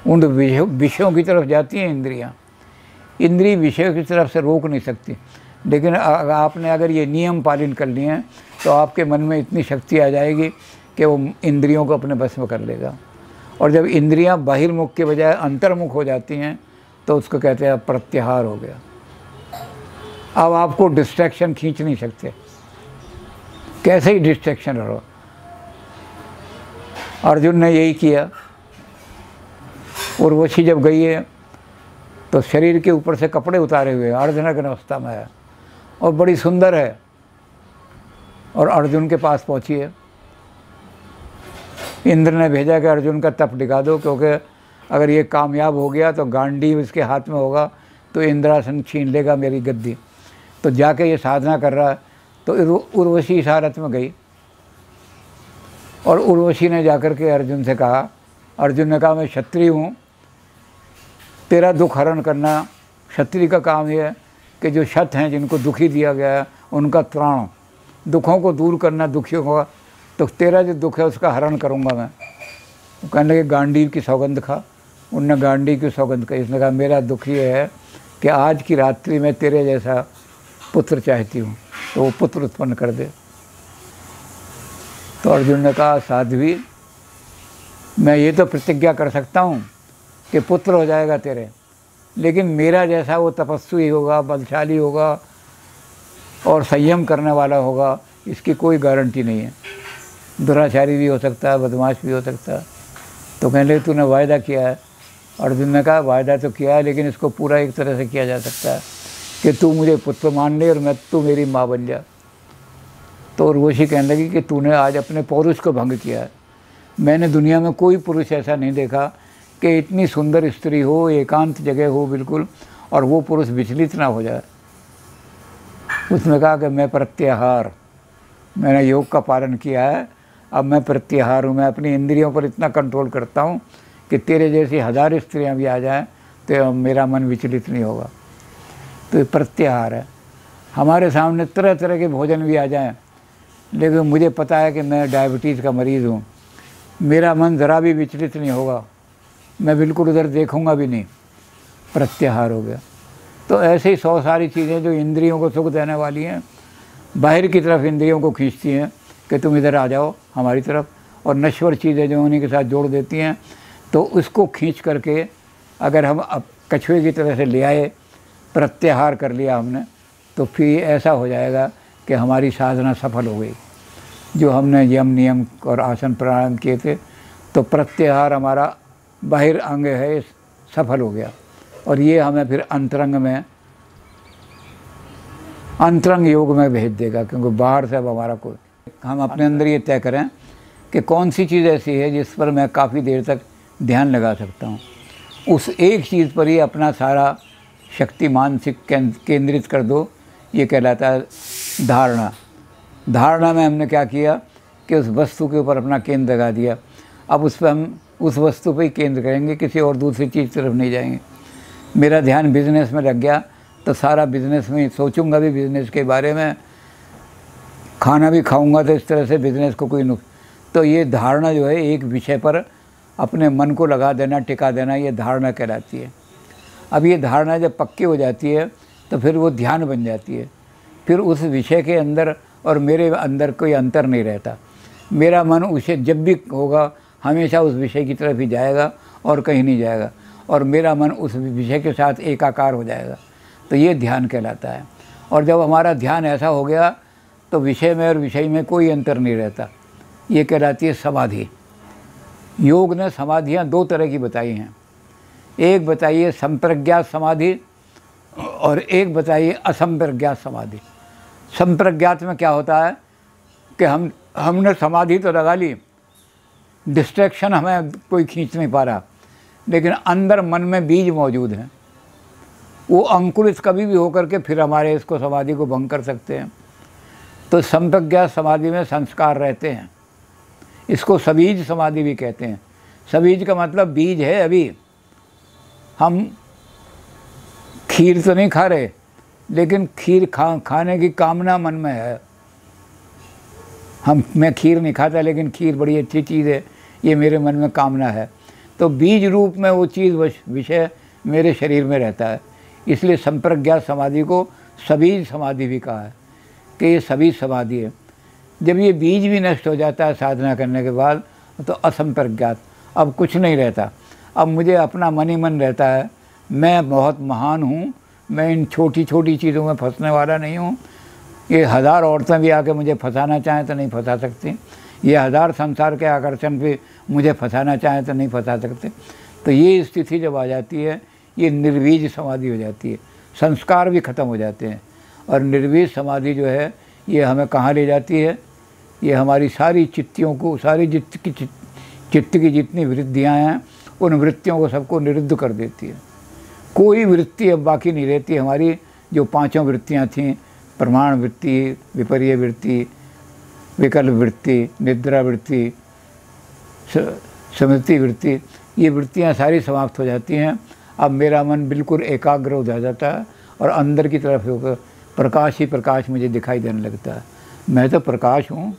उन विषयों की तरफ जाती हैं इंद्रियां, इंद्रिय विषयों की तरफ से रोक नहीं सकती। लेकिन आपने अगर ये नियम पालन कर लिए हैं तो आपके मन में इतनी शक्ति आ जाएगी कि वो इंद्रियों को अपने बस में कर लेगा। और जब इंद्रियां बहिर्मुख के बजाय अंतर्मुख हो जाती हैं तो उसको कहते हैं प्रत्याहार हो गया। अब आपको डिस्ट्रैक्शन खींच नहीं सकते, कैसे ही डिस्ट्रैक्शन रहो। अर्जुन ने यही किया। उर्वशी जब गई है तो शरीर के ऊपर से कपड़े उतारे हुए अर्धनग्न अवस्था में है और बड़ी सुंदर है, और अर्जुन के पास पहुंची है। इंद्र ने भेजा कि अर्जुन का तप दिखा दो, क्योंकि अगर ये कामयाब हो गया तो गांडीव इसके हाथ में होगा तो इंद्रासन छीन लेगा मेरी गद्दी। तो जाके ये साधना कर रहा है। तो उर्वशी इशारत में गई और उर्वशी ने जाकर के अर्जुन से कहा, अर्जुन ने कहा मैं क्षत्रिय हूँ, तेरा दुख हरण करना क्षत्रिय का काम ये है कि जो क्षत हैं, जिनको दुखी दिया गया है, उनका त्राण, दुखों को दूर करना दुखियों का। तो तेरा जो दुख है उसका हरण करूँगा मैं। वो कहने लगे गांडीव की सौगंध खा। उनने गांडीव की सौगंध कही। उसने कहा मेरा दुख ये है कि आज की रात्रि में तेरे जैसा पुत्र चाहती हूँ, तो वो पुत्र उत्पन्न कर दे। तो अर्जुन ने कहा साध्वी, मैं ये तो प्रतिज्ञा कर सकता हूँ कि पुत्र हो जाएगा तेरे, लेकिन मेरा जैसा वो तपस्वी होगा, बलशाली होगा और संयम करने वाला होगा, इसकी कोई गारंटी नहीं है। दुराचारी भी हो सकता है, बदमाश भी हो सकता है। तो कहने लगे तूने वायदा किया है। अर्जुन ने कहा वायदा तो किया है, लेकिन इसको पूरा एक तरह से किया जा सकता है कि तू मुझे पुत्र मान ले और तू मेरी माँ बन जा। तो उर्वशी कहने लगी कि तूने आज अपने पौरुष को भंग किया है। मैंने दुनिया में कोई पुरुष ऐसा नहीं देखा कि इतनी सुंदर स्त्री हो, एकांत जगह हो बिल्कुल, और वो पुरुष विचलित ना हो जाए। उसने कहा कि मैं प्रत्याहार, मैंने योग का पालन किया है, अब मैं प्रत्याहार हूँ। मैं अपनी इंद्रियों पर इतना कंट्रोल करता हूँ कि तेरे जैसी 1000 स्त्रियाँ भी आ जाएं तो मेरा मन विचलित नहीं होगा। तो ये प्रत्याहार है। हमारे सामने तरह तरह के भोजन भी आ जाएं, लेकिन मुझे पता है कि मैं डायबिटीज़ का मरीज़ हूँ, मेरा मन ज़रा भी विचलित नहीं होगा, मैं बिल्कुल उधर देखूँगा भी नहीं। प्रत्याहार हो गया। तो ऐसे ही 100 सारी चीज़ें जो इंद्रियों को सुख देने वाली हैं, बाहर की तरफ इंद्रियों को खींचती हैं कि तुम इधर आ जाओ हमारी तरफ, और नश्वर चीज़ें जो उन्हीं के साथ जोड़ देती हैं। तो उसको खींच करके अगर हम अब कछुए की तरह से ले आए, प्रत्याहार कर लिया हमने, तो फिर ऐसा हो जाएगा कि हमारी साधना सफल हो गई। जो हमने यम नियम और आसन प्राणायाम किए थे, तो प्रत्याहार हमारा बाहिर अंग है सफल हो गया, और ये हमें फिर अंतरंग में अंतरंग योग में भेज देगा, क्योंकि बाहर से अब हमारा कोई, हम अपने अंदर ये तय करें कि कौन सी चीज़ ऐसी है जिस पर मैं काफ़ी देर तक ध्यान लगा सकता हूँ। उस एक चीज़ पर ही अपना सारा शक्ति मानसिक केंद्रित कर दो, ये कहलाता है धारणा। धारणा में हमने क्या किया कि उस वस्तु के ऊपर अपना केंद्र लगा दिया। अब उस पर हम उस वस्तु पर ही केंद्र करेंगे, किसी और दूसरी चीज़ की तरफ नहीं जाएंगे। मेरा ध्यान बिजनेस में लग गया तो सारा बिजनेस में सोचूंगा भी बिजनेस के बारे में, खाना भी खाऊंगा तो इस तरह से बिजनेस को कोई नुकसान। तो ये धारणा जो है एक विषय पर अपने मन को लगा देना, टिका देना, ये धारणा कहलाती है। अब ये धारणा जब पक्की हो जाती है तो फिर वो ध्यान बन जाती है। फिर उस विषय के अंदर और मेरे अंदर कोई अंतर नहीं रहता। मेरा मन उसे जब भी होगा हमेशा उस विषय की तरफ ही जाएगा और कहीं नहीं जाएगा, और मेरा मन उस विषय के साथ एकाकार हो जाएगा। तो ये ध्यान कहलाता है। और जब हमारा ध्यान ऐसा हो गया तो विषय में और विषय में कोई अंतर नहीं रहता। ये कहलाती है समाधि। योग ने समाधियाँ दो तरह की बताई हैं। एक बताइए संप्रज्ञात समाधि और एक बताइए असंप्रज्ञात समाधि। संप्रज्ञात में क्या होता है कि हमने समाधि तो लगा ली, डिस्ट्रैक्शन हमें कोई खींच नहीं पा रहा, लेकिन अंदर मन में बीज मौजूद हैं। वो अंकुरित कभी भी होकर के फिर हमारे इसको समाधि को भंग कर सकते हैं। तो संप्रज्ञात समाधि में संस्कार रहते हैं। इसको सबीज समाधि भी कहते हैं। सबीज का मतलब बीज है। अभी हम खीर तो नहीं खा रहे, लेकिन खीर खाने की कामना मन में है। मैं खीर नहीं खाता, लेकिन खीर बड़ी अच्छी चीज़ है, ये मेरे मन में कामना है। तो बीज रूप में वो चीज़ विषय मेरे शरीर में रहता है। इसलिए संप्रज्ञात समाधि को सबीज समाधि भी कहा है कि ये सबीज समाधि है। जब ये बीज भी नष्ट हो जाता है साधना करने के बाद तो असंप्रज्ञात, अब कुछ नहीं रहता। अब मुझे अपना मन ही मन रहता है, मैं बहुत महान हूँ, मैं इन छोटी छोटी चीज़ों में फंसने वाला नहीं हूँ। ये हज़ार औरतें भी आके मुझे फंसाना चाहें तो नहीं फंसा सकती। ये हज़ार संसार के आकर्षण भी मुझे फंसाना चाहें तो नहीं फंसा सकते। तो ये स्थिति जब आ जाती है, ये निर्बीज समाधि हो जाती है। संस्कार भी ख़त्म हो जाते हैं। और निर्बीज समाधि जो है ये हमें कहाँ ले जाती है? ये हमारी सारी चित्तियों को, सारी चित्त की जितनी वृत्तियाँ हैं उन वृत्तियों को सबको निरुद्ध कर देती है। कोई वृत्ति अब बाकी नहीं रहती हमारी। जो पांचों वृत्तियाँ थीं, प्रमाण वृत्ति, विपर्य वृत्ति, विकल्प वृत्ति, निद्रा वृत्ति, स्मृति वृत्ति, ये वृत्तियाँ सारी समाप्त हो जाती हैं। अब मेरा मन बिल्कुल एकाग्र हो जाता है और अंदर की तरफ होकर प्रकाश ही प्रकाश मुझे दिखाई देने लगता है। मैं तो प्रकाश हूँ,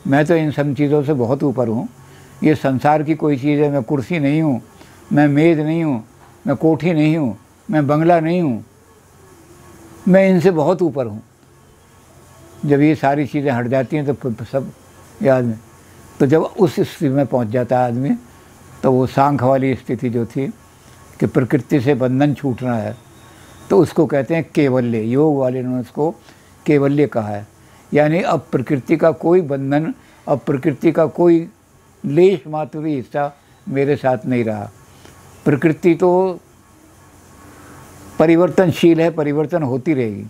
मैं तो इन सब चीज़ों से बहुत ऊपर हूँ। ये संसार की कोई चीज़ है। मैं कुर्सी नहीं हूँ, मैं मेज़ नहीं हूँ, मैं कोठी नहीं हूँ, मैं बंगला नहीं हूँ, मैं इनसे बहुत ऊपर हूँ। जब ये सारी चीज़ें हट जाती हैं तो सब याद में, तो जब उस स्थिति में पहुँच जाता है आदमी, तो वो सांख्य वाली स्थिति जो थी कि प्रकृति से बंधन छूटना है, तो उसको कहते हैं केवल्य। योग वाले ने उसको केवल्य कहा है। यानी अब प्रकृति का कोई बंधन, अब प्रकृति का कोई लेश मात्र भी हिस्सा मेरे साथ नहीं रहा। प्रकृति तो परिवर्तनशील है, परिवर्तन होती रहेगी।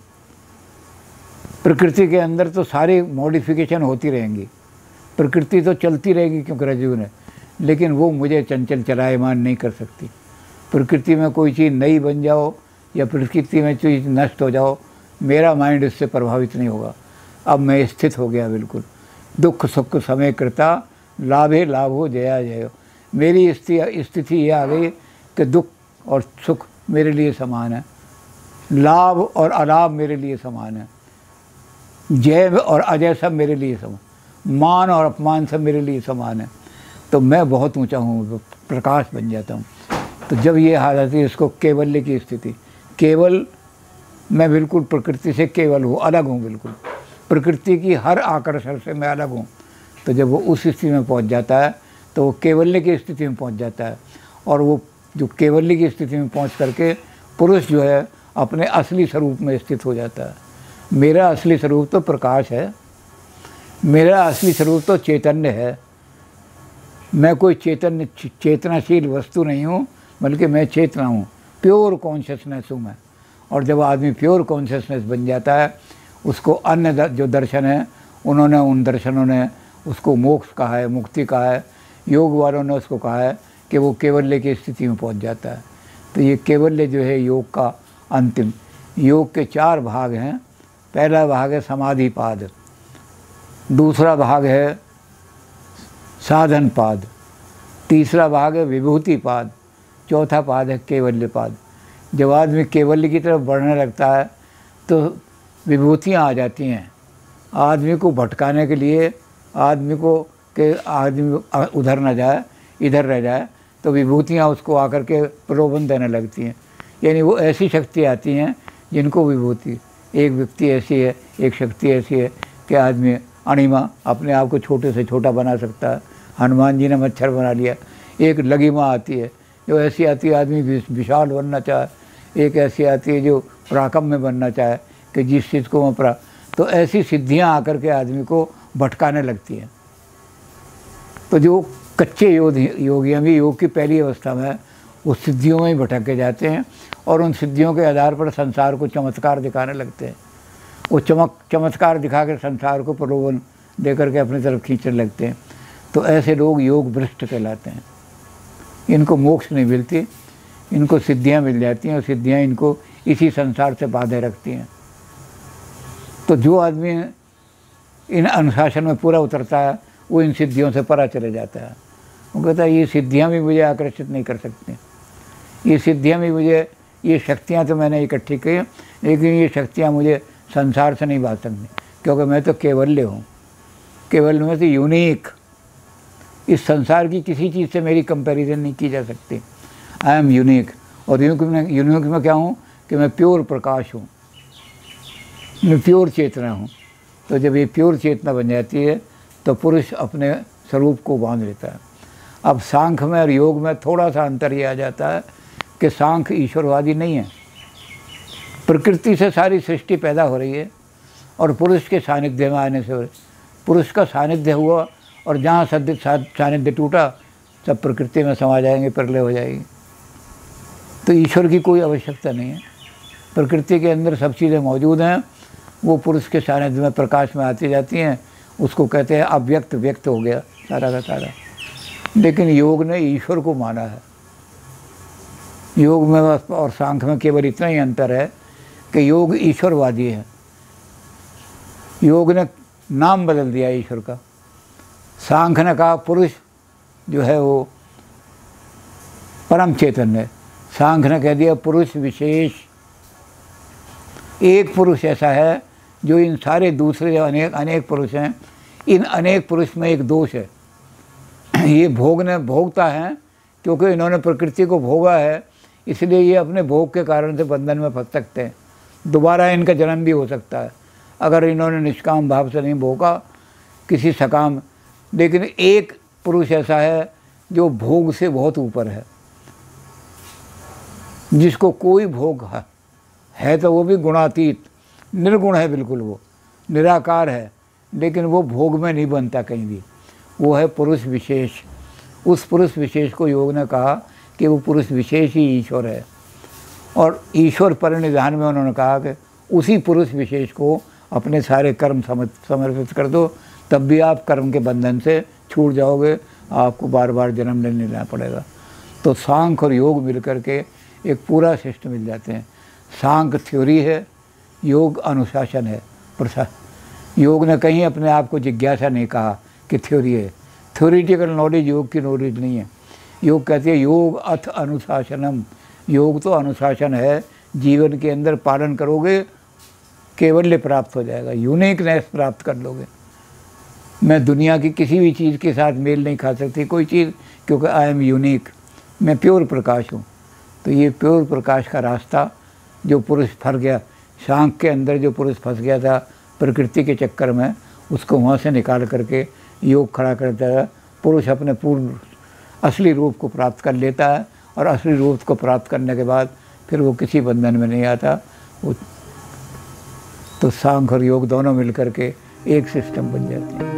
प्रकृति के अंदर तो सारे मॉडिफिकेशन होती रहेंगी। प्रकृति तो चलती रहेगी क्योंकि रज्जु है, लेकिन वो मुझे चंचल चलायमान नहीं कर सकती। प्रकृति में कोई चीज़ नई बन जाओ या प्रकृति में चीज़ नष्ट हो जाओ, मेरा माइंड इससे प्रभावित नहीं होगा। अब मैं स्थित हो गया बिल्कुल। दुख सुख समय कृता, लाभे लाभो जया जयो। मेरी स्थिति ये आ गई कि दुख और सुख मेरे लिए समान है, लाभ और अलाभ मेरे लिए समान है, जय और अजय सब मेरे लिए समान, मान और अपमान सब मेरे लिए समान है। तो मैं बहुत ऊंचा हूँ, प्रकाश बन जाता हूँ। तो जब ये हालत है, इसको केवल्य की स्थिति, केवल मैं बिल्कुल प्रकृति से केवल हूँ, अलग हूँ, बिल्कुल प्रकृति की हर आकर्षण से मैं अलग हूँ। तो जब वो उस स्थिति में पहुँच जाता है तो वो केवल्य की स्थिति में पहुँच जाता है। और वो जो केवल्य की स्थिति में पहुँच करके पुरुष जो है अपने असली स्वरूप में स्थित हो जाता है। मेरा असली स्वरूप तो प्रकाश है, मेरा असली स्वरूप तो चैतन्य है। मैं कोई चेतनाशील वस्तु नहीं हूँ, बल्कि मैं चेतना हूँ, प्योर कॉन्शियसनेस हूँ मैं। और जब आदमी प्योर कॉन्शियसनेस बन जाता है उसको अन्य जो दर्शन है उन्होंने, उन दर्शनों ने उसको मोक्ष कहा है, मुक्ति कहा है। योग वालों ने उसको कहा है कि वो कैवल्य की स्थिति में पहुंच जाता है। तो ये कैवल्य जो है योग का अंतिम, योग के 4 भाग हैं। पहला भाग है समाधि पाद, दूसरा भाग है साधन पाद, तीसरा भाग है विभूति पाद, चौथा पाद है कैवल्य पाद। जब आदमी कैवल्य की तरफ बढ़ने लगता है तो विभूतियाँ आ जाती हैं। आदमी को भटकाने के लिए, आदमी को कि आदमी उधर न जाए, इधर रह जाए, तो विभूतियाँ उसको आकर के प्रलोभन देने लगती हैं। यानी वो ऐसी शक्ति आती हैं जिनको विभूति, एक व्यक्ति ऐसी है, एक शक्ति ऐसी है कि आदमी अणिमा अपने आप को छोटे से छोटा बना सकता है। हनुमान जी ने मच्छर बना लिया। एक लघिमा आती है जो ऐसी आती है आदमी विशाल बनना चाहे। एक ऐसी आती है जो पराक्रम में बनना चाहे कि जिस चीज़ को मैं तो ऐसी सिद्धियां आकर के आदमी को भटकाने लगती हैं। तो जो कच्चे योगियाँ भी योग की पहली अवस्था में वो सिद्धियों में ही भटक के जाते हैं और उन सिद्धियों के आधार पर संसार को चमत्कार दिखाने लगते हैं। वो चमत्कार दिखा कर संसार को प्रलोभन दे करके अपनी तरफ खींचने लगते हैं। तो ऐसे लोग योग भ्रष्ट कहलाते हैं। इनको मोक्ष नहीं मिलती, इनको सिद्धियां मिल जाती हैं और सिद्धियां इनको इसी संसार से बांधे रखती हैं। तो जो आदमी इन अनुशासन में पूरा उतरता है वो इन सिद्धियों से परा चले जाता है। वो कहता है ये सिद्धियां भी मुझे आकर्षित नहीं कर सकती, ये सिद्धियां भी मुझे, ये शक्तियां तो मैंने इकट्ठी की लेकिन ये शक्तियां मुझे संसार से नहीं बांध सकती, क्योंकि मैं तो कैवल्य हूँ। केवल्य में तो यूनिक, इस संसार की किसी चीज़ से मेरी कंपैरिजन नहीं की जा सकती। I am unique. और यूनिक में क्या हूँ कि मैं प्योर प्रकाश हूँ, मैं प्योर चेतना हूँ। तो जब ये प्योर चेतना बन जाती है तो पुरुष अपने स्वरूप को बांध लेता है। अब सांख्य में और योग में थोड़ा सा अंतर ये आ जाता है कि सांख्य ईश्वरवादी नहीं है। प्रकृति से सारी सृष्टि पैदा हो रही है और पुरुष के सानिध्य में आने से पुरुष का सानिध्य हुआ और जहाँ सानिध्य टूटा सब प्रकृति में समा जाएंगे, प्रलय हो जाएगी। तो ईश्वर की कोई आवश्यकता नहीं है। प्रकृति के अंदर सब चीज़ें मौजूद हैं, वो पुरुष के सानिध्य में प्रकाश में आती जाती हैं। उसको कहते हैं अव्यक्त व्यक्त हो गया सारा का सारा। लेकिन योग ने ईश्वर को माना है। योग में और सांख्य में केवल इतना ही अंतर है कि योग ईश्वरवादी है। योग ने नाम बदल दिया ईश्वर का। सांख्य ने कहा पुरुष जो है वो परम चेतन है, सांख्य ने कह दिया पुरुष विशेष। एक पुरुष ऐसा है जो इन सारे दूसरे अनेक पुरुष हैं, इन अनेक पुरुष में एक दोष है। ये भोगता है क्योंकि इन्होंने प्रकृति को भोगा है, इसलिए ये अपने भोग के कारण से बंधन में फंस सकते हैं। दोबारा इनका जन्म भी हो सकता है अगर इन्होंने निष्काम भाव से नहीं भोगा किसी सकाम। लेकिन एक पुरुष ऐसा है जो भोग से बहुत ऊपर है, जिसको कोई भोग है तो वो भी गुणातीत, निर्गुण है, बिल्कुल वो निराकार है, लेकिन वो भोग में नहीं बनता कहीं भी। वो है पुरुष विशेष। उस पुरुष विशेष को योग ने कहा कि वो पुरुष विशेष ही ईश्वर है। और ईश्वर परिनिधान में उन्होंने कहा कि उसी पुरुष विशेष को अपने सारे कर्म समर्पित कर दो, तब भी आप कर्म के बंधन से छूट जाओगे, आपको बार बार जन्म नहीं लेना पड़ेगा। तो सांख्य और योग मिल करके एक पूरा सिस्टम मिल जाते हैं। सांख्य थ्योरी है, योग अनुशासन है। योग ने कहीं अपने आप को जिज्ञासा नहीं कहा कि थ्योरी है। थ्योरिटिकल नॉलेज योग की नॉलेज नहीं है। योग कहते हैं योग अथ अनुशासनम। योग तो अनुशासन है, जीवन के अंदर पालन करोगे कैवल्य प्राप्त हो जाएगा, यूनिकनेस प्राप्त कर लोगे। मैं दुनिया की किसी भी चीज़ के साथ मेल नहीं खा सकती कोई चीज़, क्योंकि आई एम यूनिक, मैं प्योर प्रकाश हूँ। तो ये प्योर प्रकाश का रास्ता जो पुरुष फंस गया, सांख्य के अंदर जो पुरुष फंस गया था प्रकृति के चक्कर में, उसको वहाँ से निकाल करके योग खड़ा करता है। पुरुष अपने पूर्ण असली रूप को प्राप्त कर लेता है और असली रूप को प्राप्त करने के बाद फिर वो किसी बंधन में नहीं आता। वो तो सांख्य और योग दोनों मिल करके एक सिस्टम बन जाती है।